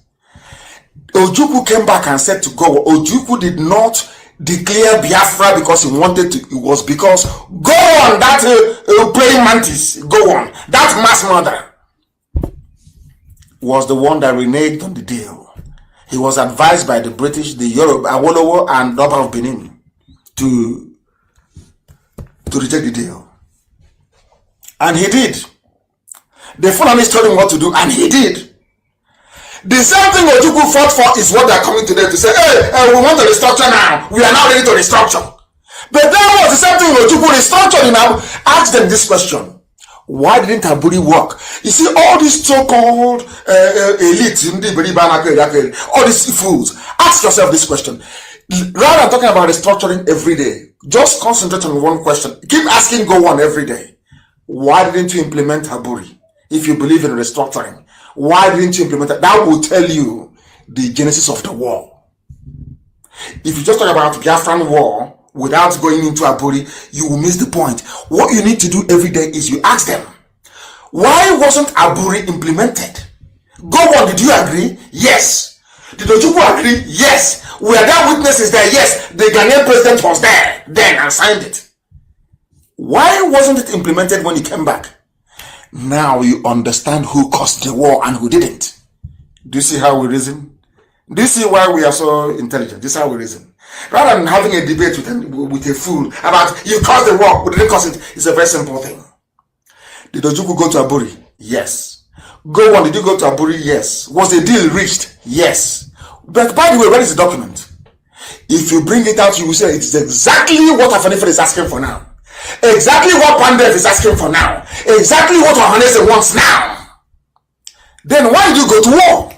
Ojukwu came back and said to Gowon, Ojukwu did not declare Biafra because he wanted to. It was because Gowon, that praying mantis, Gowon, that mass murderer, was the one that reneged on the deal. He was advised by the British, the Europe, Awolowo, and Oba of Benin to reject the deal. And he did. The Fulani told him what to do, and he did. The same thing Ojukwu fought for is what they are coming today to say, hey, we want to restructure now. We are now ready to restructure. But that was the same thing Ojukwu restructured. Ask them this question. Why didn't Aburi work? You see, all these so-called elite, all these fools, ask yourself this question. Rather than talking about restructuring every day, just concentrate on one question. Keep asking, go on every day. Why didn't you implement Aburi? If you believe in restructuring, why didn't you implement it? That will tell you the genesis of the war. If you just talk about Biafran war without going into Aburi, you will miss the point. What you need to do every day is you ask them, why wasn't Aburi implemented? Go on, did you agree? Yes. Did Ojukwu agree? Yes. Were there witnesses there? Yes. The Ghanaian president was there then and signed it. Why wasn't it implemented when he came back? Now you understand who caused the war and who didn't. Do you see how we reason? Do you see why we are so intelligent? This is how we reason. Rather than having a debate with a fool about you caused the war, who didn't cause it, it's a very simple thing. Did Ojukwu go to Aburi? Yes. Go on, did you go to Aburi? Yes. Was the deal reached? Yes. But by the way, where is the document? If you bring it out, you will say it's exactly what Afanife is asking for now. Exactly what Pandev is asking for now. Exactly what Ohanese wants now. Then why did you go to war?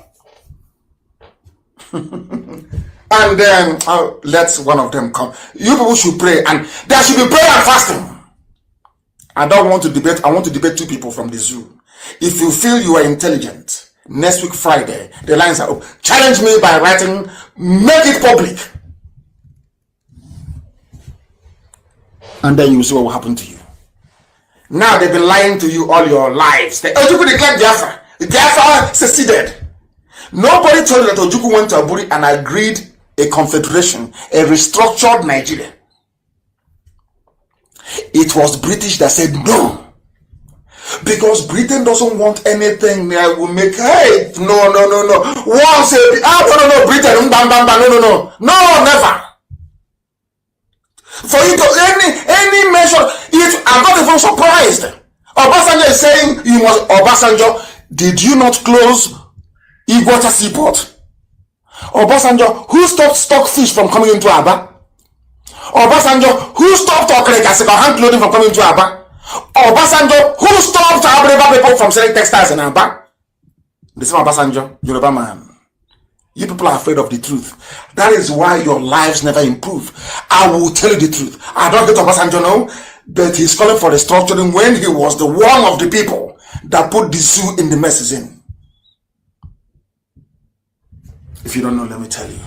And then let one of them come. You people should pray, and there should be prayer and fasting. I don't want to debate. I want to debate two people from the zoo. If you feel you are intelligent, next week Friday, the lines are open. Challenge me by writing, make it public. And then you will see what will happen to you. Now they've been lying to you all your lives. Ojukwu declared Biafra. Biafra seceded. Nobody told you that Ojukwu went to Aburi and agreed a confederation, a restructured Nigeria. It was British that said no. Because Britain doesn't want anything that will make, hey, no. Once no, Britain, no, never. For you to any measure, I'm not even surprised. Obasanjo is saying you must. Obasanjo, did you not close Iguata Seaport? Obasanjo, who stopped stockfish from coming into Aba? Obasanjo, who stopped hand clothing from coming into Aba? Obasanjo, who stopped Abreba people from selling textiles in Aba? The same Obasanjo, Yoruba man. You people are afraid of the truth. That is why your lives never improve. I will tell you the truth. I don't get Obasanjo now, but he's calling for restructuring when he was the one of the people that put the zoo in the mess he's in. If you don't know, let me tell you.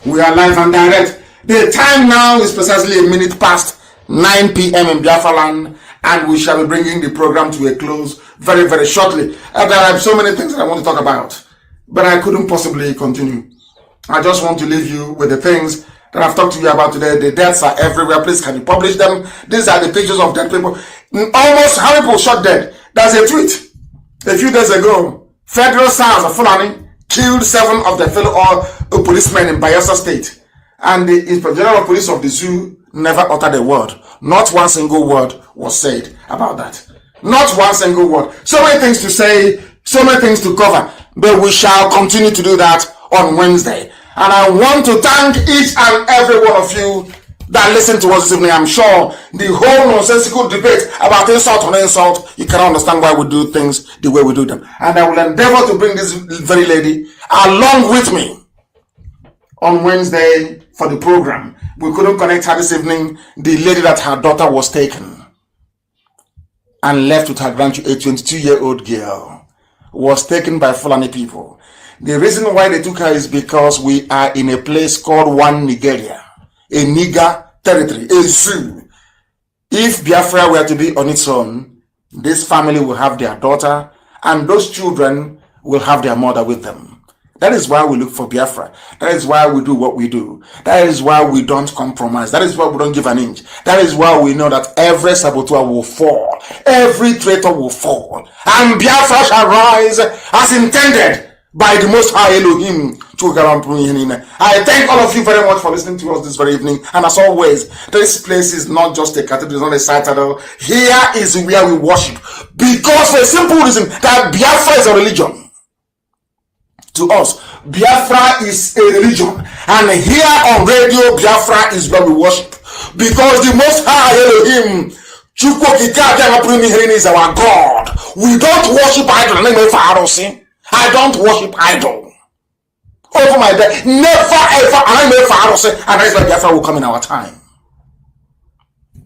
We are live and direct. The time now is precisely 9 p.m. in Biafra land, and we shall be bringing the program to a close very, very shortly. There are so many things that I want to talk about, but I couldn't possibly continue. I just want to leave you with the things that I've talked to you about today. The deaths are everywhere. Please, can you publish them? These are the pictures of dead people. Almost how many people shot dead? There's a tweet a few days ago. Federal SARS of Fulani killed 7 of their fellow policemen in Bayelsa State. And the Inspector General of Police of the zoo never uttered a word. Not one single word was said about that. Not one single word. So many things to say, so many things to cover. But we shall continue to do that on Wednesday. And I want to thank each and every one of you that listen to us this evening. I'm sure the whole nonsensical debate about insult on insult, you cannot understand why we do things the way we do them. And I will endeavor to bring this very lady along with me on Wednesday for the program. We couldn't connect her this evening. The lady that her daughter was taken and left with her grandchild, a 22-year-old girl, was taken by Fulani people. The reason why they took her is because we are in a place called One Nigeria, a Niger territory, a zoo. If Biafra were to be on its own, this family will have their daughter, and those children will have their mother with them. That is why we look for Biafra. That is why we do what we do. That is why we don't compromise. That is why we don't give an inch. That is why we know that every saboteur will fall. Every traitor will fall. And Biafra shall rise as intended by the Most High Elohim. I thank all of you very much for listening to us this very evening. And as always, this place is not just a cathedral, it's not a citadel. Here is where we worship. Because for a simple reason, that Biafra is a religion. To us, Biafra is a religion, and here on radio, Biafra is where we worship, because the Most High Elohim is our God. We don't worship idol. I don't worship idol. Over my dead, never ever. And that's why Biafra will come in our time.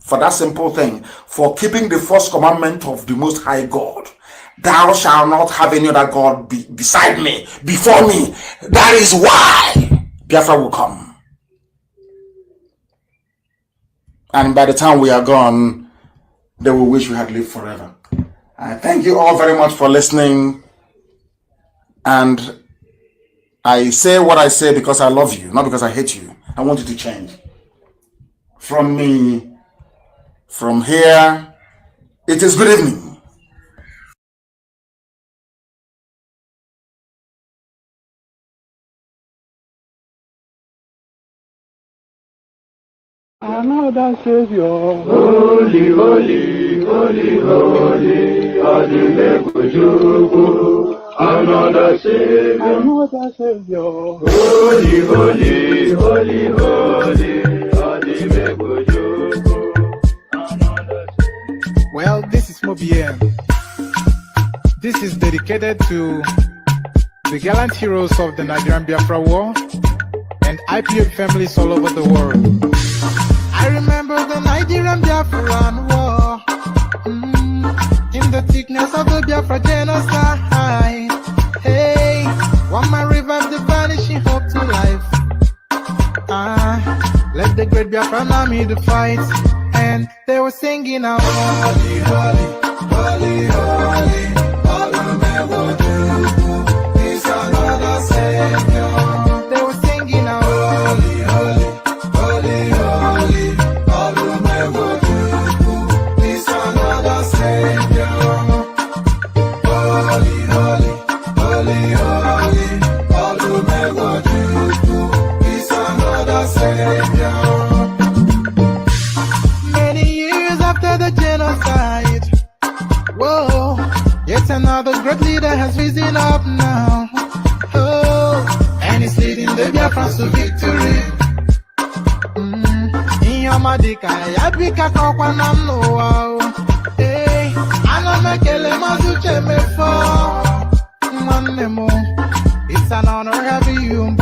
For that simple thing, for keeping the first commandment of the Most High God, thou shalt not have any other God beside me, before me. That is why Biafra will come. And by the time we are gone, they will wish we had lived forever. I thank you all very much for listening. And I say what I say because I love you, not because I hate you. I want you to change. From me, from here, it is good evening. Another Savior. Holy, holy, holy, holy, Adimebujuku. Another Savior. Another Savior. Holy, holy, holy, holy, Adimebujuku. Well, this is Mobien. This is dedicated to the gallant heroes of the Nigerian Biafra War and IPO families all over the world. I remember the Nigerian Biafran War, in the thickness of the Biafra genocide. Hey, one man revived the vanishing hope to life. Let the great Biafran army to fight, and they were singing out, holy, holy, holy, holy, is another Savior. They were singing out, holy, holy, holy, holy, is another Savior. Holy, holy, holy, holy, is another Savior. Many years after the genocide, whoa, yet another great leader has risen up now. Oh, and he's leading the Biafrans to victory. Inyamadika yabika kwa namno wao. Hey, anamekele mazuche mefo. Manemo, it's an honor having you.